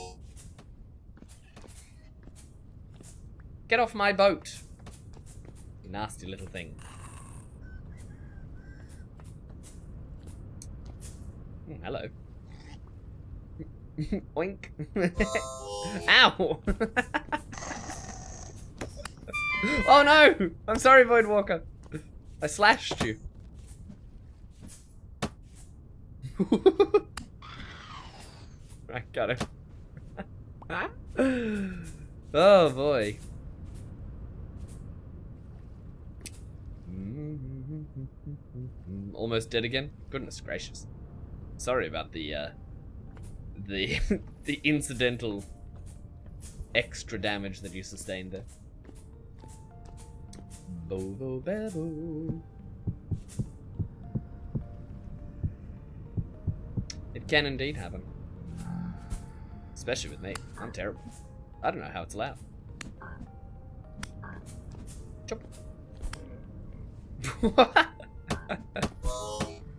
Speaker 2: Get off my boat, you nasty little thing. Hello. Oink. Ow! Oh no! I'm sorry, Voidwalker. I slashed you. I got it. Oh boy. Almost dead again? Goodness gracious. Sorry about the the incidental extra damage that you sustained there. Bobo babo. It can indeed happen. Especially with me. I'm terrible. I don't know how it's allowed. Chop.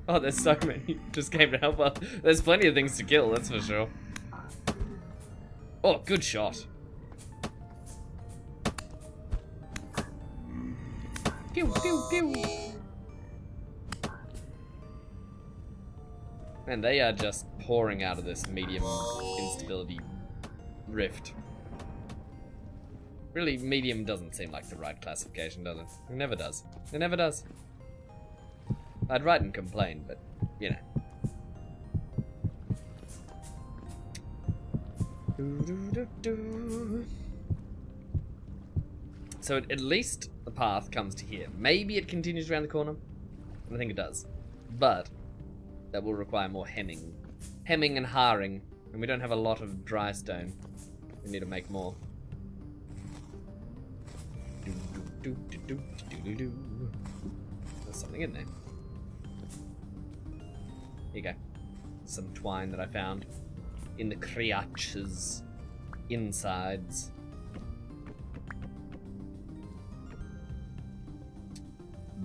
Speaker 2: Oh, there's so many. Just came to help us. There's plenty of things to kill, that's for sure. Oh, good shot. Pew, pew, pew. Man, they are just pouring out of this medium instability rift. Really, medium doesn't seem like the right classification, does it? It never does. It never does. I'd write and complain, but, you know. So at least the path comes to here. Maybe it continues around the corner. I think it does. But that will require more hemming. Hemming and haring. And we don't have a lot of dry stone. We need to make more. There's something in there. Here you go. Some twine that I found in the creature's insides.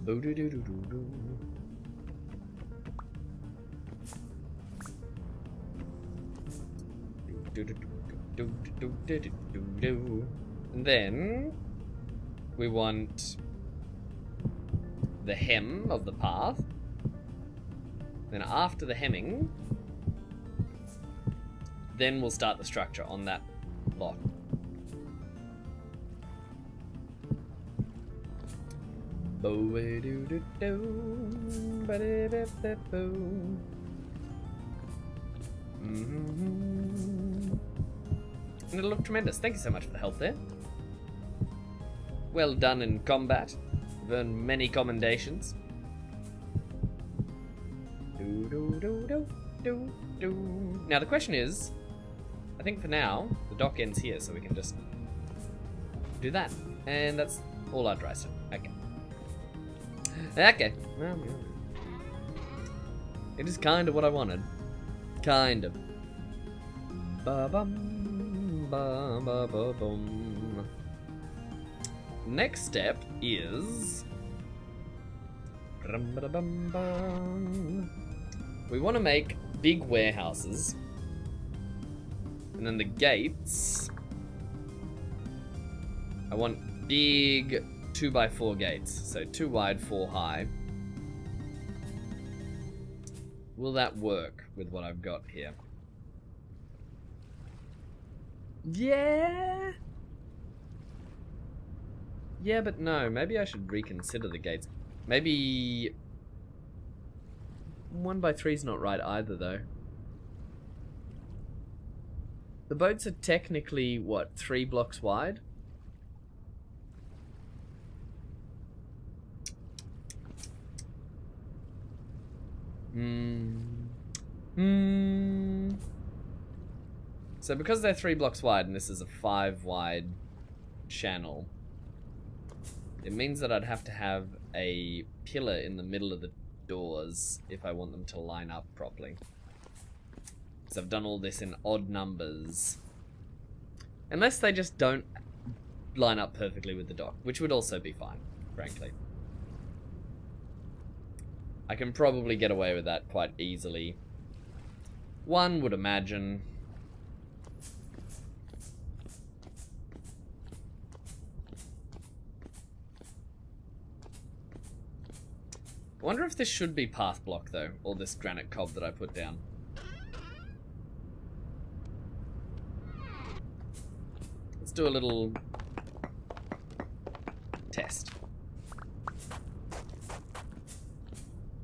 Speaker 2: Boo-doo-doo-doo-doo-doo. And then we want the hem of the path. Then after the hemming, then we'll start the structure on that lot. And it'll look tremendous. Thank you so much for the help there. Well done in combat. You've earned many commendations. Now the question is, I think for now, the dock ends here, so we can just do that. And that's all our dry stone. Okay. Okay. Well, it is kind of what I wanted. Kind of. Ba-bum, ba-ba-ba-bum. Next step is... we want to make big warehouses. And then the gates... I want big 2x4 gates. So 2 wide, 4 high. Will that work with what I've got here? Yeah. Yeah, but no. Maybe I should reconsider the gates. Maybe 1x3 is not right either, though. The boats are technically, what, 3 blocks wide? So because they're 3 blocks wide and this is a 5 wide channel, it means that I'd have to have a pillar in the middle of the doors if I want them to line up properly. Because I've done all this in odd numbers. Unless they just don't line up perfectly with the dock, which would also be fine, frankly. I can probably get away with that quite easily. One would imagine. I wonder if this should be path block though, or this granite cob that I put down. Let's do a little test.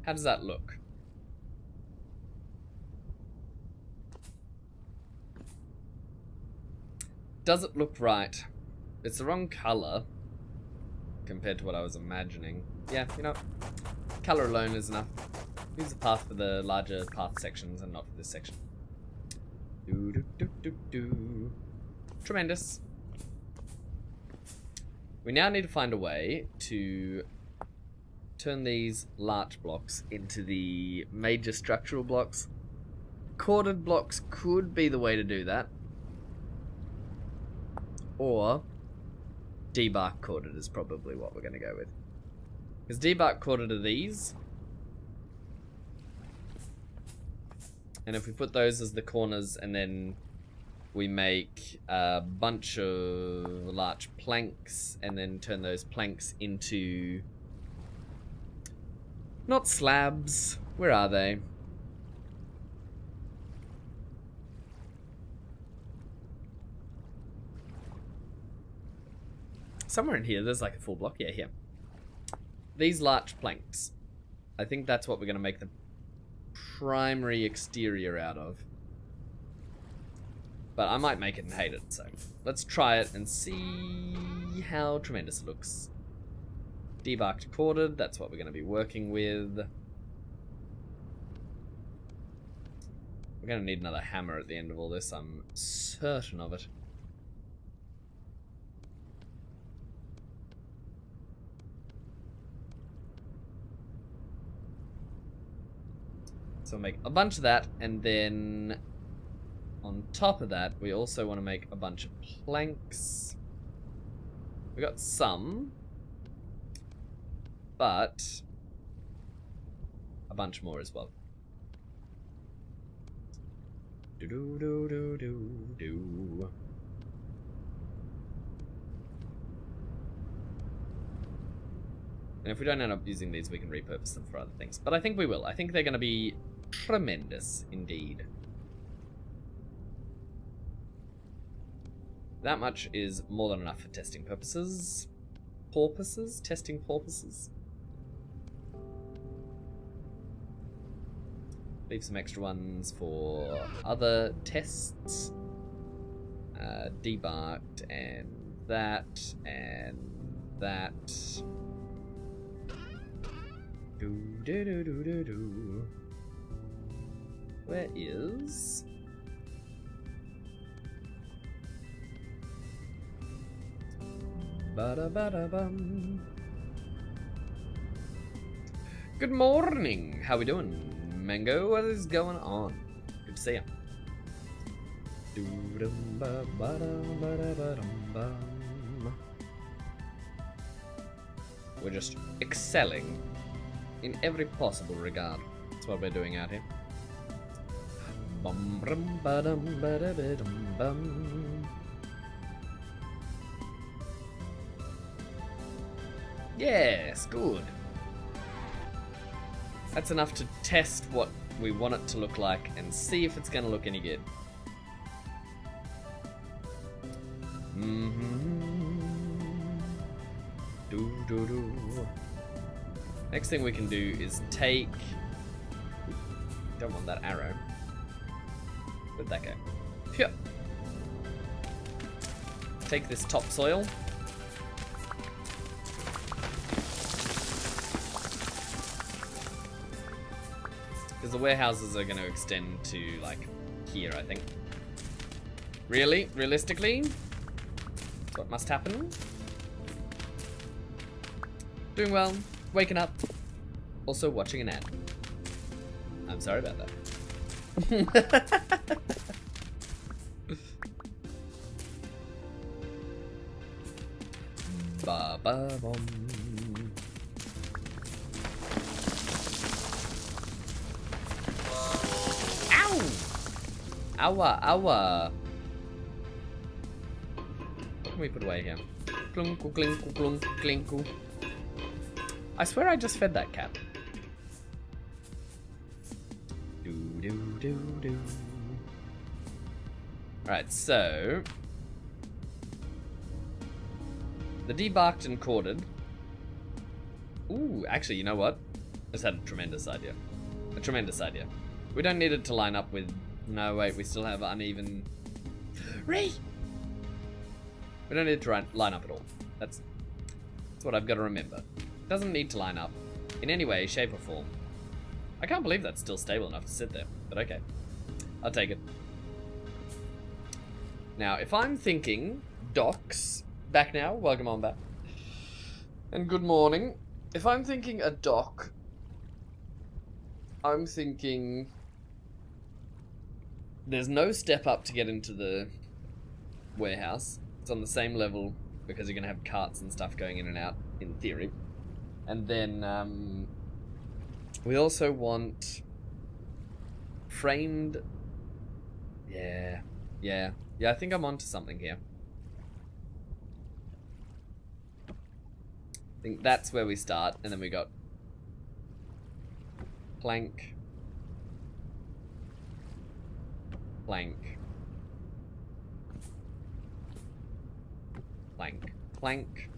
Speaker 2: How does that look? Does it look right? It's the wrong color compared to what I was imagining. Yeah, you know, color alone is enough. Use the path for the larger path sections and not for this section. Do do do do do. Tremendous. We now need to find a way to turn these large blocks into the major structural blocks. Corded blocks could be the way to do that. Or debark corded is probably what we're going to go with. Because debark corded are these. And if we put those as the corners and then we make a bunch of large planks and then turn those planks into... not slabs. Where are they? Somewhere in here, there's like a full block. Yeah, here. These large planks. I think that's what we're going to make the primary exterior out of. But I might make it and hate it, so let's try it and see how tremendous it looks. Debarked corded, that's what we're going to be working with. We're going to need another hammer at the end of all this, I'm certain of it. So we'll make a bunch of that, and then on top of that, we also want to make a bunch of planks. We got some, but a bunch more as well. Do do do do do do. And if we don't end up using these, we can repurpose them for other things. But I think we will. I think they're going to be tremendous indeed. That much is more than enough for testing purposes. Porpoises? Testing porpoises. Leave some extra ones for other tests. Debarked and that and that. Do do do do do do. Where is? Ba-da-ba-da-bum. Good morning. How we doing, Mango? What is going on? Good to see you. We're just excelling in every possible regard. That's what we're doing out here. Bum bum ba dum ba da ba dum bum. Yes, good. That's enough to test what we want it to look like and see if it's going to look any good. Do do do. Next thing we can do is take... Don't want that arrow. Where'd that go? Phew. Take this topsoil. Because the warehouses are going to extend to, like, here, I think. Really? Realistically? That's what must happen. Doing well. Waking up. Also watching an ad. I'm sorry about that. Ba ba bum. Ow! Owa, owa. What can we put away here? Klunku, klinku, klunku, klinku. I swear I just fed that cat. Do do do do. Alright, so the debarked and corded. Ooh, actually, you know what? I just had a tremendous idea. A tremendous idea. We don't need it to line up with. No, wait, we still have uneven. We don't need it to line up at all. That's what I've got to remember. It doesn't need to line up in any way, shape, or form. I can't believe that's still stable enough to sit there, but okay. I'll take it. Now, if I'm thinking docks, back now, welcome on back. And good morning. If I'm thinking a dock, I'm thinking there's no step up to get into the warehouse. It's on the same level because you're going to have carts and stuff going in and out, in theory. And then we also want framed. Yeah, I think I'm onto something here. I think that's where we start, and then we got plank, plank, plank, plank.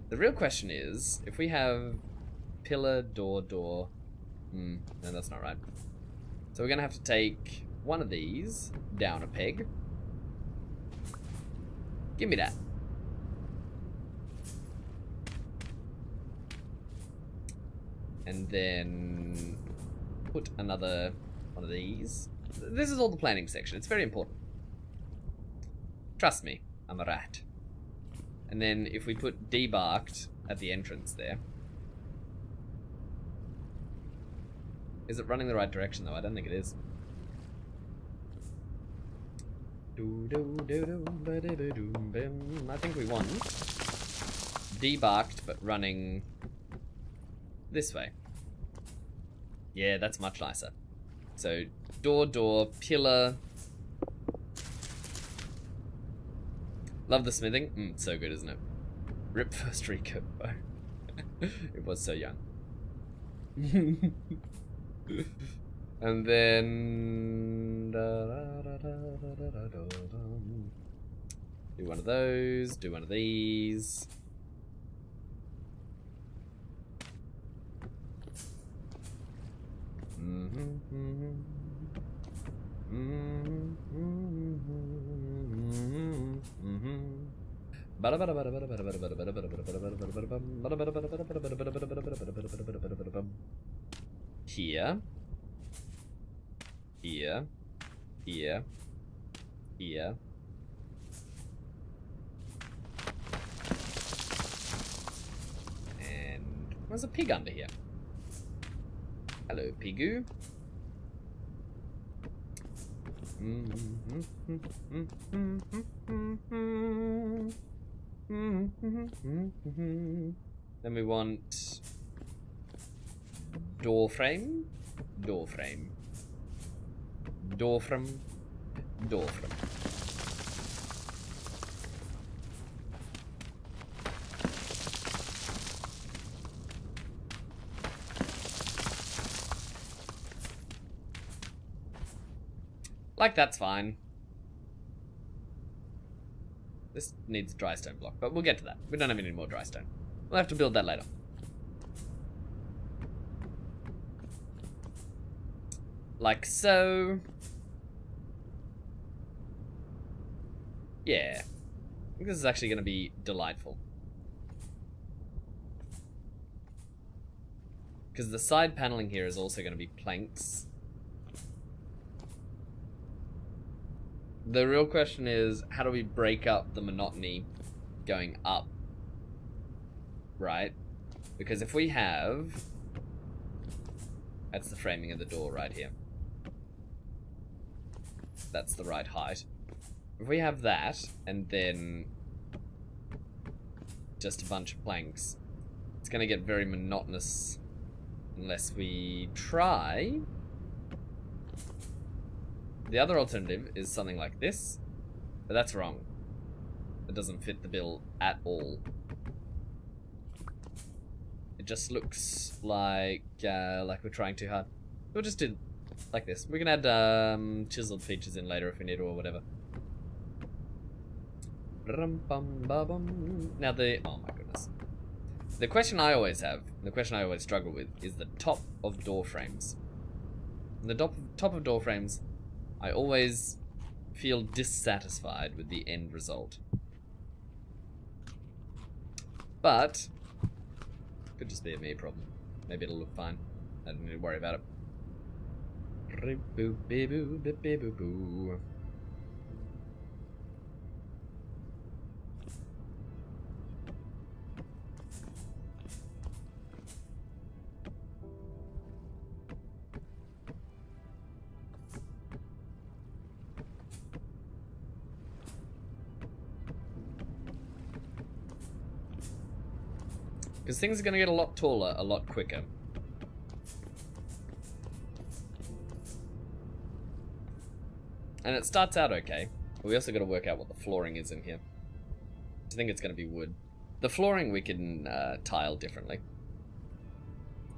Speaker 2: The real question is, if we have pillar, door, no, that's not right. So we're gonna have to take one of these down a peg. Give me that. And then put another one of these. This is all the planning section. It's very important. Trust me, I'm a rat. And then if we put debarked at the entrance there. Is it running the right direction though? I don't think it is. I think we want debarked but running this way. Yeah, that's much nicer. So door, pillar. Love the smithing. It's so good, isn't it? Rip first recurve bow. It was so young. And then do one of those, do one of these. Here. Here. Here. Here. And there's a pig under here. Hello, Pigu. Then we want door frame, door frame, door frame, door frame. Like, that's fine. This needs dry stone block, but we'll get to that. We don't have any more dry stone. We'll have to build that later. Like so. Yeah. I think this is actually going to be delightful. Because the side paneling here is also going to be planks. The real question is, how do we break up the monotony going up? Right? Because if we have... That's the framing of the door right here. That's the right height. If we have that, and then just a bunch of planks, it's going to get very monotonous unless we try. The other alternative is something like this, but that's wrong. It doesn't fit the bill at all. It just looks like we're trying too hard. We'll just do like this. We can add chiseled features in later if we need to or whatever. Now oh my goodness. The question I always have, the question I always struggle with, is the top of door frames. The top of door frames, I always feel dissatisfied with the end result. But could just be a me problem. Maybe it'll look fine. I don't need to worry about it. Because things are going to get a lot taller, a lot quicker. And it starts out okay. But we also got to work out what the flooring is in here. I think it's going to be wood. The flooring we can tile differently.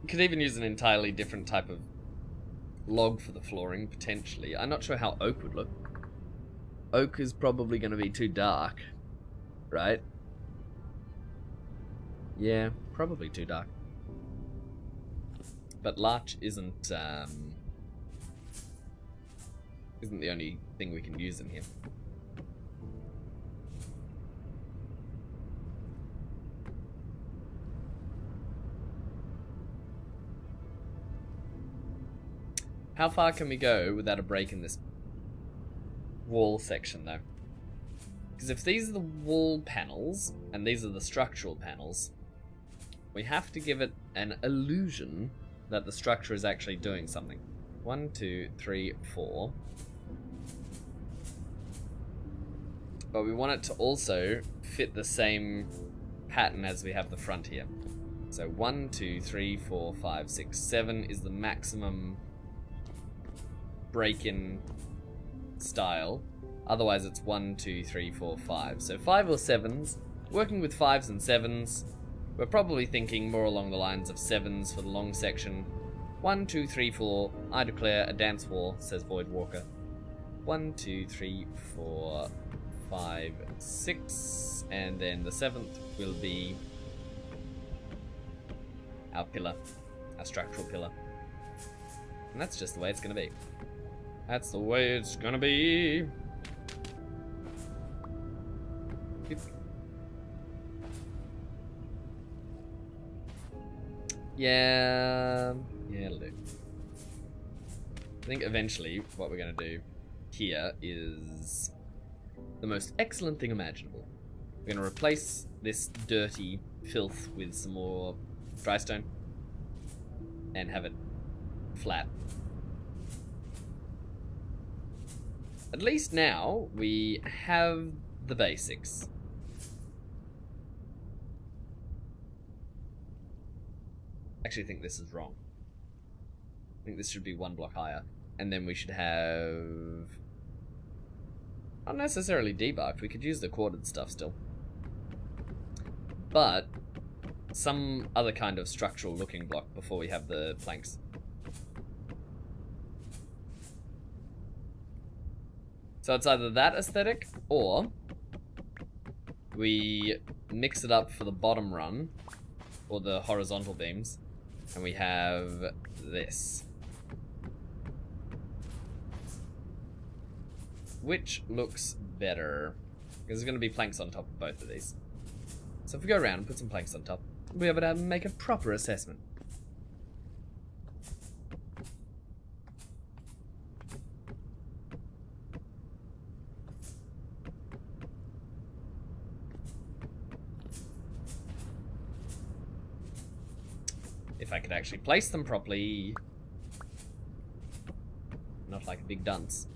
Speaker 2: We could even use an entirely different type of log for the flooring, potentially. I'm not sure how oak would look. Oak is probably going to be too dark, right? Yeah, probably too dark. But larch isn't the only thing we can use in here. How far can we go without a break in this wall section, though? Because if these are the wall panels, and these are the structural panels, we have to give it an illusion that the structure is actually doing something. 1, 2, 3, 4. But we want it to also fit the same pattern as we have the front here. So 1, 2, 3, 4, 5, 6, 7 is the maximum break-in style. Otherwise it's 1, 2, 3, 4, 5. So 5 or 7s. Working with 5s and 7s. We're probably thinking more along the lines of 7s for the long section. 1, 2, 3, 4. I declare a dance war, says Void Walker. 1, 2, 3, 4, 5, 6. And then the 7th will be our pillar. Our structural pillar. And that's just the way it's going to be. That's the way it's going to be. Yeah, it'll do. I think eventually what we're going to do here is the most excellent thing imaginable. We're going to replace this dirty filth with some more dry stone and have it flat. At least now we have the basics. Actually, I think this is wrong. I think this should be 1 block higher. And then we should have... not necessarily debarked, we could use the quartered stuff still. But some other kind of structural looking block before we have the planks. So it's either that aesthetic, or we mix it up for the bottom run, or the horizontal beams, and we have this. Which looks better? Because there's going to be planks on top of both of these. So if we go around and put some planks on top, we'll be able to make a proper assessment. If I could actually place them properly. Not like a big dunce.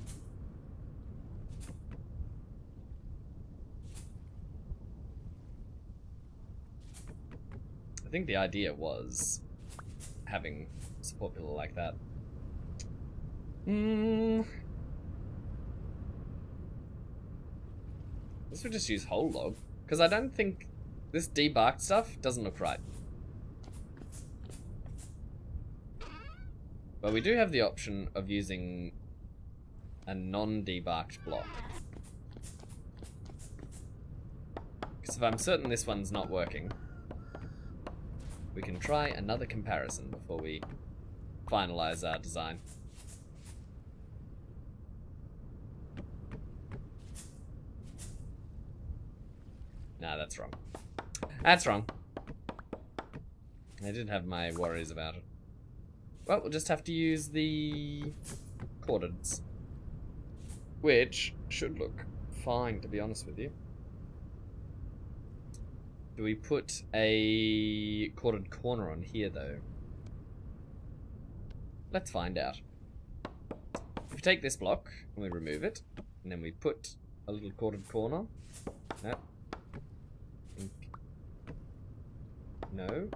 Speaker 2: I think the idea was having a support pillar like that. This would just use whole log, because I don't think this debarked stuff doesn't look right. But we do have the option of using a non-debarked block. Because if I'm certain this one's not working, we can try another comparison before we finalize our design. Nah, that's wrong. That's wrong. I did have my worries about it. Well, we'll just have to use the coordinates. Which should look fine, to be honest with you. Do we put a corded corner on here, though? Let's find out. If we take this block, and we remove it, and then we put a little corded corner. No. No.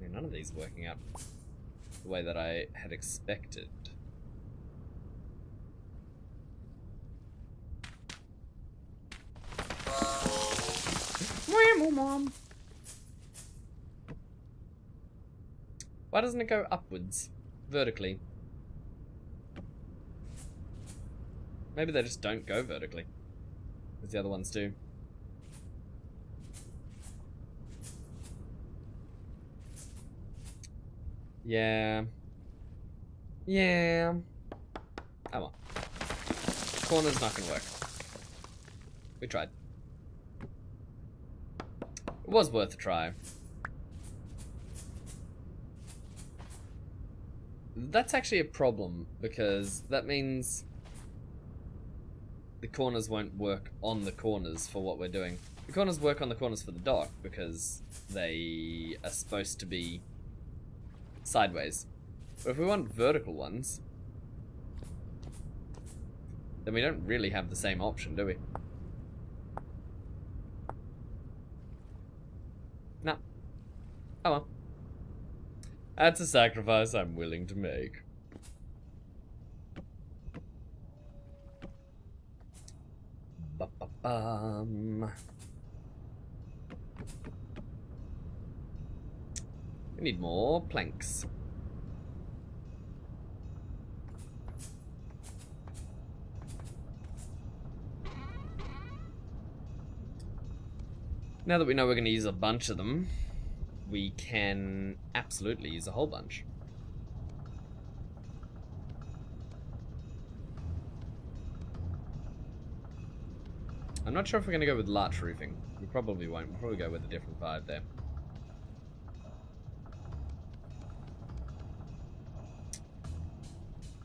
Speaker 2: None of these are working out the way that I had expected. Mom. Why doesn't it go upwards, vertically? Maybe they just don't go vertically, as the other ones do. Yeah. Yeah. Oh well. Corner's not gonna work. We tried. It was worth a try. That's actually a problem, because that means the corners won't work on the corners for what we're doing. The corners work on the corners for the dock, because they are supposed to be sideways. But if we want vertical ones, then we don't really have the same option, do we? No. Oh well. That's a sacrifice I'm willing to make. Ba-ba-bum. We need more planks. Now that we know we're going to use a bunch of them, we can absolutely use a whole bunch. I'm not sure if we're going to go with larch roofing. We probably won't. We'll probably go with a different vibe there.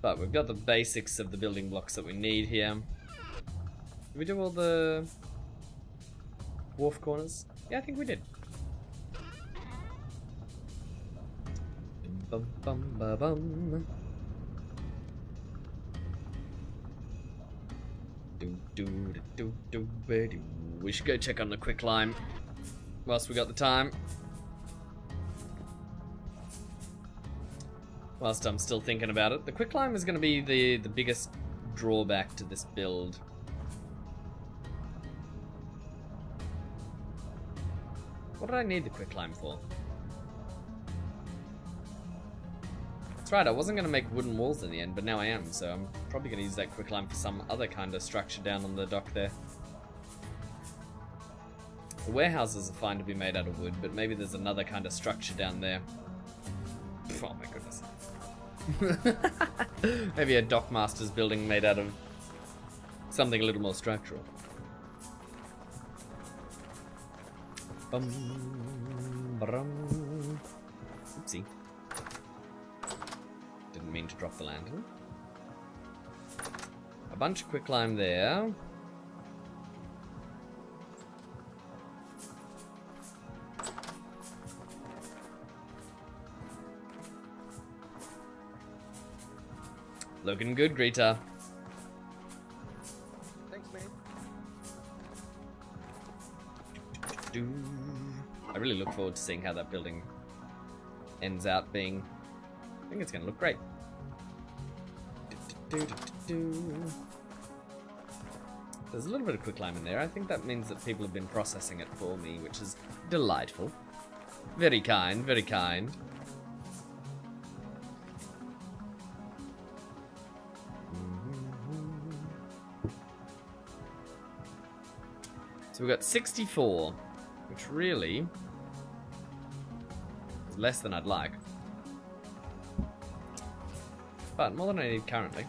Speaker 2: But we've got the basics of the building blocks that we need here. Did we do all the wharf corners? Yeah, I think we did. Bum, bum, ba, bum. We should go check on the quicklime whilst we got the time. Whilst I'm still thinking about it, the quicklime is going to be the biggest drawback to this build. What did I need the quicklime for? That's right, I wasn't going to make wooden walls in the end, but now I am, so I'm probably going to use that quicklime for some other kind of structure down on the dock there. The warehouses are fine to be made out of wood, but maybe there's another kind of structure down there. Oh my goodness. Maybe a dockmaster's building made out of something a little more structural. Oopsie. Didn't mean to drop the lantern. A bunch of quicklime there. Looking good, Greta.
Speaker 5: Thanks, man.
Speaker 2: I really look forward to seeing how that building ends out being. I think it's going to look great. There's a little bit of quicklime in there. I think that means that people have been processing it for me, which is delightful. Very kind, very kind. So we've got 64, which really is less than I'd like. But more than I need currently.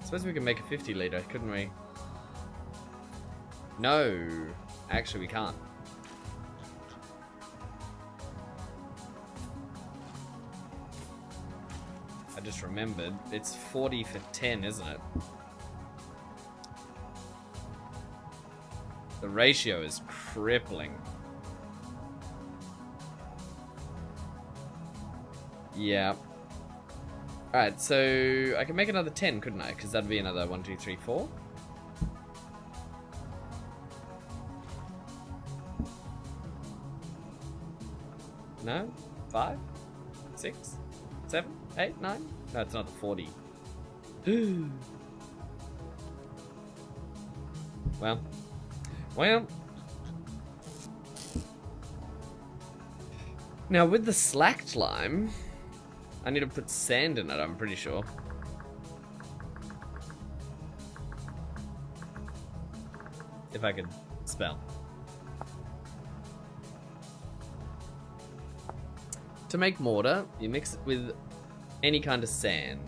Speaker 2: Suppose we could make a 50 litre, couldn't we? No, actually we can't. I just remembered, it's 40 for 10, isn't it? The ratio is crippling. Yeah. Alright, so I can make another 10, couldn't I? Because that'd be another 1, 2, 3, 4. No? 5? 6? 7? 8? 9? No, it's another 40. Well. Now with the slacked lime, I need to put sand in it, I'm pretty sure. If I could spell. To make mortar, you mix it with any kind of sand.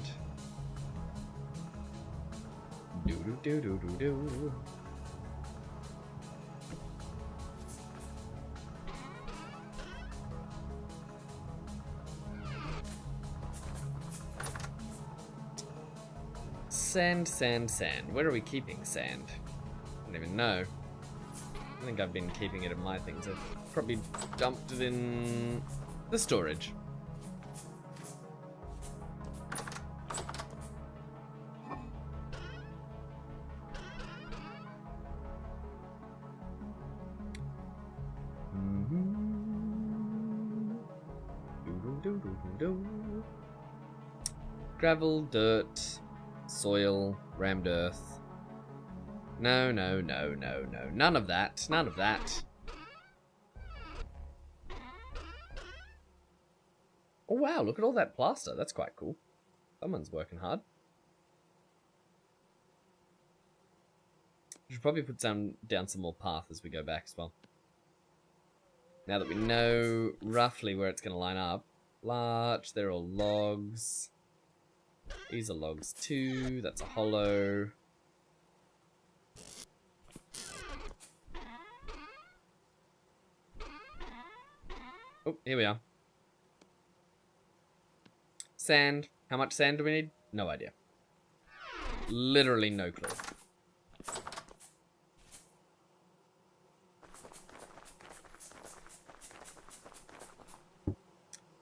Speaker 2: Do-do-do-do-do-do. Sand, sand, sand. Where are we keeping sand? I don't even know. I think I've been keeping it in my things. I've probably dumped it in the storage. Gravel, dirt, soil, rammed earth. No, no, no, no, no. None of that. None of that. Oh wow, look at all that plaster. That's quite cool. Someone's working hard. We should probably put down some more path as we go back as well. Now that we know roughly where it's going to line up. Larch, they're all logs. These are logs too. That's a hollow. Oh, here we are. Sand. How much sand do we need? No idea. Literally no clue.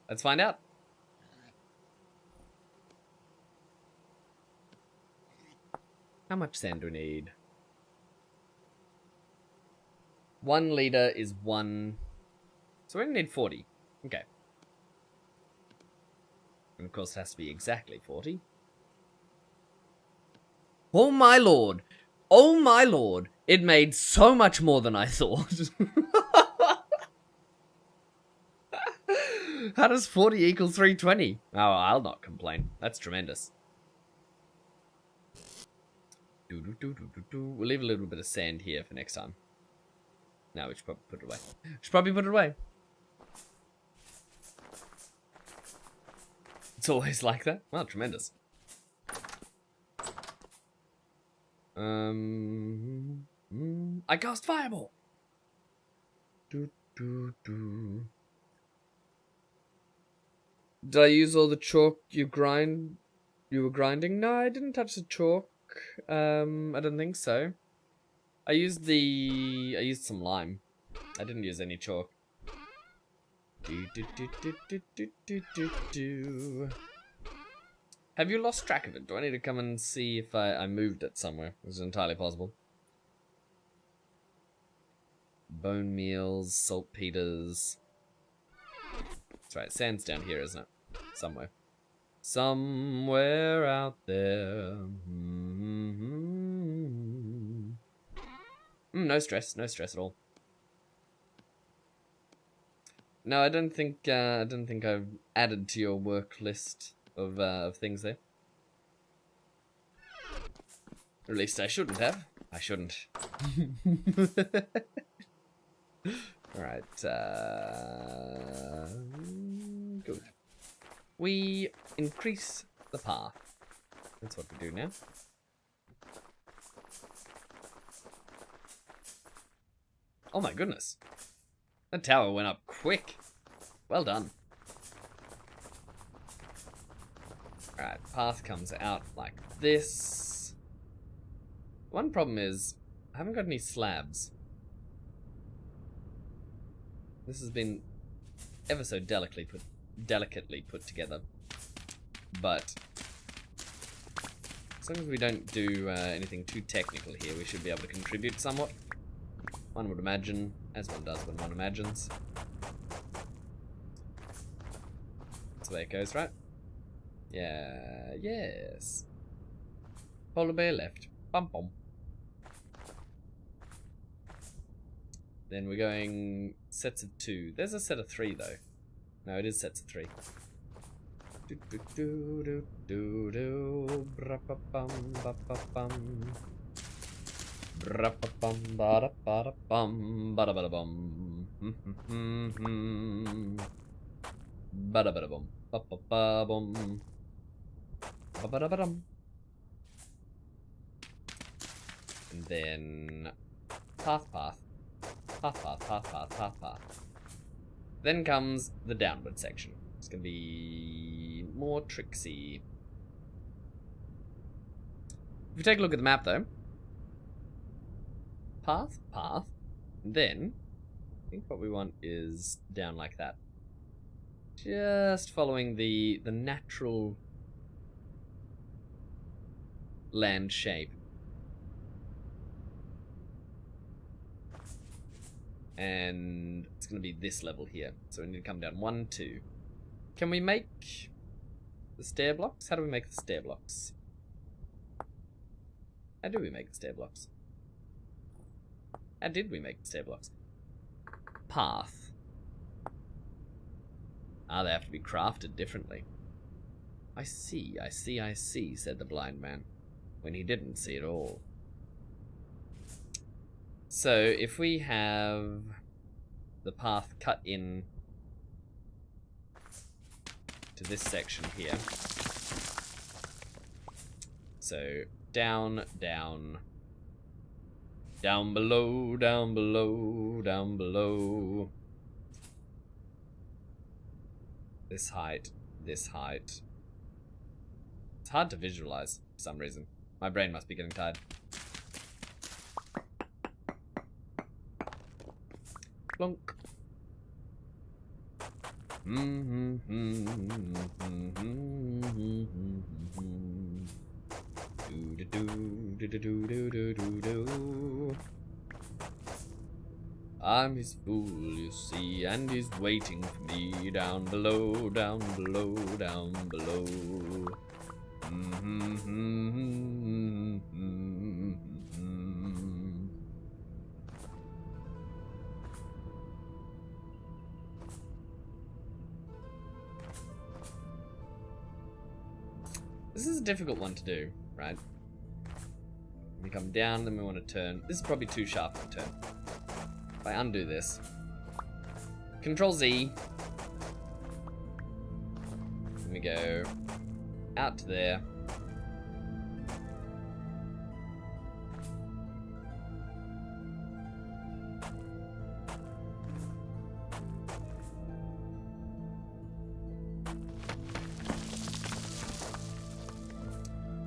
Speaker 2: Let's find out. How much sand do we need? 1 liter is 1. So we only need 40. Okay. And of course it has to be exactly 40. Oh my lord. Oh my lord. It made so much more than I thought. How does 40 equal 320? Oh, I'll not complain. That's tremendous. We'll leave a little bit of sand here for next time. No, we should probably put it away. Should probably put it away. It's always like that. Well, tremendous. I cast fireball. Did I use all the chalk you were grinding? No, I didn't touch the chalk. I don't think so. I used some lime. I didn't use any chalk. Do. Have you lost track of it? Do I need to come and see if I moved it somewhere? This is entirely possible. Bone meals, saltpeters. That's right, sand's down here, isn't it? Somewhere. Somewhere out there. No stress at all. No, I don't think I've added to your work list of things there. Or at least I shouldn't have. I shouldn't. Alright, good. We increase the path. That's what we do now. Oh my goodness. That tower went up quick. Well done. Alright, path comes out like this. One problem is, I haven't got any slabs. This has been ever so delicately put together. But as long as we don't do anything too technical here, we should be able to contribute somewhat. One would imagine, as one does when one imagines. That's the way it goes, right? Yeah, yes. Polar bear left. Bum bum. Then we're going sets of 2. There's a set of 3 though. No, it is sets of 3. Do do do do do do. Bra ba bum ba ba bum. Bra ba bum ba da ba da bum ba da ba da bum. Ba da ba da bum. Ba ba ba bum. Ba ba da ba dum. And then path. Then comes the downward section. It's gonna be more tricksy. If we take a look at the map though, path, then I think what we want is down like that. Just following the natural land shape. And it's going to be this level here. So we need to come down 1, 2. Can we make the stair blocks? How do we make the stair blocks? How do we make the stair blocks? How did we make the stair blocks? Path. Ah, they have to be crafted differently. I see, said the blind man, when he didn't see it all. So, if we have the path cut in to this section here. So, down, down, down below, down below, down below. This height, this height. It's hard to visualize for some reason. My brain must be getting tired. Plonk. I'm his fool, you see, and he's waiting for me down below, down below, down below. This is a difficult one to do, right? We come down, then we want to turn. This is probably too sharp of a turn. If I undo this, Control Z, let me go out to there.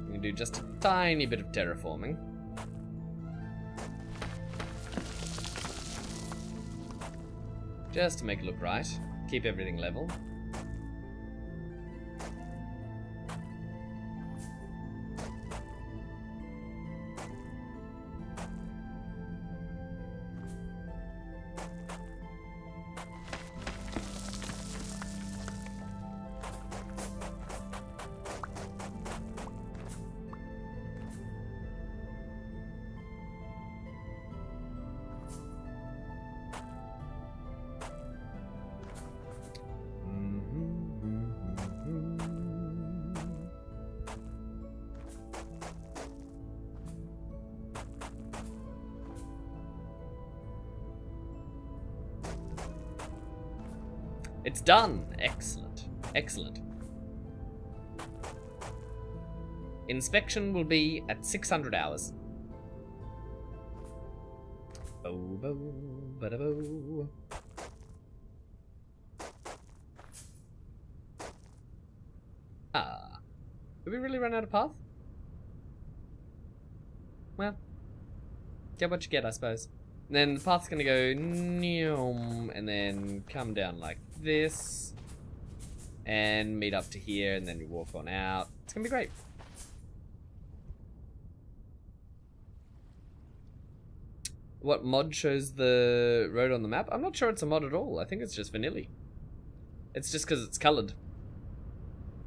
Speaker 2: We can do just a tiny bit of terraforming. Just to make it look right. keep everything level. It's done. Excellent. Excellent. Inspection will be at 600 hours. Bo bo bada bo. Ah. Did we really run out of path? Well, get what you get, I suppose. And then the path's gonna go and then come down like this and meet up to here, and then you walk on out. It's gonna be great. What mod shows the road on the map? I'm not sure it's a mod at all. I think it's just vanilla. It's just because it's coloured.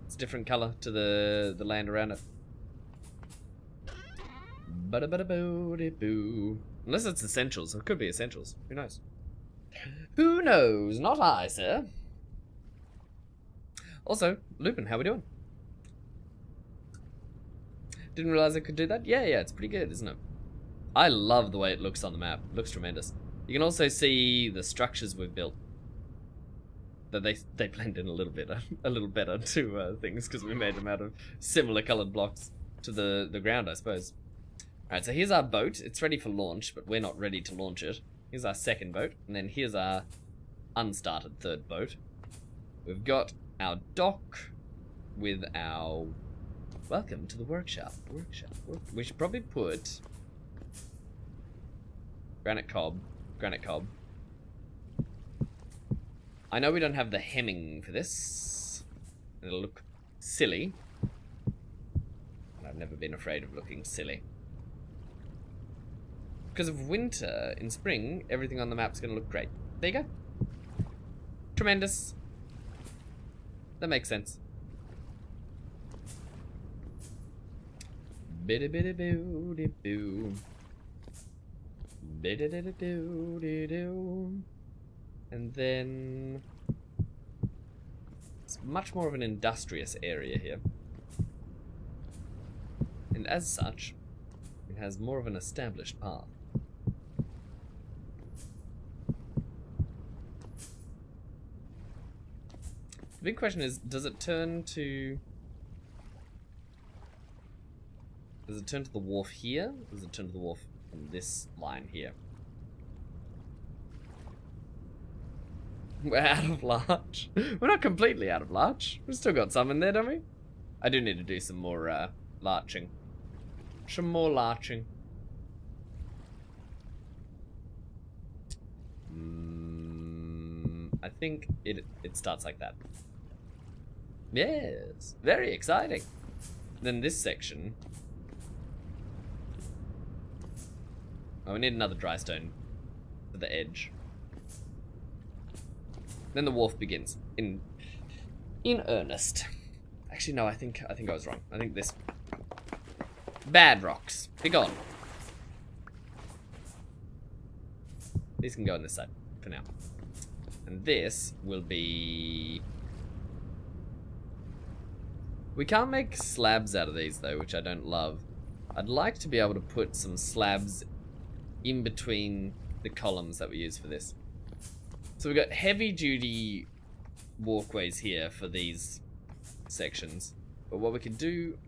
Speaker 2: It's a different colour to the land around it. Bada-bada-boo-de-boo. Unless it's essentials. It could be essentials. Who knows? Who knows? Not I, sir. Also, Lupin, how we doing? Didn't realise I could do that? Yeah, it's pretty good, isn't it? I love the way it looks on the map. It looks tremendous. You can also see the structures we've built. That they blend in a little better to things, because we made them out of similar coloured blocks to the ground, I suppose. Alright, so here's our boat. It's ready for launch, but we're not ready to launch it. Here's our second boat, and then here's our unstarted third boat. We've got our dock with our welcome to the workshop. We should probably put granite cob. I know we don't have the hemming for this. It'll look silly. And I've never been afraid of looking silly. Because of winter, in spring, everything on the map's going to look great. There you go. Tremendous. That makes sense. Biddy-biddy-boo-dee-boo. Biddy-diddy-doo-dee-doo. And then it's much more of an industrious area here. And as such, it has more of an established path. The big question is, does it turn to the wharf here? Or does it turn to the wharf on this line here? We're out of larch. We're not completely out of larch. We've still got some in there, don't we? I do need to do some more larching. Some more larching. I think it starts like that. Yes, very exciting. Then this section. Oh, we need another dry stone for the edge. Then the wharf begins in earnest. Actually, no, I think I was wrong. I think this bad rocks. Be gone. These can go on this side for now. And this will be... We can't make slabs out of these though, which I don't love. I'd like to be able to put some slabs in between the columns that we use for this. So we've got heavy duty walkways here for these sections. But what we could do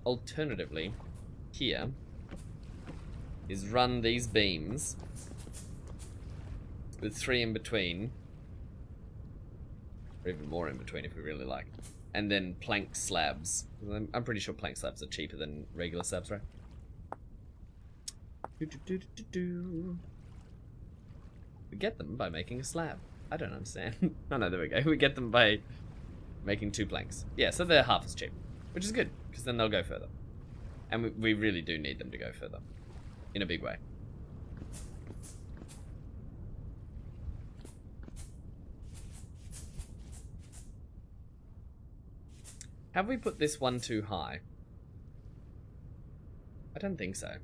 Speaker 2: alternatively here is run these beams with 3 in between, or even more in between if we really like, and then plank slabs. I'm pretty sure plank slabs are cheaper than regular slabs, right? We get them by making a slab. I don't understand. Oh no, there we go. We get them by making 2 planks. Yeah, so they're half as cheap, which is good, because then they'll go further. And we really do need them to go further. In a big way. Have we put this one too high? I don't think so.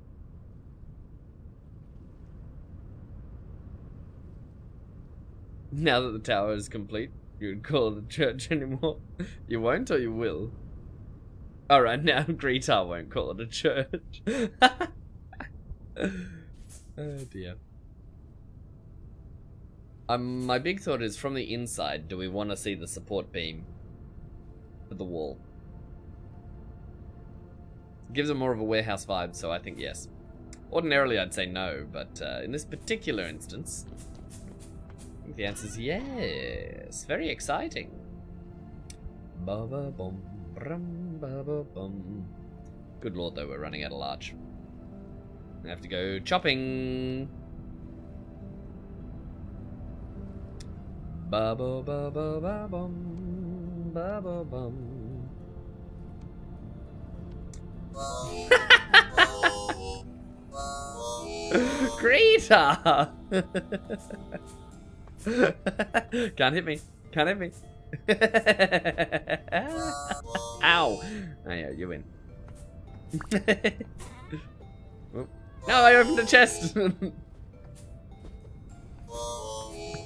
Speaker 2: Now that the tower is complete, you would call it a church anymore. You won't or you will? Alright, now Greetar won't call it a church. Oh dear. My big thought is, from the inside, do we want to see the support beam for the wall? It gives it more of a warehouse vibe, so I think yes. Ordinarily I'd say no, but in this particular instance, I think the answer is yes. Very exciting. Ba-ba-bum, brum, ba-ba-bum. Good lord, though, we're running out of large. I have to go chopping. Ba-ba-ba-ba-ba-bum, ba-ba-bum. Greetar! Can't hit me. Can't hit me. Ow! Oh yeah, you win. No, I opened a chest!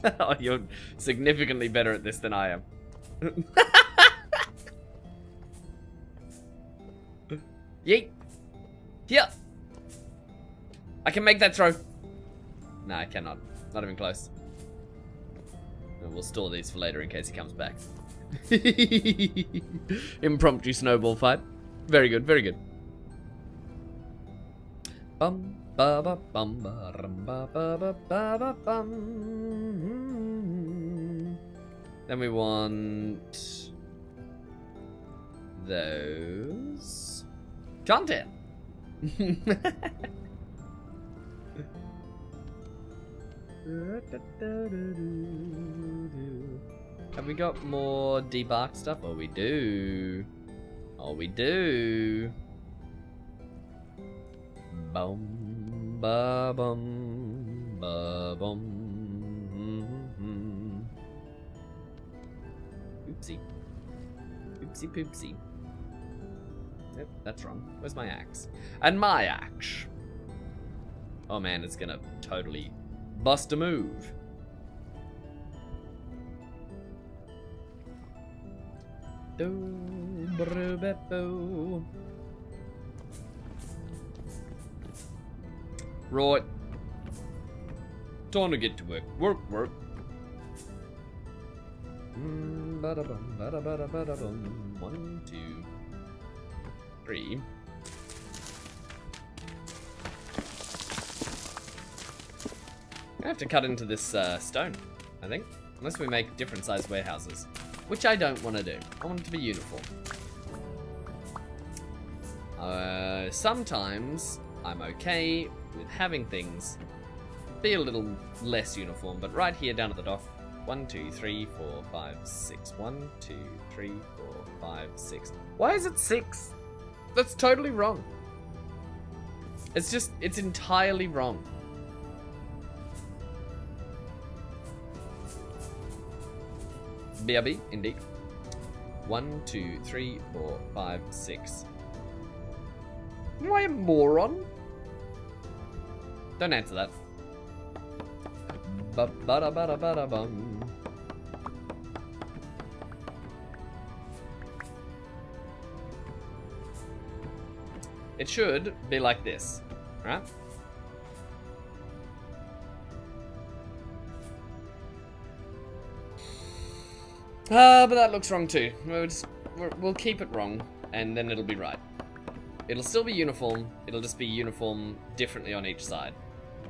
Speaker 2: Oh, you're significantly better at this than I am. Yeet! Here! I can make that throw. No, I cannot. Not even close. We'll store these for later in case he comes back. Impromptu snowball fight. Very good, very good. Bum ba ba bum ba rum ba ba ba ba ba bum. Then we want those content. Have we got more debark stuff? Oh, we do. Oh, we do. Bum ba bum ba bum. Oopsie. Oopsie poopsie. Yep, that's wrong. Where's my axe? And my axe. Oh man, it's gonna totally bust a move. Right. Time to get to work. Work, work. Ba-da-bum, ba-da-ba-da-ba-da-bum. 1, 2, 3. I have to cut into this stone, I think. Unless we make different sized warehouses. Which I don't want to do. I want it to be uniform. Sometimes I'm okay with having things be a little less uniform, but right here down at the dock, 1, 2, 3, 4, 5, 6. 1, 2, 3, 4, 5, 6. Why is it 6? That's totally wrong. It's entirely wrong. BRB, indeed. 1, 2, 3, 4, 5, 6. Am I a moron? Don't answer that. Ba-ba-da-ba-da-ba-da-bum. It should be like this, right? But that looks wrong too. We'll keep it wrong, and then it'll be right. It'll still be uniform, it'll just be uniform differently on each side.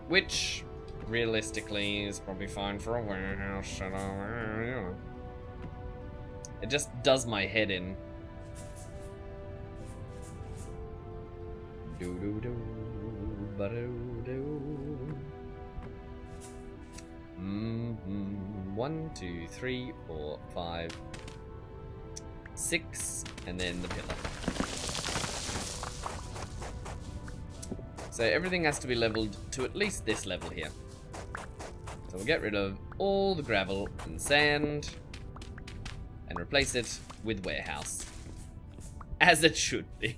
Speaker 2: Which, realistically, is probably fine for a warehouse. It just does my head in. 1, 2, 3, 4, 5, 6, and then the pillar. So everything has to be leveled to at least this level here. So we'll get rid of all the gravel and sand and replace it with warehouse. As it should be.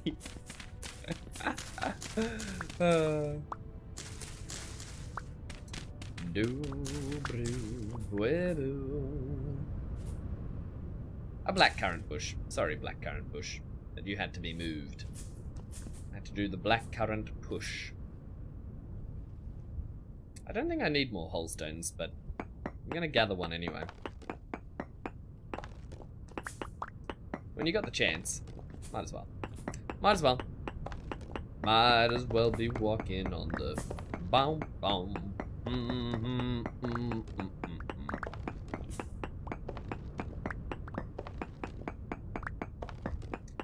Speaker 2: A blackcurrant bush. Sorry, blackcurrant bush. That you had to be moved. I had to do the blackcurrant push. I don't think I need more holstones, but I'm gonna gather one anyway. When you got the chance, might as well. Might as well. Might as well be walking on the boom boom.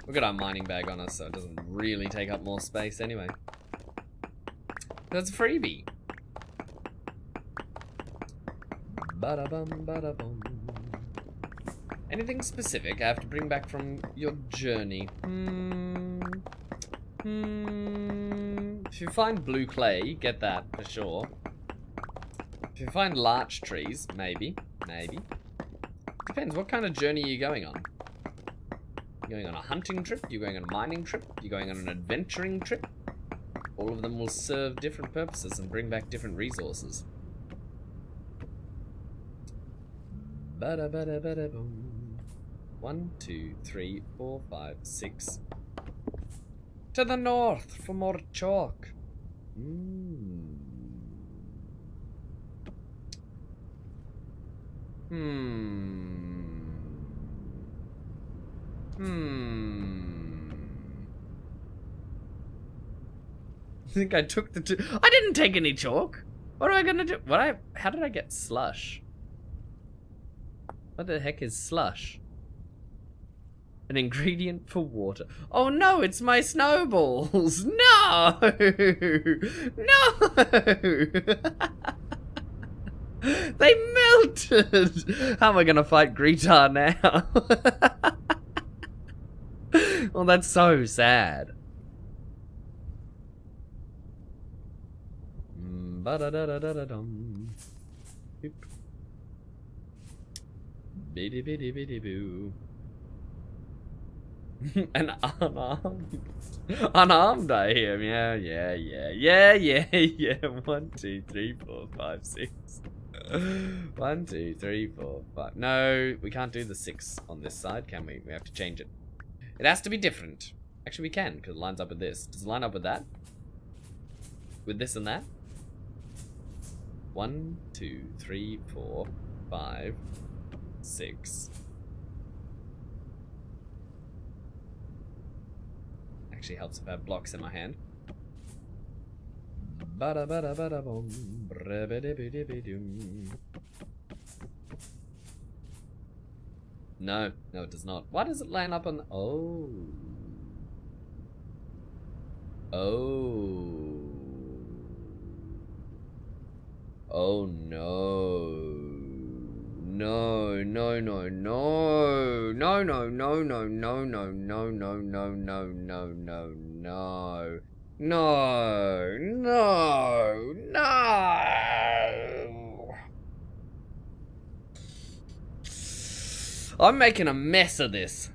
Speaker 2: We've got our mining bag on us, so it doesn't really take up more space anyway. That's a freebie. Ba-da-bum, ba-da-bum. Anything specific I have to bring back from your journey? If you find blue clay, get that for sure. If you find larch trees, maybe. Depends, what kind of journey are you going on? You going on a hunting trip? You going on a mining trip? You going on an adventuring trip? All of them will serve different purposes and bring back different resources. Ba-da-ba-da-ba-da-boom. 1, 2, 3, 4, 5, 6. To the north for more chalk. I think I took the two. I didn't take any chalk. What am I gonna do? How did I get slush? What the heck is slush? An ingredient for water. Oh no, it's my snowballs. No! No! They melted! How am I gonna fight Greetar now? Well, that's so sad. Ba-da-da-da-da-dum. Boop. Biddy-biddy-biddy-boo. An unarmed I hear. Yeah. 1, 2, 3, 4, 5, 6. 1, 2, 3, 4, 5. No, we can't do the 6 on this side, can we? We have to change it. It has to be different. Actually, we can, because it lines up with this. Does it line up with that? With this and that? 1, 2, 3, 4, 5, 6. Actually helps if I have blocks in my hand. No, it does not. Why does it line up on the... Oh. Oh no. No. I'm making a mess of this.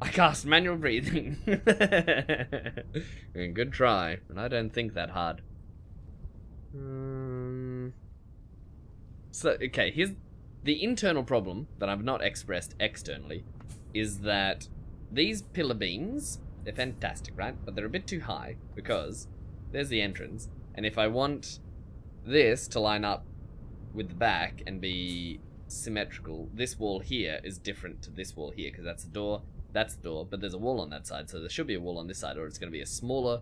Speaker 2: I cast manual breathing. Good try, and I don't think that hard. So, okay, here's the internal problem that I've not expressed externally, is that these pillar beams, they're fantastic, right? But they're a bit too high, because there's the entrance, and if I want this to line up with the back and be symmetrical, this wall here is different to this wall here, because that's the door, but there's a wall on that side, so there should be a wall on this side, or it's going to be a smaller...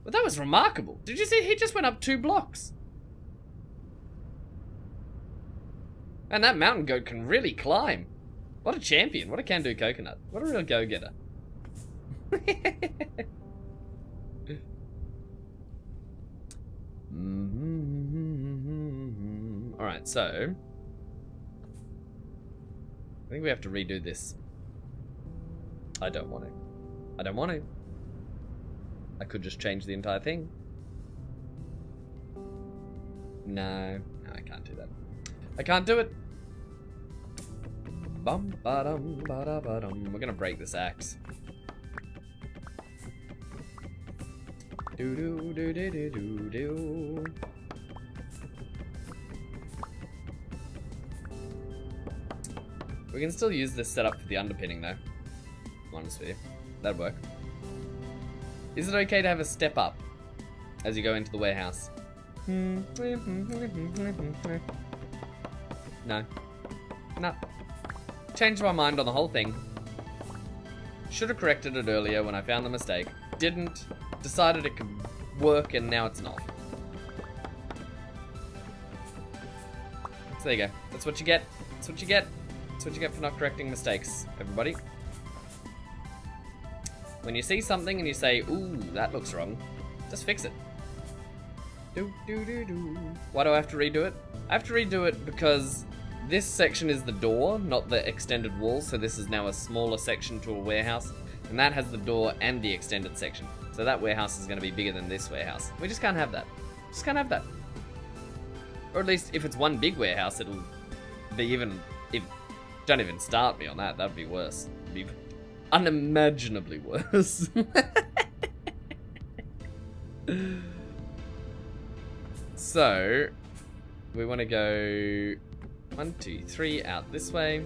Speaker 2: But that was remarkable. Did you see? He just went up 2 blocks. And that mountain goat can really climb. What a champion. What a can-do coconut. What a real go-getter. Alright, so... I think we have to redo this. I don't want to. I don't want to. I could just change the entire thing. No, I can't do that. I can't do it. Bum ba dum ba da ba dum. We're gonna break this axe. Do do do do do do do. We can still use this setup for the underpinning though. I'm honest with you. That'd work. Is it okay to have a step up as you go into the warehouse? No. No. Changed my mind on the whole thing. Should have corrected it earlier when I found the mistake. Didn't. Decided it could work and now it's not. So there you go. That's what you get. That's what you get. That's what you get for not correcting mistakes, everybody. When you see something and you say, ooh, that looks wrong, just fix it. Do, do, do, do. Why do I have to redo it? I have to redo it because this section is the door, not the extended wall, so this is now a smaller section to a warehouse, and that has the door and the extended section. So that warehouse is going to be bigger than this warehouse. We just can't have that. Just can't have that. Or at least if it's one big warehouse, it'll be even... Don't even start me on that, that'd be worse. It'd be unimaginably worse. So, we want to go 1, 2, 3 out this way.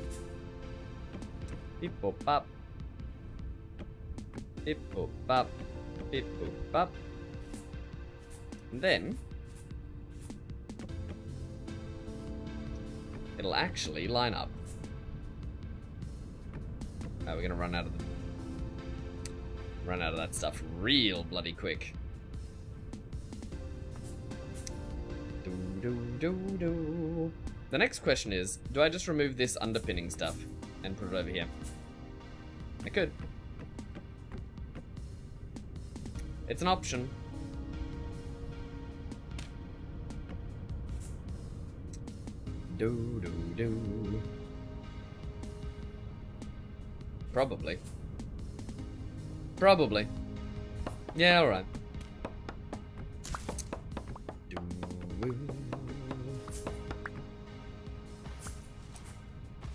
Speaker 2: Beep boop bop. Beep boop bop. Beep boop bop. And then it'll actually line up. Oh, we're gonna run out of that stuff real bloody quick. The next question is, do I just remove this underpinning stuff and put it over here? I could. It's an option. Probably. Probably. Yeah, alright.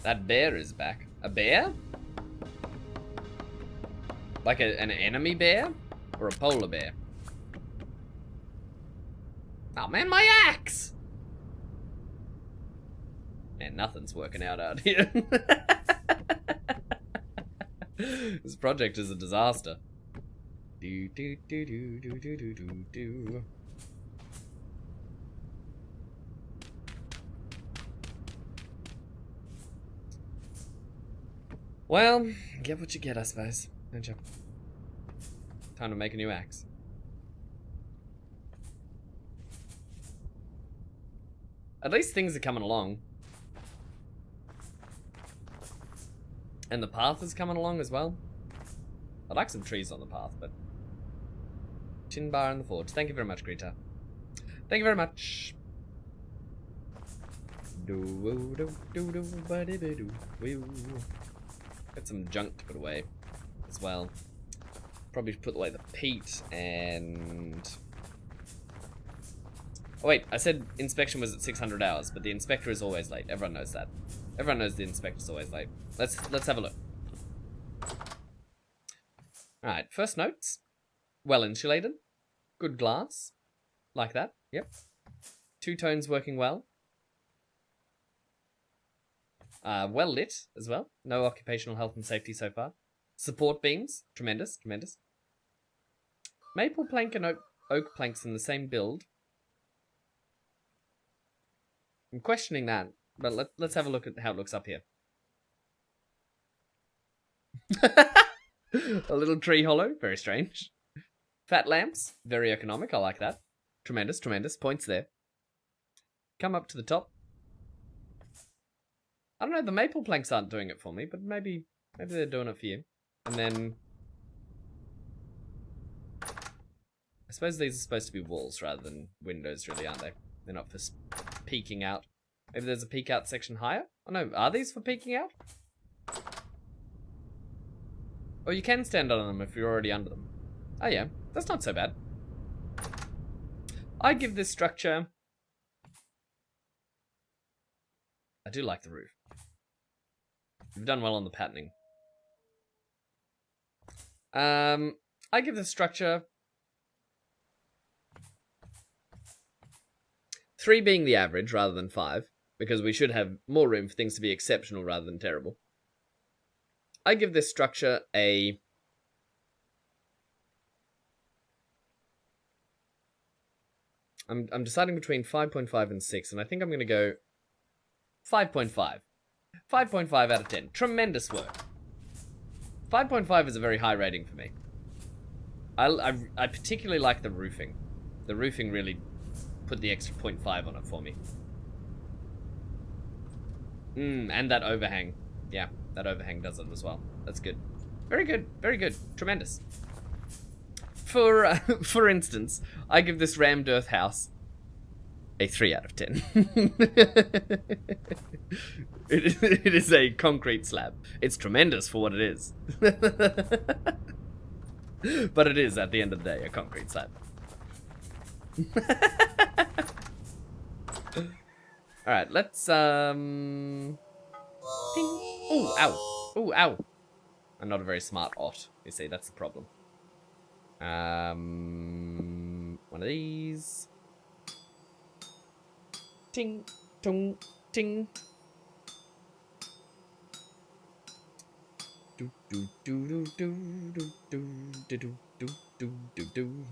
Speaker 2: That bear is back. A bear? Like an enemy bear? Or a polar bear? Oh man, my axe! Man, nothing's working out here. This project is a disaster. Do do do do do do do do do. Well, get what you get, I suppose, don't you? Time to make a new axe. At least things are coming along. And the path is coming along as well. I'd like some trees on the path, but... Tin bar in the forge. Thank you very much, Greta. Thank you very much. Got some junk to put away as well. Probably put away the peat and... Oh wait, I said inspection was at 600 hours, but the inspector is always late. Everyone knows that. Everyone knows the inspector's always late. Let's have a look. Alright, first notes. Well insulated. Good glass. Like that, yep. Two tones working well. Well lit as well. No occupational health and safety so far. Support beams. Tremendous, tremendous. Maple plank and oak planks in the same build. I'm questioning that, but let's have a look at how it looks up here. A little tree hollow, very strange. Fat lamps, very economic, I like that. Tremendous, tremendous, points there. Come up to the top. I don't know, the maple planks aren't doing it for me, but maybe they're doing it for you. And then... I suppose these are supposed to be walls rather than windows, really, aren't they? They're not for peeking out. Maybe there's a peek out section higher? Oh no, are these for peeking out? Or you can stand on them if you're already under them. Oh yeah, that's not so bad. I give this structure... I do like the roof. You've done well on the patterning. I give this structure... 3 being the average rather than 5, because we should have more room for things to be exceptional rather than terrible. I give this structure a... I'm deciding between 5.5 and 6, and I think I'm going to go 5.5. 5.5 out of 10. Tremendous work. 5.5 is a very high rating for me. I particularly like the roofing. The roofing really put the extra 0.5 on it for me. And that overhang. Yeah, that overhang does it as well. That's good. Very good. Very good. Tremendous. For instance, I give this rammed earth house a 3 out of 10. It is a concrete slab. It's tremendous for what it is. But it is, at the end of the day, a concrete slab. Alright, let's, Ping. Ooh, ow. Ooh, ow. I'm not a very smart ot, you see, that's the problem. One of these. Ting, tung, ting. Do do do do do do do do do do do do.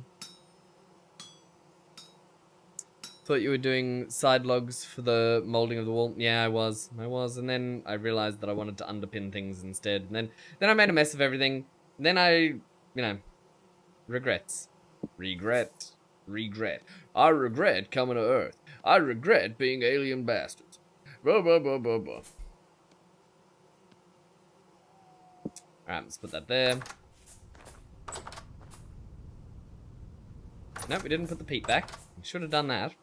Speaker 2: Thought you were doing side logs for the molding of the wall. Yeah, I was, and then I realized that I wanted to underpin things instead. And then I made a mess of everything. Then I, regrets. Regret. I regret coming to Earth. I regret being alien bastards. Blah, blah, blah, blah, blah. Alright, let's put that there. Nope, we didn't put the peat back. We should have done that.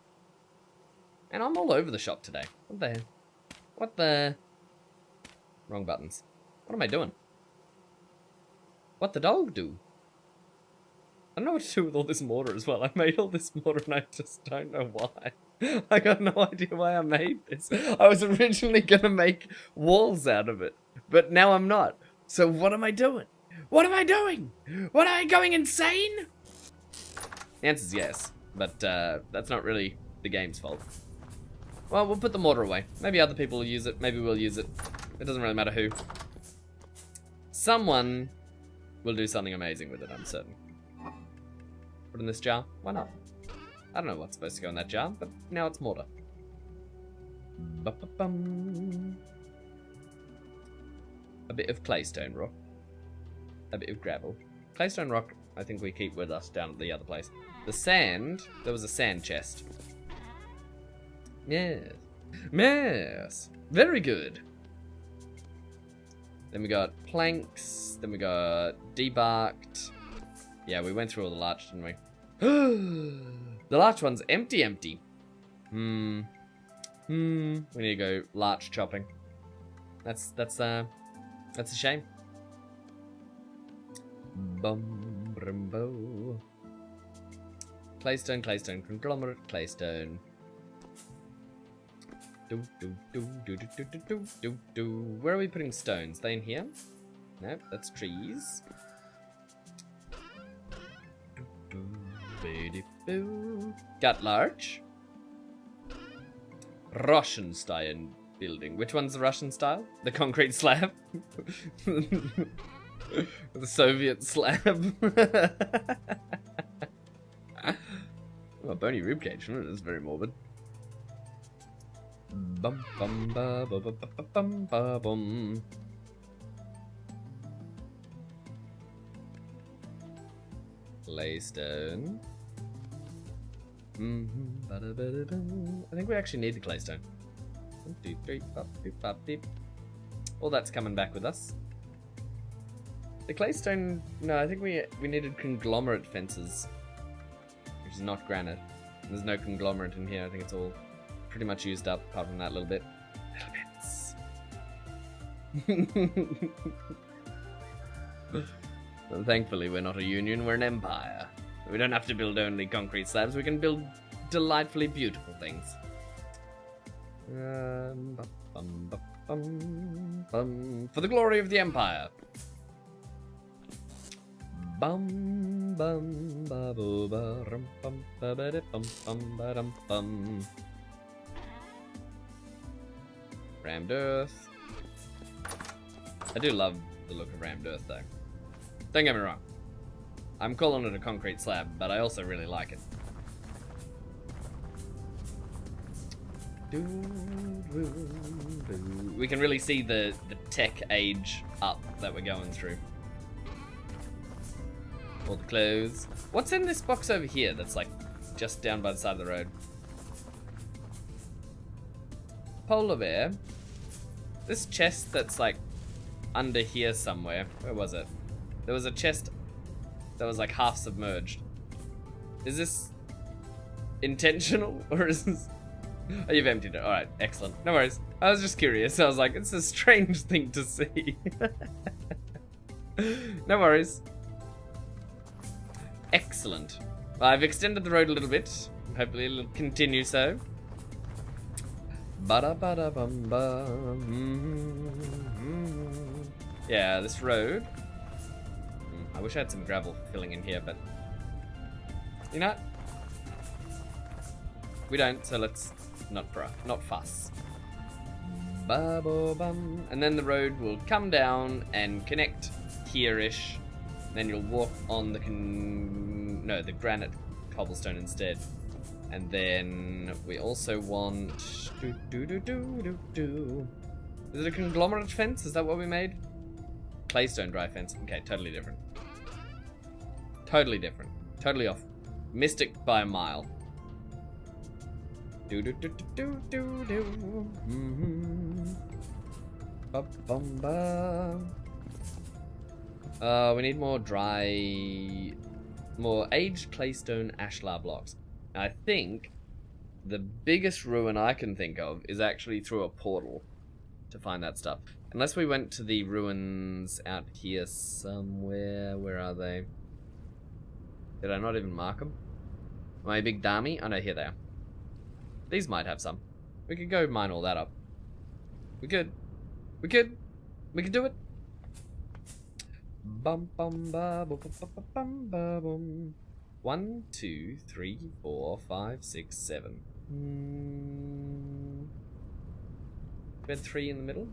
Speaker 2: And I'm all over the shop today. What the? Wrong buttons. What am I doing? What the dog do? I don't know what to do with all this mortar as well. I made all this mortar and I just don't know why. I got no idea why I made this. I was originally going to make walls out of it, but now I'm not. So what am I doing? What am I doing? What, am I going insane? The answer's yes, but that's not really the game's fault. Well, we'll put the mortar away. Maybe other people will use it. Maybe we'll use it. It doesn't really matter who. Someone will do something amazing with it, I'm certain. Put in this jar? Why not? I don't know what's supposed to go in that jar, but now it's mortar. Ba-ba-bum. A bit of claystone rock. A bit of gravel. Claystone rock, I think we keep with us down at the other place. The sand, there was a sand chest. Yes. Yes. Very good. Then we got planks. Then we got debarked. Yeah, we went through all the larch, didn't we? The larch one's empty. We need to go larch chopping. That's a shame. Bum brumbo. Claystone, conglomerate, claystone. Where are we putting stones? They in here? Nope, that's trees. Got larch. Russian style building. Which one's the Russian style? The concrete slab? The Soviet slab? Oh, bony ribcage. That's very morbid. Bum bum ba ba ba ba bum ba bum. Claystone. I think we actually need the claystone. 1, 2, 3, pop, beep, pop, beep. All that's coming back with us. The claystone. No, I think we needed conglomerate fences. is not granite. There's no conglomerate in here. I think it's all pretty much used up, apart from that little bit. Little bits. Well, thankfully, we're not a union, we're an empire. We don't have to build only concrete slabs, we can build delightfully beautiful things. For the glory of the empire. Bum bum ba bo ba rum bum ba ba da bum bum ba dum bum. Rammed earth. I do love the look of rammed earth though. Don't get me wrong. I'm calling it a concrete slab, but I also really like it. We can really see the tech age up that we're going through. All the clothes. What's in this box over here that's like just down by the side of the road? Polar bear. This chest that's like under here somewhere. Where was it? There was a chest that was like half submerged. Is this intentional or is this... Oh, you've emptied it. Alright, excellent. No worries. I was just curious. I was like, it's a strange thing to see. No worries. Excellent. Well, I've extended the road a little bit. Hopefully it'll continue so. Ba-da-ba-da-bum-bum. Yeah, this road. I wish I had some gravel filling in here, but... You know what? We don't, so let's not fuss. Ba-bo-bum. And then the road will come down and connect here-ish. Then you'll walk on the the granite cobblestone instead. And then we also want... Is it a conglomerate fence? Is that what we made? Claystone dry fence. Okay, totally different. Totally different. Totally off. Missed it by a mile. We need more aged claystone ashlar blocks. I think the biggest ruin I can think of is actually through a portal to find that stuff. Unless we went to the ruins out here somewhere. Where are they? Did I not even mark them? Am I a big dummy? Oh no, here they are. These might have some. We could go mine all that up. We could. We could. We could do it. Bum bum ba bum bum bum ba bum. 1, 2, 3, 4, 5, 6, 7. We had 3 in the middle.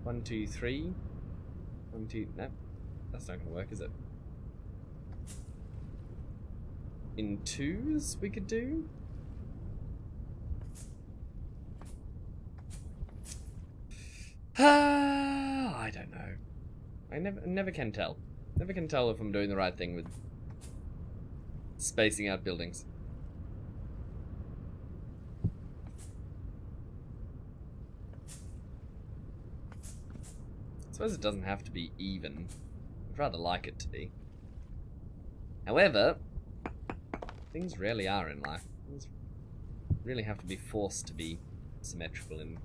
Speaker 2: 1, 2, 3. 1, 2. No, that's not gonna work, is it? In 2s we could do. I don't know. I never can tell. Never can tell if I'm doing the right thing with spacing out buildings. I suppose it doesn't have to be even. I'd rather like it to be. However, things rarely are in life. Things really have to be forced to be symmetrical in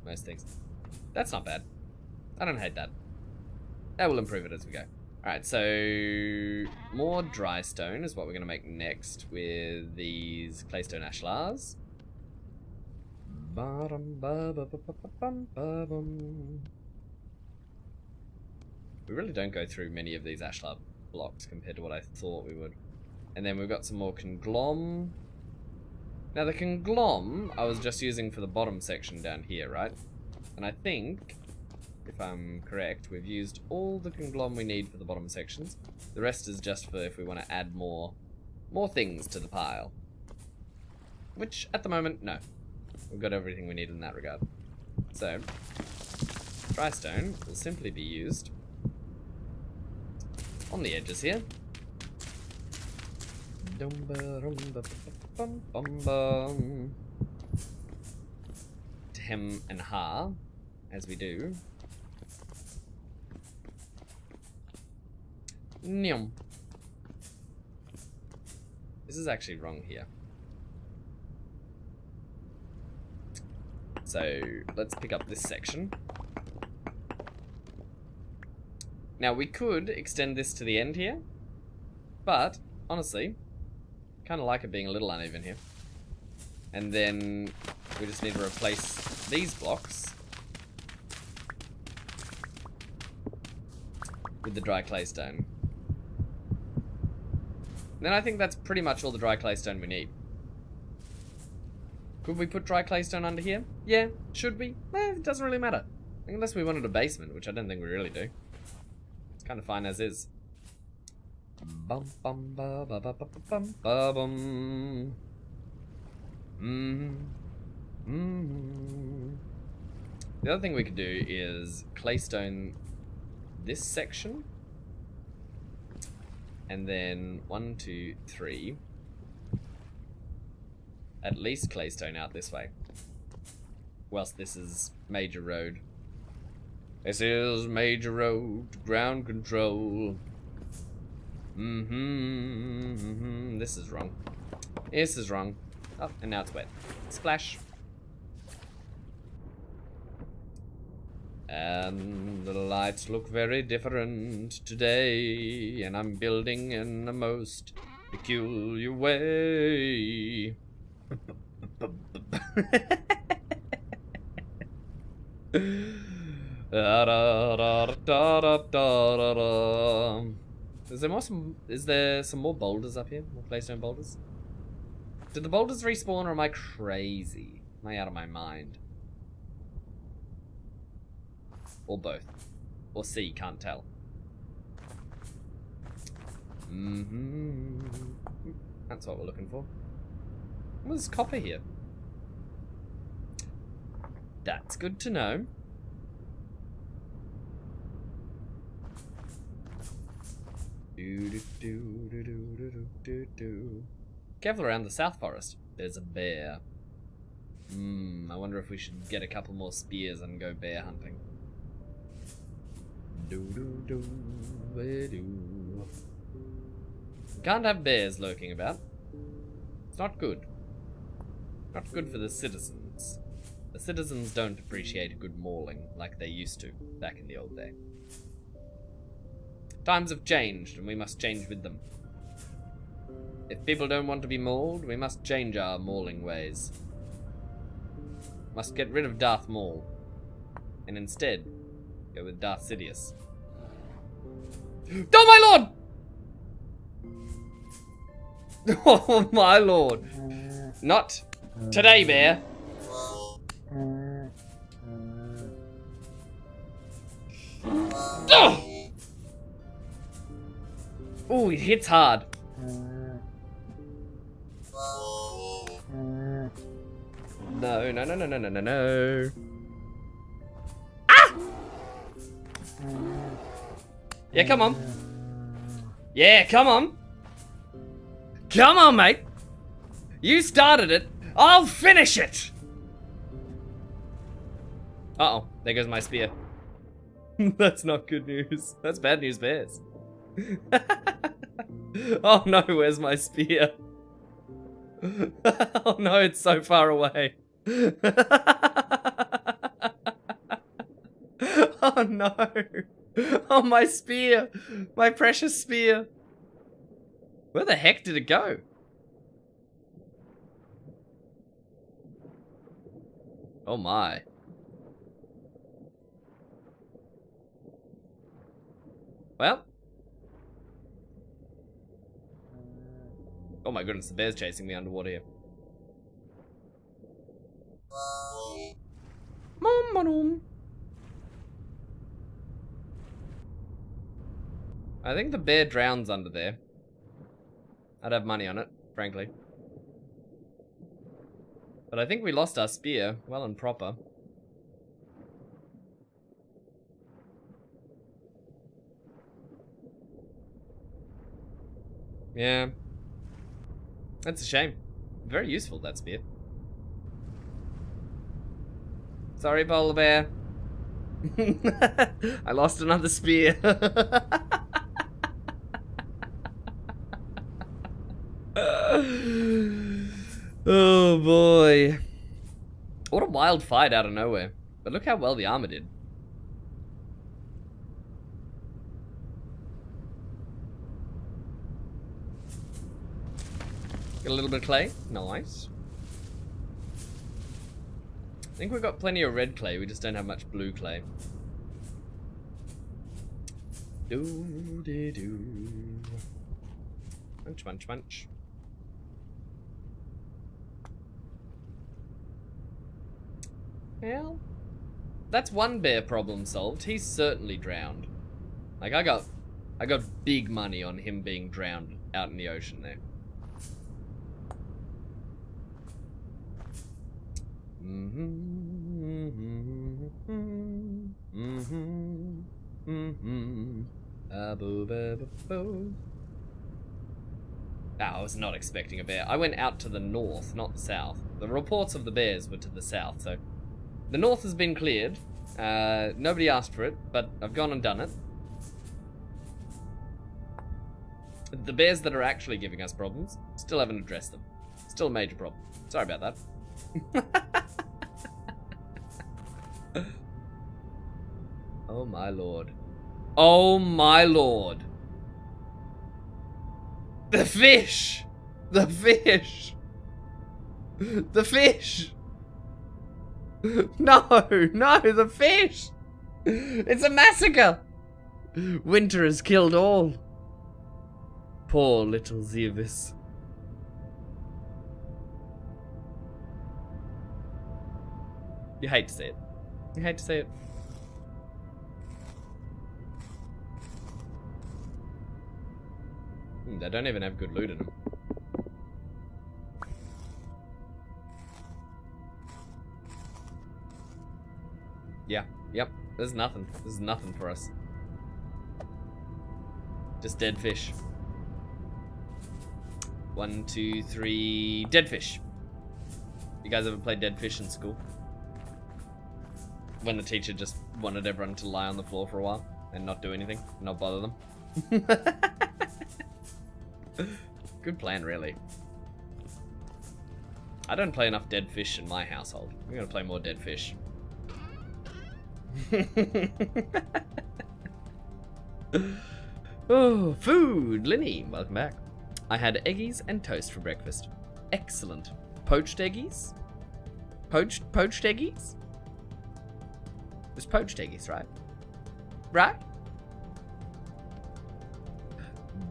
Speaker 2: most things. That's not bad. I don't hate that. That will improve it as we go. Alright, so more dry stone is what we're going to make next with these claystone ashlars. We really don't go through many of these ashlar blocks compared to what I thought we would. And then we've got some more conglom. Now the conglom I was just using for the bottom section down here, right? And I think, if I'm correct, we've used all the conglom we need for the bottom sections. The rest is just for if we want to add more things to the pile. Which, at the moment, no. We've got everything we need in that regard. So, dry stone will simply be used on the edges here. To hem and ha, as we do. Nyum. This is actually wrong here. So let's pick up this section. Now we could extend this to the end here, but honestly, kind of like it being a little uneven here. And then we just need to replace these blocks with the dry clay stone. Then I think that's pretty much all the dry clay stone we need. Could we put dry clay stone under here? Yeah. Should we? It doesn't really matter. Unless we wanted a basement, which I don't think we really do. It's kind of fine as is. Bum bum ba ba ba ba bum ba bum. The other thing we could do is claystone this section. And then 1, 2, 3. At least claystone out this way. Whilst this is major road. This is major road, ground control. This is wrong. This is wrong. Oh, and now it's wet. Splash. And the lights look very different today, and I'm building in the most peculiar way. Is there some more boulders up here? More claystone boulders? Did the boulders respawn, or am I crazy? Am I out of my mind? Or both. Or C, can't tell. That's what we're looking for. There's copper here. That's good to know. Careful around the South Forest. There's a bear. I wonder if we should get a couple more spears and go bear hunting. Can't have bears lurking about. It's not good. Not good for the citizens. The citizens don't appreciate a good mauling like they used to back in the old day. Times have changed, and we must change with them. If people don't want to be mauled, we must change our mauling ways. Must get rid of Darth Maul, and instead go with Darth Sidious. Oh my lord! Oh my lord! Not today, bear. Oh, it hits hard. No, no, no, no, no, no, no, no. Ah! Yeah, come on. Yeah, come on. Come on, mate. You started it. I'll finish it. Uh-oh. There goes my spear. That's not good news. That's bad news, bears. Oh no, where's my spear? Oh no, it's so far away. Oh no. Oh, my spear. My precious spear. Where the heck did it go? Oh my. Well. Oh my goodness, the bear's chasing me underwater here. I think the bear drowns under there. I'd have money on it, frankly. But I think we lost our spear, well and proper. Yeah. That's a shame. Very useful, that spear. Sorry, polar bear. I lost another spear. Oh boy. What a wild fight out of nowhere. But look how well the armor did. Get a little bit of clay. Nice. I think we've got plenty of red clay, we just don't have much blue clay. Do-de-do. Munch, munch, munch. Well, that's one bear problem solved. He's certainly drowned. Like, I got big money on him being drowned out in the ocean there. I was not expecting a bear. I went out to the north, not the south. The reports of the bears were to the south, so the north has been cleared. Nobody asked for it, but I've gone and done it. The bears that are actually giving us problems, still haven't addressed them. Still a major problem. Sorry about that. Oh my lord. Oh my lord. The fish! The fish! The fish! No, no, the fish! It's a massacre! Winter has killed all. Poor little Zevis. You hate to see it. You hate to see it. They don't even have good loot in them. Yeah, yep. There's nothing. There's nothing for us. Just dead fish. 1, 2, 3. Dead fish. You guys ever played dead fish in school? When the teacher just wanted everyone to lie on the floor for a while and not do anything, not bother them. Good plan, really. I don't play enough dead fish in my household. We're gonna play more dead fish. Oh, food! Linny, welcome back. I had eggies and toast for breakfast. Excellent. Poached eggies? Poached eggies? It was poached eggies, right? Right?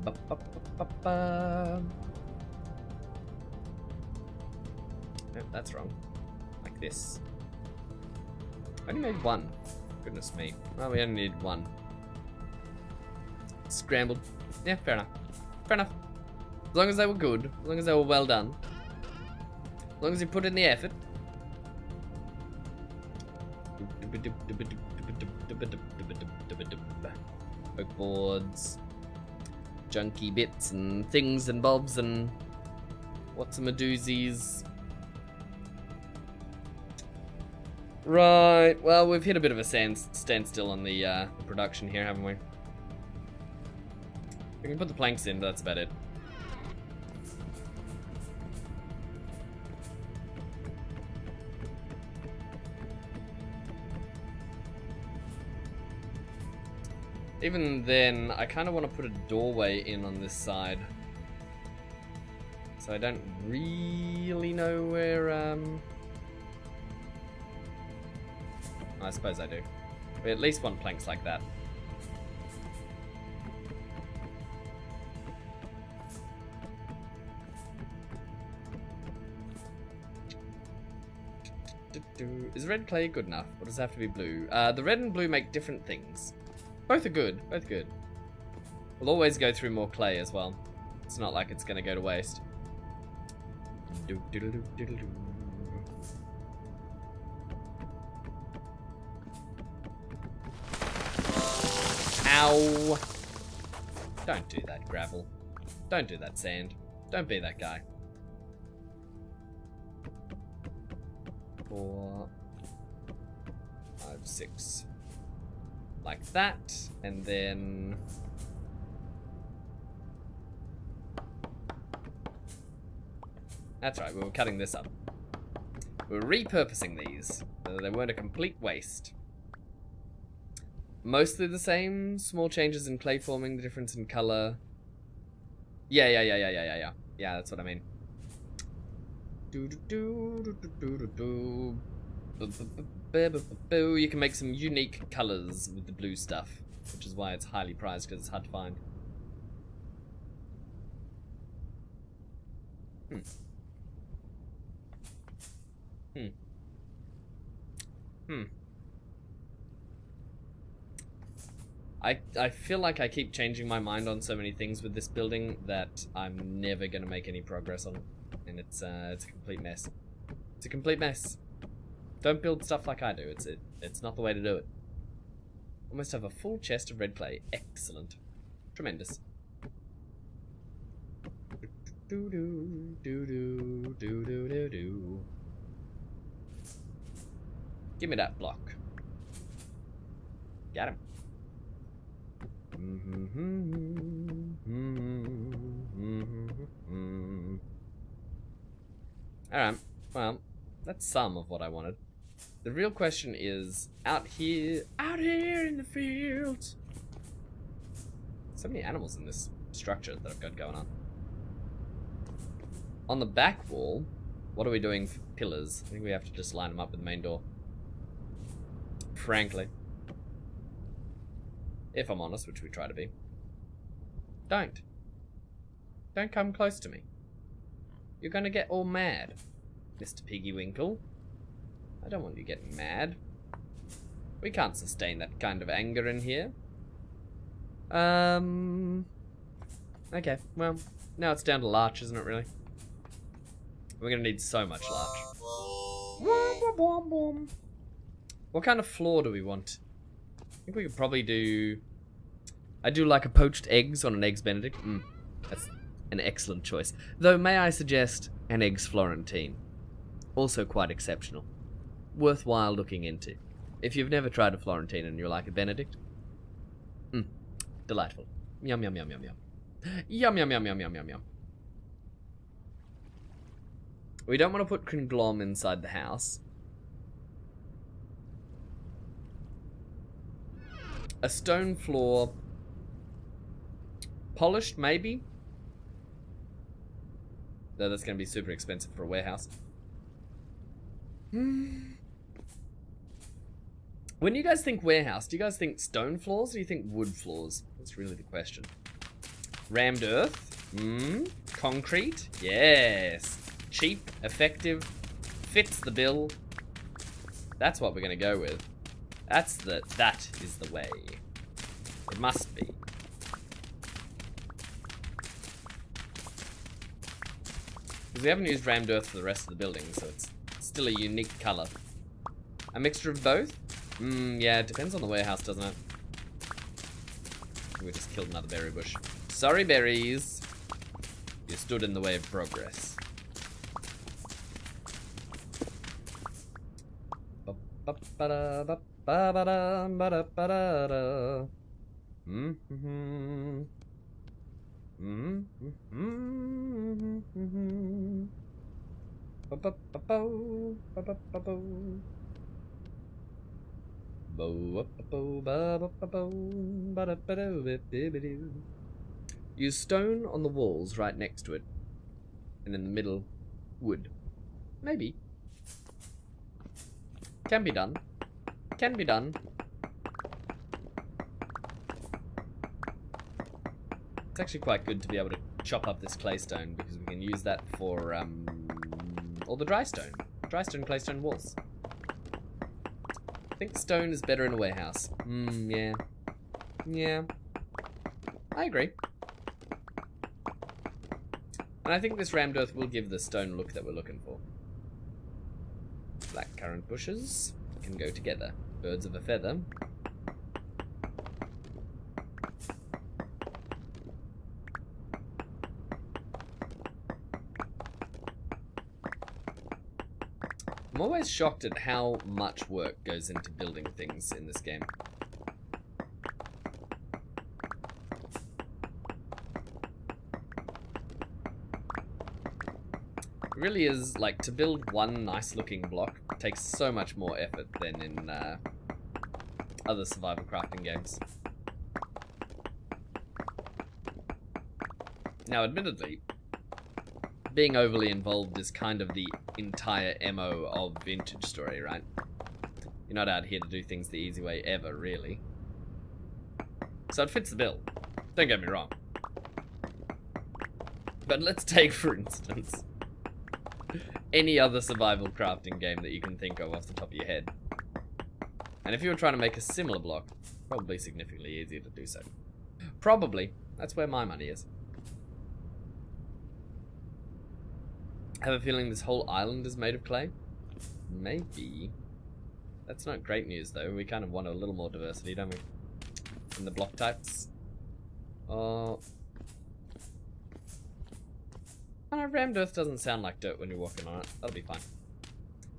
Speaker 2: Nope, that's wrong. Like this. I only made one. Goodness me. Well, we only need one. Scrambled. Yeah, fair enough. Fair enough. As long as they were good. As long as they were well done. As long as you put in the effort. Oak boards. Junky bits and things and bobs and what's-a-ma-doozies. Right, well, we've hit a bit of a standstill on the production here, haven't we? We can put the planks in, but that's about it. Even then, I kind of want to put a doorway in on this side. So I don't really know where, I suppose I do. We at least want planks like that. Is red clay good enough, or does it have to be blue? The red and blue make different things. Both are good, both good. We'll always go through more clay as well. It's not like it's gonna go to waste. Ow! Don't do that, gravel. Don't do that, sand. Don't be that guy. 4, 5, 6. Like that, and then That's right, we were cutting this up. We were repurposing these, so they weren't a complete waste. Mostly the same, small changes in clay forming, the difference in color. Yeah. Yeah, that's what I mean. You can make some unique colors with the blue stuff, which is why it's highly prized, because it's hard to find. I feel like I keep changing my mind on so many things with this building that I'm never gonna make any progress on it, and it's a complete mess. It's a complete mess. Don't build stuff like I do. It's not the way to do it. Almost have a full chest of red clay. Excellent. Tremendous. Do do do do do do do do. Give me that block. Got him. Alright, well, that's some of what I wanted. The real question is, out here in the fields. So many animals in this structure that I've got going on. On the back wall, what are we doing for pillars? I think we have to just line them up with the main door. Frankly. If I'm honest, which we try to be. Don't. Don't come close to me. You're gonna get all mad, Mr. Piggywinkle. I don't want you getting mad. We can't sustain that kind of anger in here. Okay, well, now it's down to larch, isn't it, really? We're gonna need so much larch. What kind of floor do we want? I think we could probably do... I do like a poached eggs on an Eggs Benedict. That's an excellent choice. Though, may I suggest an Eggs Florentine? Also quite exceptional. Worthwhile looking into. If you've never tried a Florentine and you like a Benedict, delightful. Yum, yum, yum, yum, yum. Yum, yum, yum, yum, yum, yum, yum. We don't want to put conglom inside the house. A stone floor. Polished, maybe? Though that's going to be super expensive for a warehouse. When you guys think warehouse, do you guys think stone floors or do you think wood floors? That's really the question. Rammed earth? Concrete? Yes. Cheap, effective, fits the bill. That's what we're going to go with. That is the way. It must be. Because we haven't used rammed earth for the rest of the building, so it's still a unique color. A mixture of both? Yeah, it depends on the warehouse, doesn't it? We just killed another berry bush. Sorry, berries. You stood in the way of progress. Use stone on the walls right next to it, and in the middle, wood. Maybe. Can be done. Can be done. It's actually quite good to be able to chop up this claystone because we can use that for all the dry stone. Dry stone, claystone walls. I think stone is better in a warehouse. Yeah. Yeah. I agree. And I think this rammed earth will give the stone look that we're looking for. Blackcurrant bushes can go together. Birds of a feather. I'm always shocked at how much work goes into building things in this game. really is, like, to build one nice looking block takes so much more effort than in other survival crafting games. Now, admittedly, being overly involved is kind of the entire MO of Vintage Story, right? You're not out here to do things the easy way ever, really. So it fits the bill. Don't get me wrong. But let's take, for instance, any other survival crafting game that you can think of off the top of your head. And if you were trying to make a similar block, probably significantly easier to do so. Probably. That's where my money is. I have a feeling this whole island is made of clay. Maybe. That's not great news, though. We kind of want a little more diversity, don't we? In the block types. Oh. Oh, rammed earth doesn't sound like dirt when you're walking on it. That'll be fine.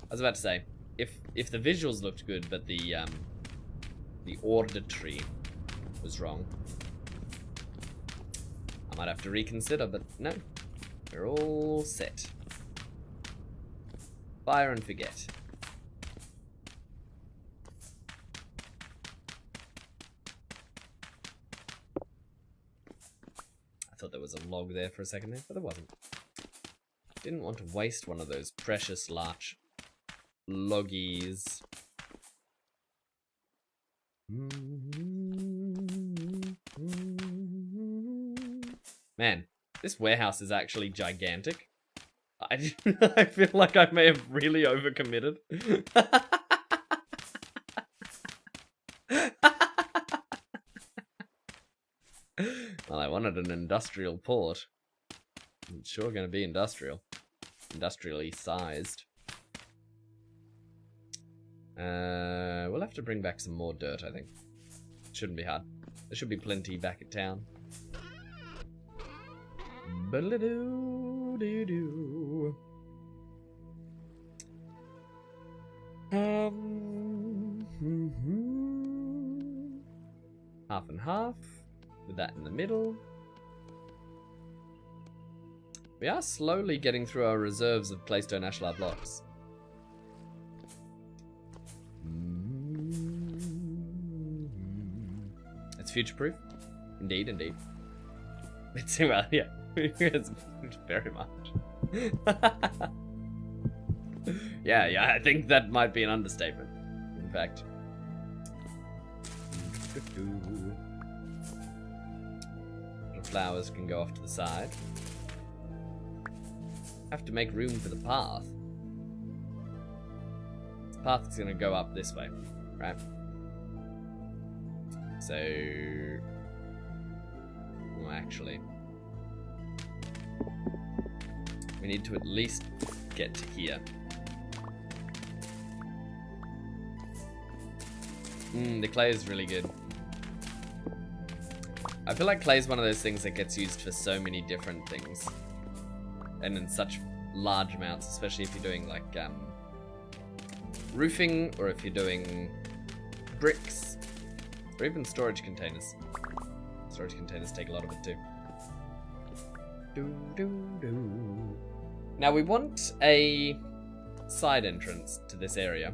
Speaker 2: I was about to say, if the visuals looked good, but the auditory was wrong, I might have to reconsider, but no. We're all set. Fire and forget. I thought there was a log there for a second there, but there wasn't. Didn't want to waste one of those precious larch loggies. Man, this warehouse is actually gigantic. I feel like I may have really overcommitted. Well, I wanted an industrial port. It's sure going to be industrial. Industrially sized. We'll have to bring back some more dirt, I think. Shouldn't be hard. There should be plenty back at town. Ba-la-doo-doo-doo. Half and half. With that in the middle. We are slowly getting through our reserves of claystone ashlar blocks. It's future-proof. Indeed, indeed. It's, well, yeah. It's very much. Yeah, I think that might be an understatement. In fact. Little flowers can go off to the side. Have to make room for the path. This path is going to go up this way, right? So, well, actually, we need to at least get to here. The clay is really good. I feel like clay is one of those things that gets used for so many different things. And in such large amounts, especially if you're doing like roofing, or if you're doing bricks, or even storage containers. Storage containers take a lot of it too. Now we want a side entrance to this area.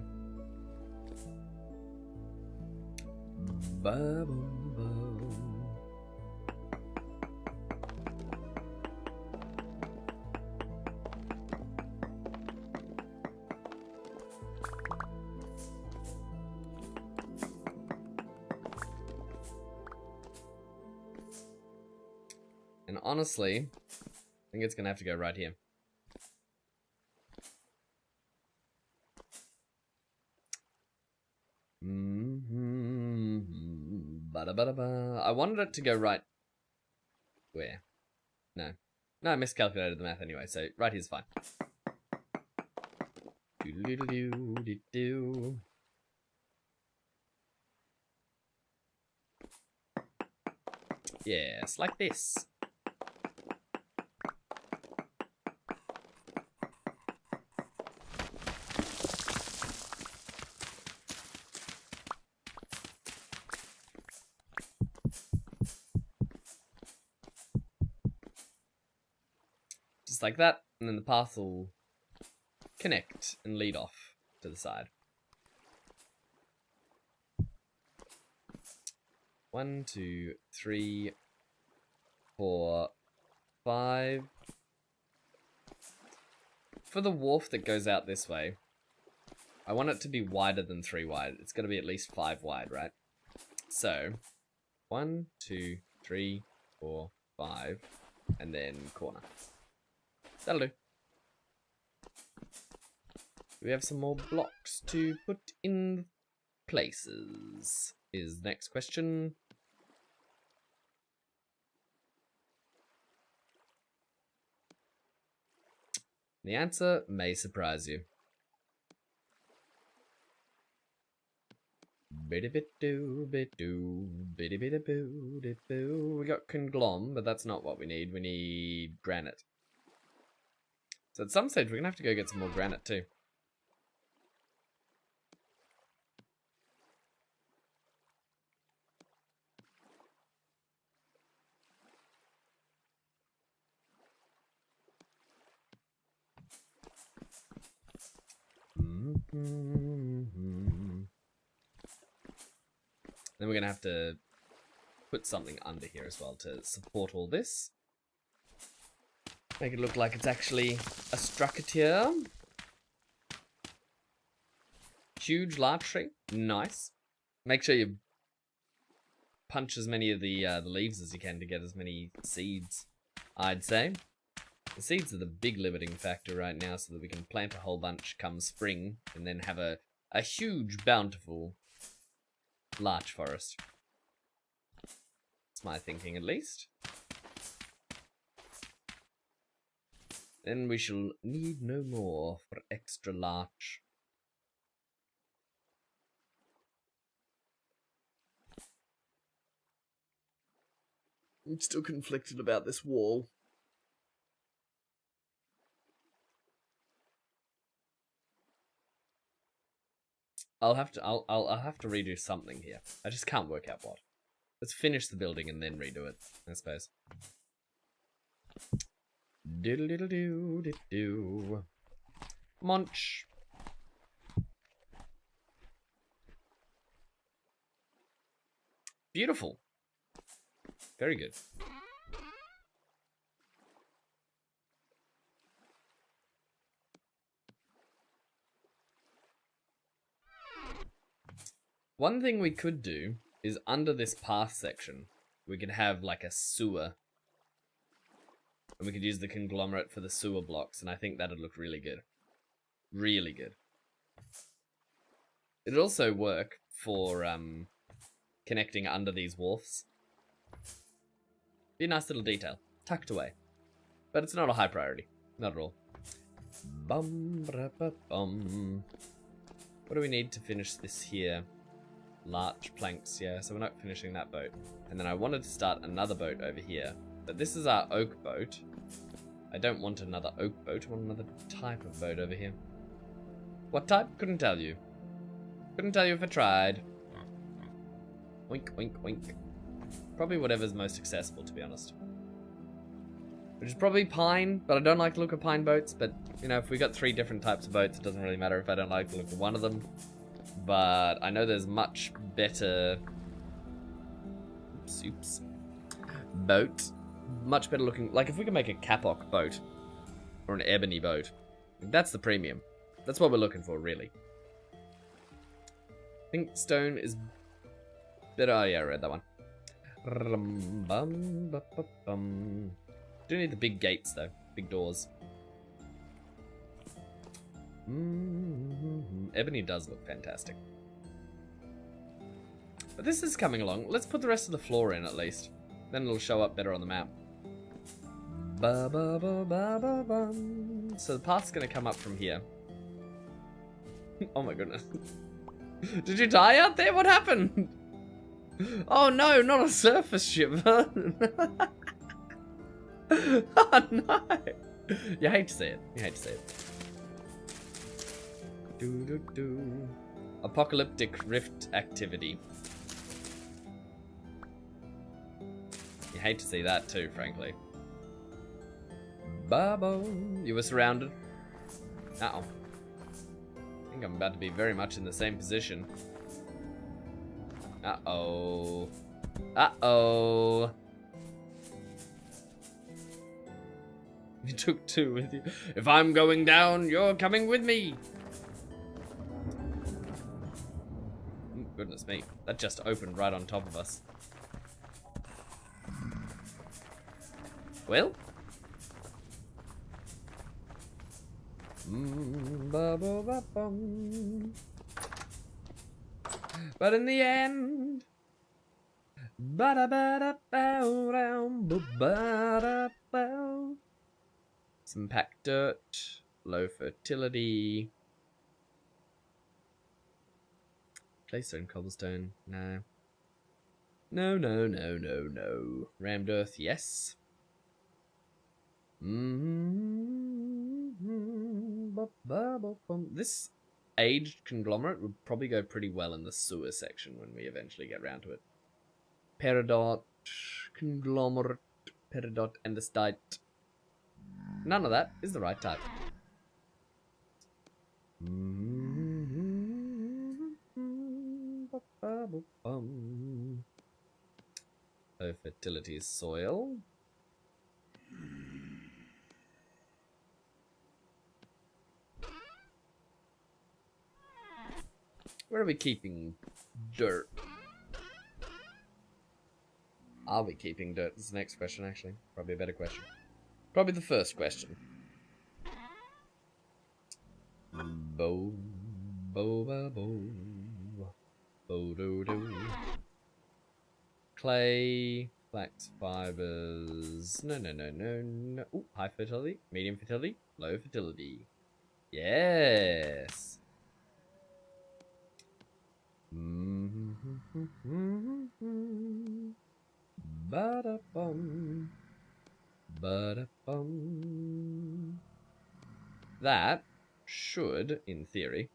Speaker 2: And honestly, I think it's gonna have to go right here. I wanted it to go right where? No, I miscalculated the math anyway, so right here's fine. Yes, like this. Just like that. And then the path will connect and lead off to the side. 1, 2, 3, 4, 5. For the wharf that goes out this way, I want it to be wider than 3 wide. It's got to be at least 5 wide, right? So, 1, 2, 3, 4, 5, and then corner. That'll do. We have some more blocks to put in places, is the next question. The answer may surprise you. We got conglom, but that's not what we need. We need granite. So at some stage we're gonna have to go get some more granite too. Then we're gonna have to put something under here as well to support all this. Make it look like it's actually a structure. Huge larch tree, nice. Make sure you punch as many of the leaves as you can to get as many seeds, I'd say. The seeds are the big limiting factor right now, so that we can plant a whole bunch come spring and then have a huge, bountiful larch forest. That's my thinking, at least. Then we shall need no more for extra larch. I'm still conflicted about this wall. I'll have to redo something here. I just can't work out what. Let's finish the building and then redo it, I suppose. Diddle diddle doo doo doo. Munch. Beautiful. Very good. One thing we could do is under this path section, we could have like a sewer. And we could use the conglomerate for the sewer blocks, and I think that'd look really good. Really good. It'd also work for connecting under these wharfs. Be a nice little detail. Tucked away. But it's not a high priority. Not at all. Bum, ba, bum. What do we need to finish this here? Larch planks, yeah, so we're not finishing that boat. And then I wanted to start another boat over here. But this is our oak boat. I don't want another oak boat, I want another type of boat over here. What type? Couldn't tell you. Couldn't tell you if I tried. Oink, oink, oink. Probably whatever's most accessible, to be honest. Which is probably pine, but I don't like the look of pine boats. But, you know, if we got 3 different types of boats, it doesn't really matter if I don't like the look of one of them. But I know there's much better... Oops. Boat. Much better looking... Like, if we can make a Kapok boat. Or an ebony boat. That's the premium. That's what we're looking for, really. I think stone is better. Oh, yeah, I read that one. Do need the big gates, though. Big doors. Ebony does look fantastic. But this is coming along. Let's put the rest of the floor in, at least. Then it'll show up better on the map. So the path's going to come up from here. Oh my goodness. Did you die out there? What happened? Oh no, not a surface ship. Oh no. You hate to see it. You hate to see it. Apocalyptic rift activity. You hate to see that too, frankly. Babo. You were surrounded. Uh-oh. I think I'm about to be very much in the same position. Uh-oh. Uh-oh. You took 2 with you. If I'm going down, you're coming with me. Goodness me. That just opened right on top of us. Well? But in the end, some packed dirt, low fertility, claystone, cobblestone, no. No, no, no, no, no. Rammed earth, yes. This aged conglomerate would probably go pretty well in the sewer section when we eventually get round to it. Peridot, conglomerate, peridot, andesite. None of that is the right type. Low fertility soil. Where are we keeping dirt? Are we keeping dirt? This is the next question, actually. Probably a better question. Probably the first question. Bo, bo, bo, bo, bo, do, do. Clay, flax fibers. No, no, no, no, no. Ooh, high fertility, medium fertility, low fertility. Yes. Ba-da-bum. Ba-da-bum. That should, in theory,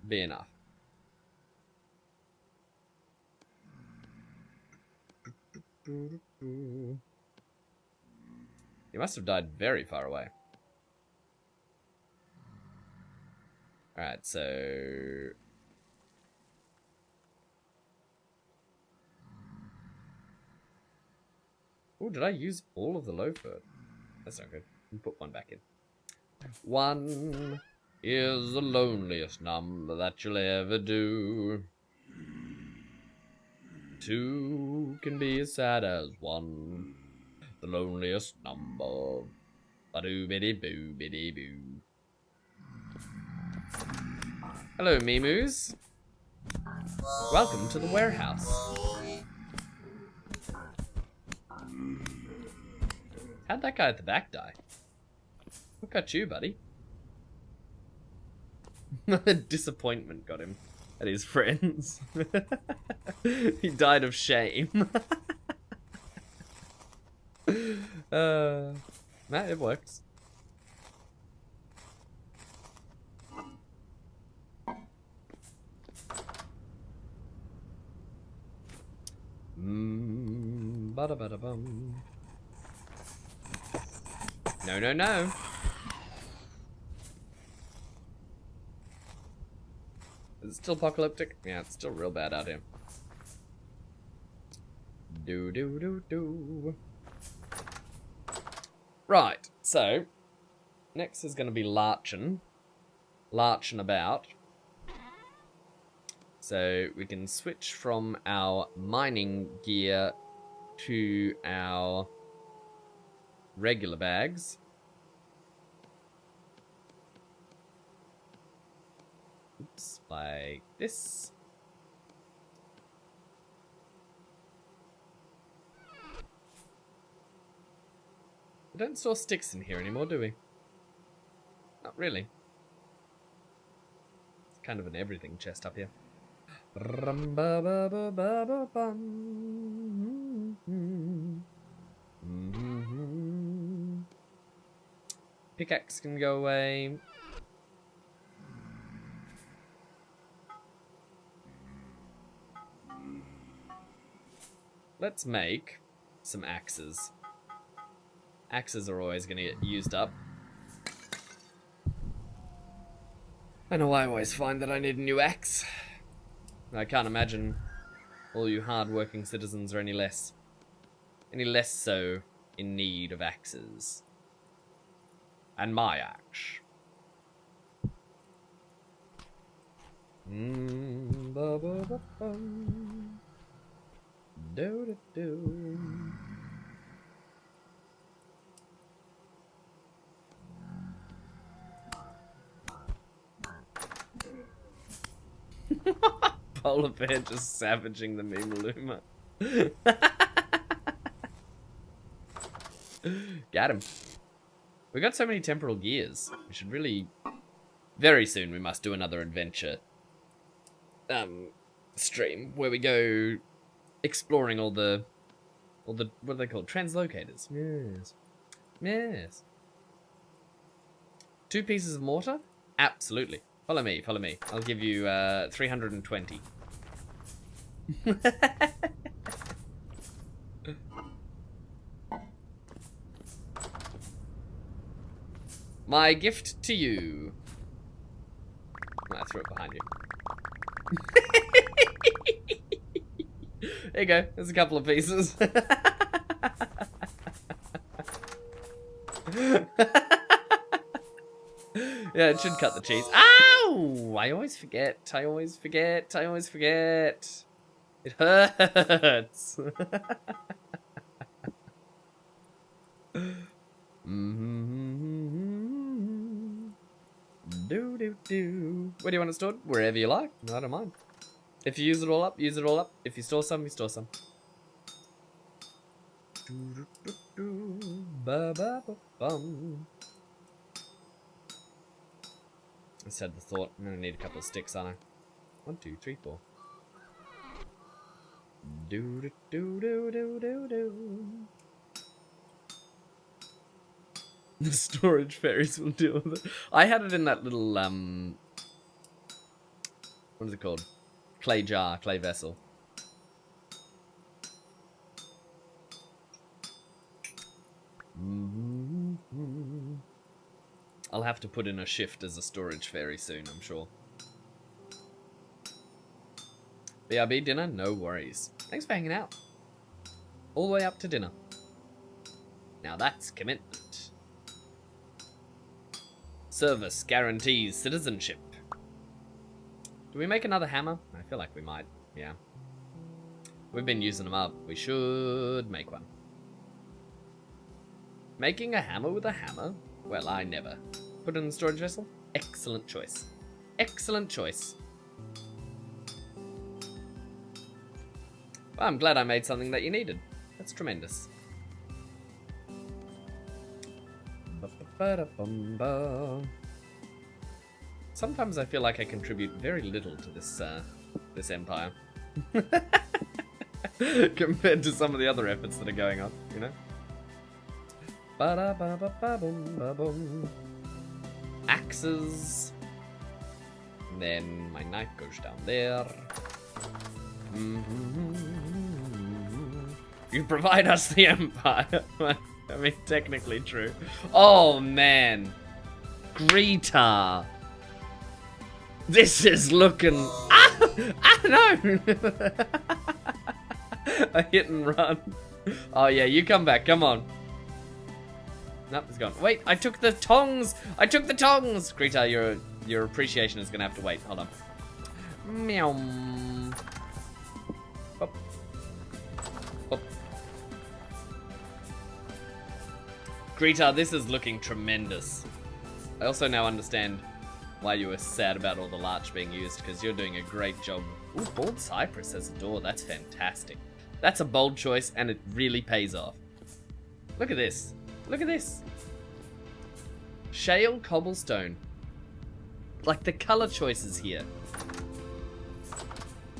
Speaker 2: be enough. You must have died very far away. Alright, so... Oh, did I use all of the low fur? That's not good. Put 1 back in. 1 is the loneliest number that you'll ever do. 2 can be as sad as 1. The loneliest number. Ba-doo-biddy-boo-biddy-boo. Hello, Mimus. Welcome to the warehouse. How'd that guy at the back die? What got you, buddy? Disappointment got him at his friends. He died of shame. Nah, it works. Bada-bada-bum. No, no, no. Is it still apocalyptic? Yeah, it's still real bad out here. Do. Right, so next is going to be larching about. So we can switch from our mining gear to our regular bags. Oops, like this. We don't store sticks in here anymore, do we? Not really. It's kind of an everything chest up here. Pickaxe can go away. Let's make some axes. Axes are always gonna get used up. I know I always find that I need a new axe. I can't imagine all you hard-working citizens are any less so in need of axes. And my axe. Ba-ba-ba-bum. Do-do-do. Polar bear just savaging the Memaluma. Got him. We got so many temporal gears. We should really... Very soon we must do another adventure stream where we go exploring all the what are they called? Translocators. Yes. Yes. 2 pieces of mortar? Absolutely. Follow me, follow me. I'll give you 320. My gift to you. I threw it behind you. There you go. There's a couple of pieces. Yeah, it should cut the cheese. Ow! I always forget. I always forget. I always forget. It hurts. Do. Where do you want it stored? Wherever you like. I don't mind. If you use it all up, use it all up. If you store some, you store some. Ba-ba-ba-bum. I just had the thought, I'm gonna need a couple of sticks, aren't I? 1, 2, 3, 4. Do. The storage fairies will deal with it. I had it in that little what is it called? Clay jar, clay vessel. I'll have to put in a shift as a storage fairy soon, I'm sure. BRB dinner? No worries. Thanks for hanging out. All the way up to dinner. Now that's commitment. Service guarantees citizenship. Do we make another hammer? I feel like we might, yeah. We've been using them up. We should make one. Making a hammer with a hammer? Well, I never. Put it in the storage vessel? Excellent choice. Excellent choice. Well, I'm glad I made something that you needed. That's tremendous. Sometimes I feel like I contribute very little to this this empire. Compared to some of the other efforts that are going on, you know? Ba-da-ba-ba-ba-boom-ba-boom. Axes. And then my knife goes down there. You provide us the empire. I mean, technically true. Oh, man. Greta. This is looking... no! A hit and run. Oh, yeah, you come back. Come on. Nope, it's gone. Wait, I took the tongs! I took the tongs! Greta, your appreciation is going to have to wait. Hold on. Meow. Up. Up. Greta, this is looking tremendous. I also now understand why you were sad about all the larch being used, because you're doing a great job. Ooh, bald cypress as a door. That's fantastic. That's a bold choice, and it really pays off. Look at this. Look at this. Shale cobblestone. Like the color choices here.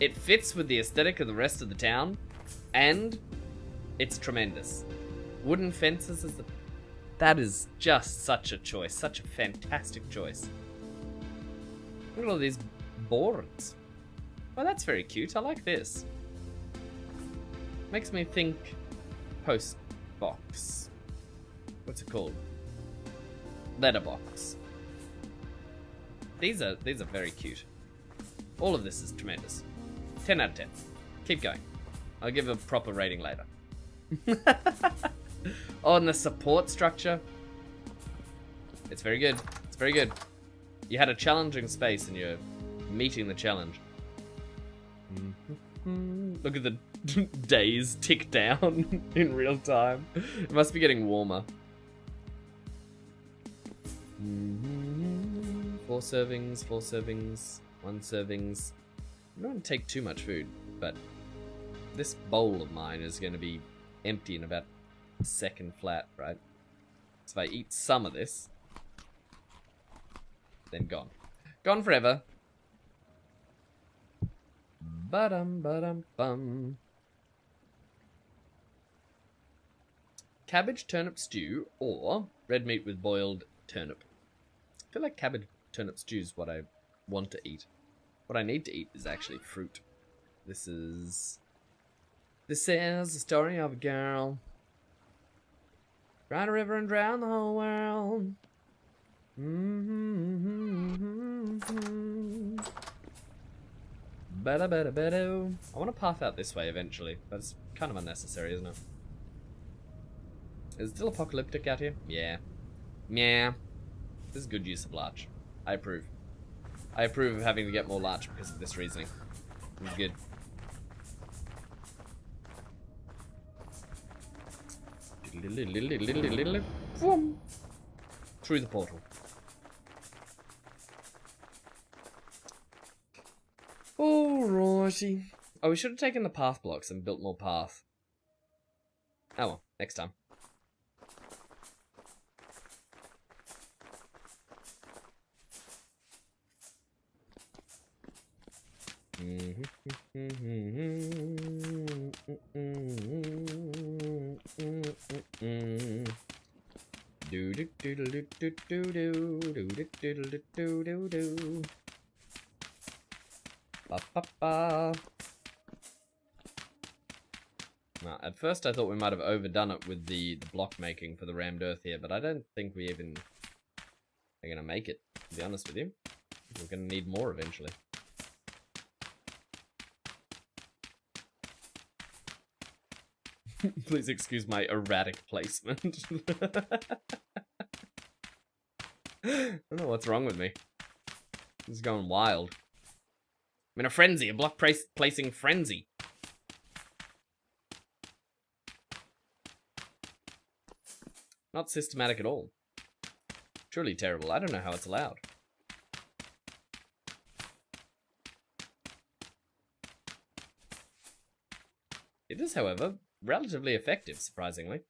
Speaker 2: It fits with the aesthetic of the rest of the town, and it's tremendous. Wooden fences is the... That is just such a choice. Such a fantastic choice. Look at all these boards. Oh, that's very cute. I like this. Makes me think post box. what's it called? Letterbox. These are very cute. All of this is tremendous. 10 out of 10. Keep going. I'll give a proper rating later. Oh, and the support structure. It's very good. It's very good. You had a challenging space and you're meeting the challenge. Look at the days tick down in real time. It must be getting warmer. 4 servings, 4 servings, 1 servings. I don't want to take too much food, but this bowl of mine is going to be empty in about a second flat, right? So if I eat some of this, then gone. Gone forever. Ba-dum-ba-dum-bum. Cabbage turnip stew or red meat with boiled turnip. I feel like cabbage turnip stew is what I want to eat. What I need to eat is actually fruit. This is the story of a girl. Ride a river and drown the whole world. Better. I want to path out this way eventually, but it's kind of unnecessary, isn't it? Is it still apocalyptic out here? Yeah. Yeah. This is good use of larch. I approve. I approve of having to get more larch because of this reasoning. It's good. Through the portal. Alrighty. Oh, we should have taken the path blocks and built more path. Oh well, next time. Now, at first I thought we might have overdone it with the block making for the rammed earth here, but I don't think we even are gonna make it, to be honest with you. We're gonna need more eventually. Please excuse my erratic placement. I don't know what's wrong with me. This is going wild. I'm in a frenzy, a block placing frenzy. Not systematic at all. Truly terrible. I don't know how it's allowed. It is, however, relatively effective, surprisingly.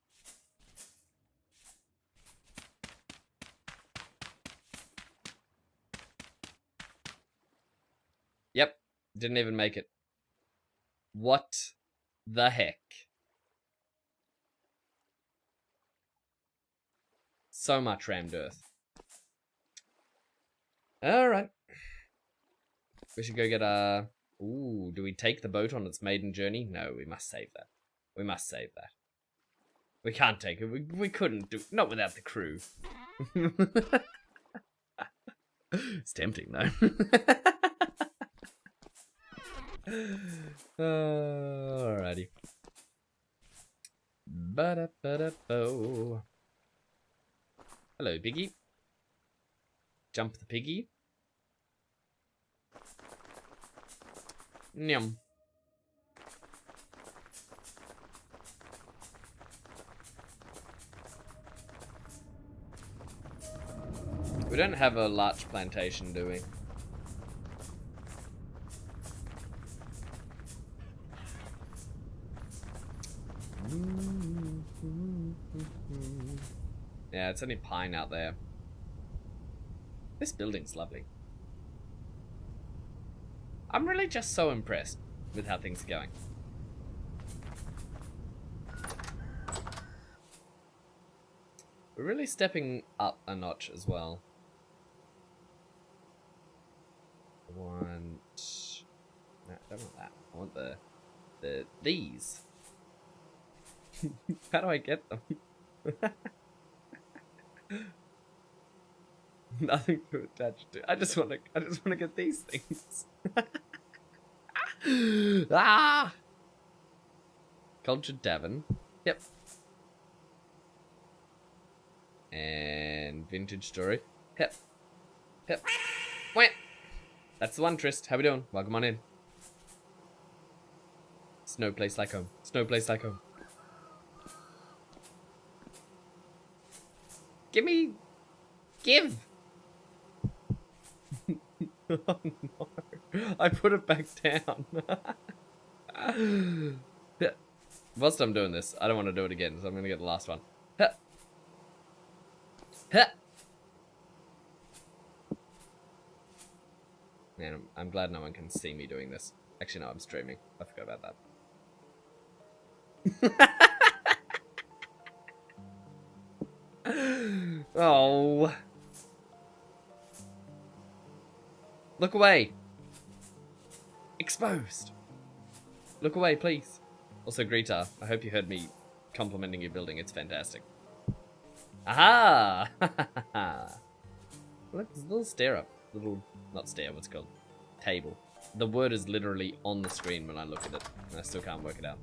Speaker 2: Yep, didn't even make it. What the heck? So much rammed earth. Alright. We should go get a... Ooh, do we take the boat on its maiden journey? No, we must save that. We must save that. We can't take it. We couldn't do... Not without the crew. It's tempting, though. Alrighty. Ba-da-ba-da-bo. Hello, piggy. Jump the piggy. Nyum. We don't have a larch plantation, do we? Yeah, it's only pine out there. This building's lovely. I'm really just so impressed with how things are going. We're really stepping up a notch as well. I want... No, I don't want that. I want these. How do I get them? Nothing to attach to. I just want to get these things. Ah! Cultured tavern. Yep. And vintage story. Yep. Yep. Wait. That's the one, Trist. How we doing? Welcome on in. It's no place like home. It's no place like home. Give. Oh no. I put it back down. Yeah. Whilst I'm doing this, I don't want to do it again, so I'm going to get the last one. Huh. Huh. Man, I'm glad no one can see me doing this. Actually, no, I'm streaming. I forgot about that. Oh. Look away. Exposed. Look away, please. Also, Greta, I hope you heard me complimenting your building. It's fantastic. Aha! Look, there's a little stair up. Not stair, what's it called? Table. The word is literally on the screen when I look at it, and I still can't work it out.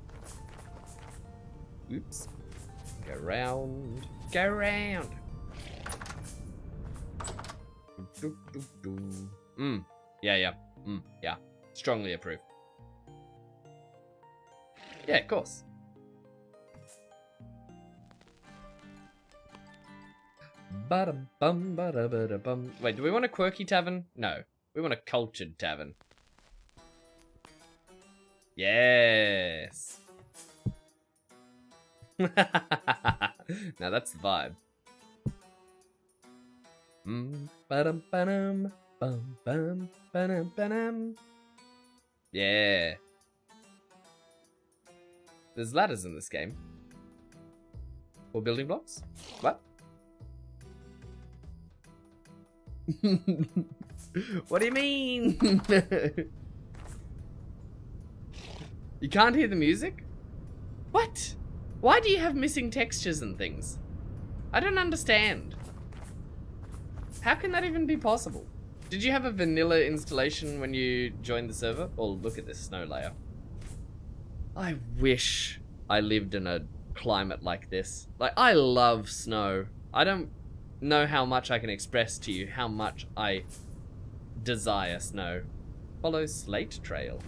Speaker 2: Oops. Go round. Go round. Yeah. Yeah. Strongly approve. Yeah, of course. Ba-dum-bum, ba-da-ba-da-bum. Wait, do we want a quirky tavern? No. We want a cultured tavern. Yes. Now that's the vibe. Ba-dum-ba-dum, bum-bum, ba-dum-ba-dum. Yeah. There's ladders in this game. Or building blocks? What? What do you mean? You can't hear the music? What? Why do you have missing textures and things? I don't understand. How can that even be possible? Did you have a vanilla installation when you joined the server? Oh, look at this snow layer. I wish I lived in a climate like this. Like, I love snow. I don't know how much I can express to you how much I desire snow. Follow slate trail.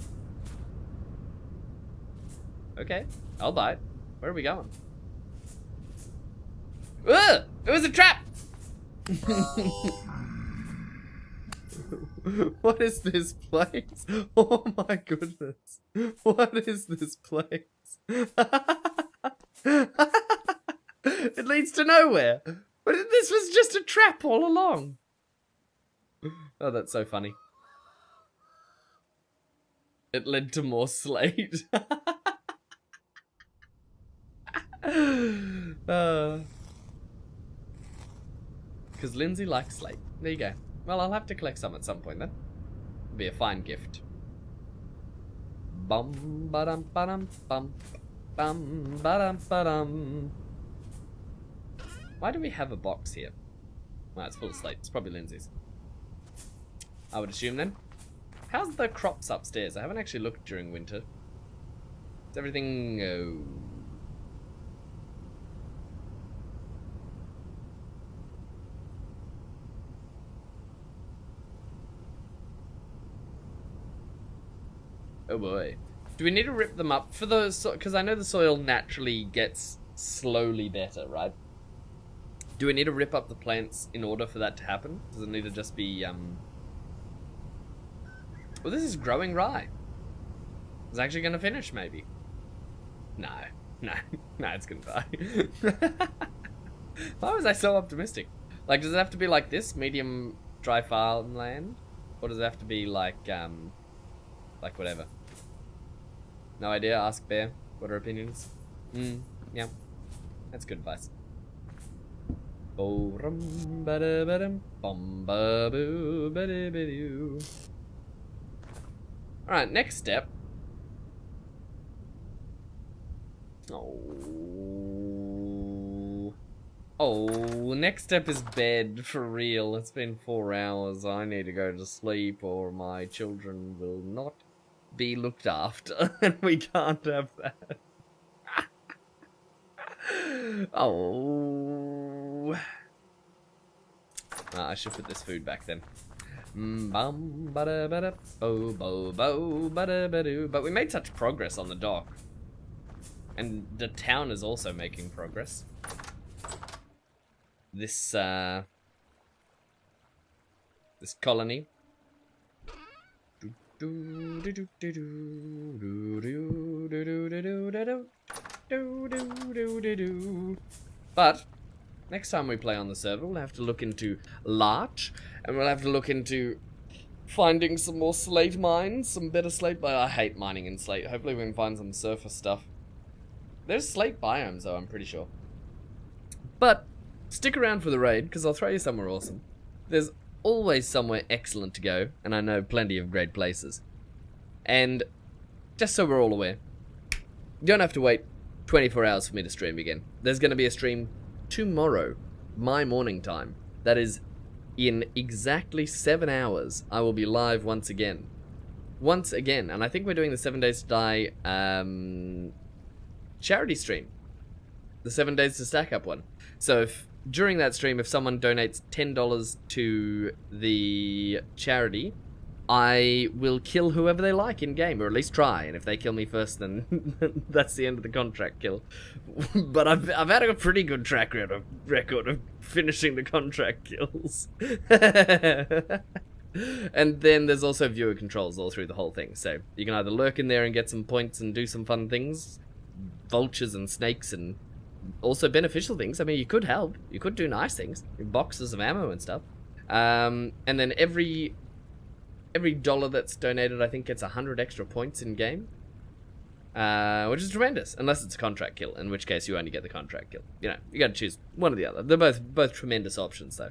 Speaker 2: Okay, I'll buy it. Where are we going? Ugh! It was a trap! What is this place? Oh my goodness. What is this place? It leads to nowhere. But this was just a trap all along. Oh, that's so funny. It led to more slate. Because Lindsay likes slate. There you go. Well, I'll have to collect some at some point then. It'll be a fine gift. Bum ba dum bum bum ba dum. Why do we have a box here? Well, it's full of slate. It's probably Lindsay's. I would assume then. How's the crops upstairs? I haven't actually looked during winter. Is everything... Oh boy. Do we need to rip them up for the... Because I know the soil naturally gets slowly better, right? Do we need to rip up the plants in order for that to happen? Does it need to just be... Well, this is growing rye. It's actually going to finish, maybe. No, it's going to die. Why was I so optimistic? Like, does it have to be like this? Medium dry farmland? Or does it have to be like whatever? No idea. Ask Bear what her opinion is. Yeah. That's good advice. Alright, next step. Oh. Oh, next step is bed, for real. It's been 4 hours. I need to go to sleep or my children will not be looked after. And we can't have that. Oh. I should put this food back then. Bum, bada, bada, bo, bo, bo, bada, badoo. But we made such progress on the dock. And the town is also making progress. This colony. But next time we play on the server, we'll have to look into larch, and we'll have to look into finding some more slate mines, some better slate. But I hate mining in slate. Hopefully we can find some surface stuff. There's slate biomes though, I'm pretty sure. But stick around for the raid, because I'll throw you somewhere awesome. There's always somewhere excellent to go, and I know plenty of great places. And just so we're all aware, you don't have to wait 24 hours for me to stream again. There's going to be a stream tomorrow, my morning time. That is, in exactly 7 hours, I will be live once again. Once again, and I think we're doing the 7 Days to Die charity stream. The 7 Days to Stack Up one. So if during that stream, if someone donates $10 to the charity, I will kill whoever they like in game, or at least try. And if they kill me first, then that's the end of the contract kill. But I've had a pretty good track record of finishing the contract kills. And then there's also viewer controls all through the whole thing. So you can either lurk in there and get some points and do some fun things, vultures and snakes, and also beneficial things. I mean, you could help. You could do nice things. Boxes of ammo and stuff. And then every dollar that's donated, I think, gets 100 extra points in game. Which is tremendous. Unless it's a contract kill, in which case you only get the contract kill. You know, you gotta choose one or the other. They're both tremendous options, though.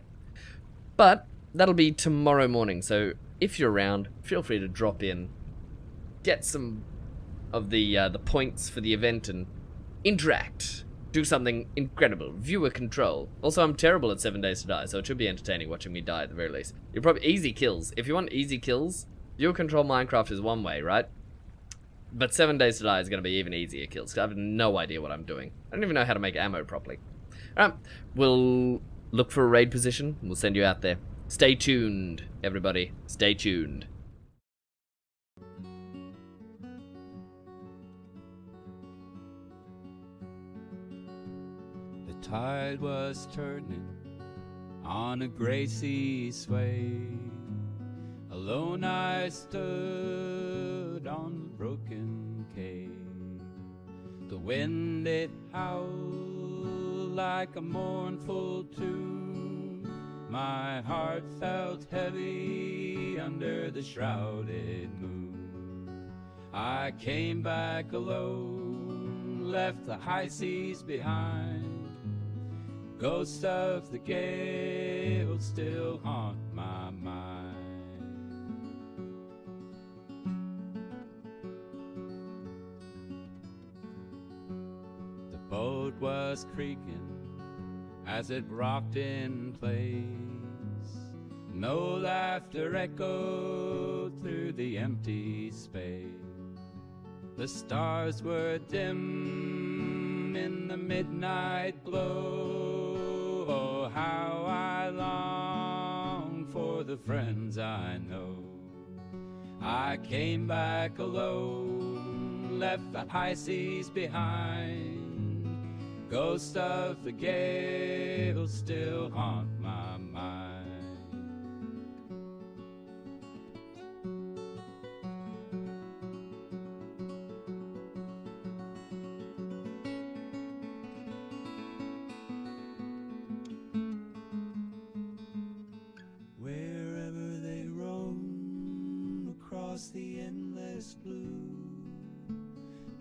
Speaker 2: But that'll be tomorrow morning, so if you're around, feel free to drop in, get some of the points for the event, and interact. Do something incredible. Viewer control. Also, I'm terrible at 7 Days to Die, so it should be entertaining watching me die at the very least. You're probably easy kills. If you want easy kills, viewer control Minecraft is one way, right? But 7 Days to Die is going to be even easier kills, because I have no idea what I'm doing. I don't even know how to make ammo properly. Alright, we'll look for a raid position, and we'll send you out there. Stay tuned, everybody. Stay tuned.
Speaker 6: The tide was turning on a gray sea sway. Alone I stood on the broken quay. The wind it howled like a mournful tune. My heart felt heavy under the shrouded moon. I came back alone, left the high seas behind. Ghosts of the gale still haunt my mind. The boat was creaking as it rocked in place. No laughter echoed through the empty space. The stars were dim in the midnight glow. Oh, how I long for the friends I know. I came back alone, left the high seas behind. Ghosts of the gale still haunt my mind. Wherever they roam across the endless blue,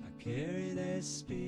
Speaker 6: I carry their spirit.